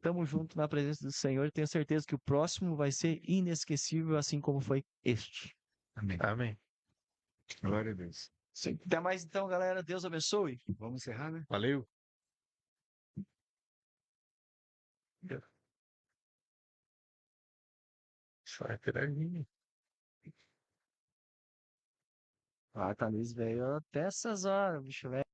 Tamo junto na presença do Senhor. Tenho certeza que o próximo vai ser inesquecível, assim como foi este. Amém. Amém. Glória a Deus. Até mais então, galera. Deus abençoe. Vamos encerrar, né? Valeu. Só é pedaginho. Ah, Thalys veio até essas horas, bicho, velho.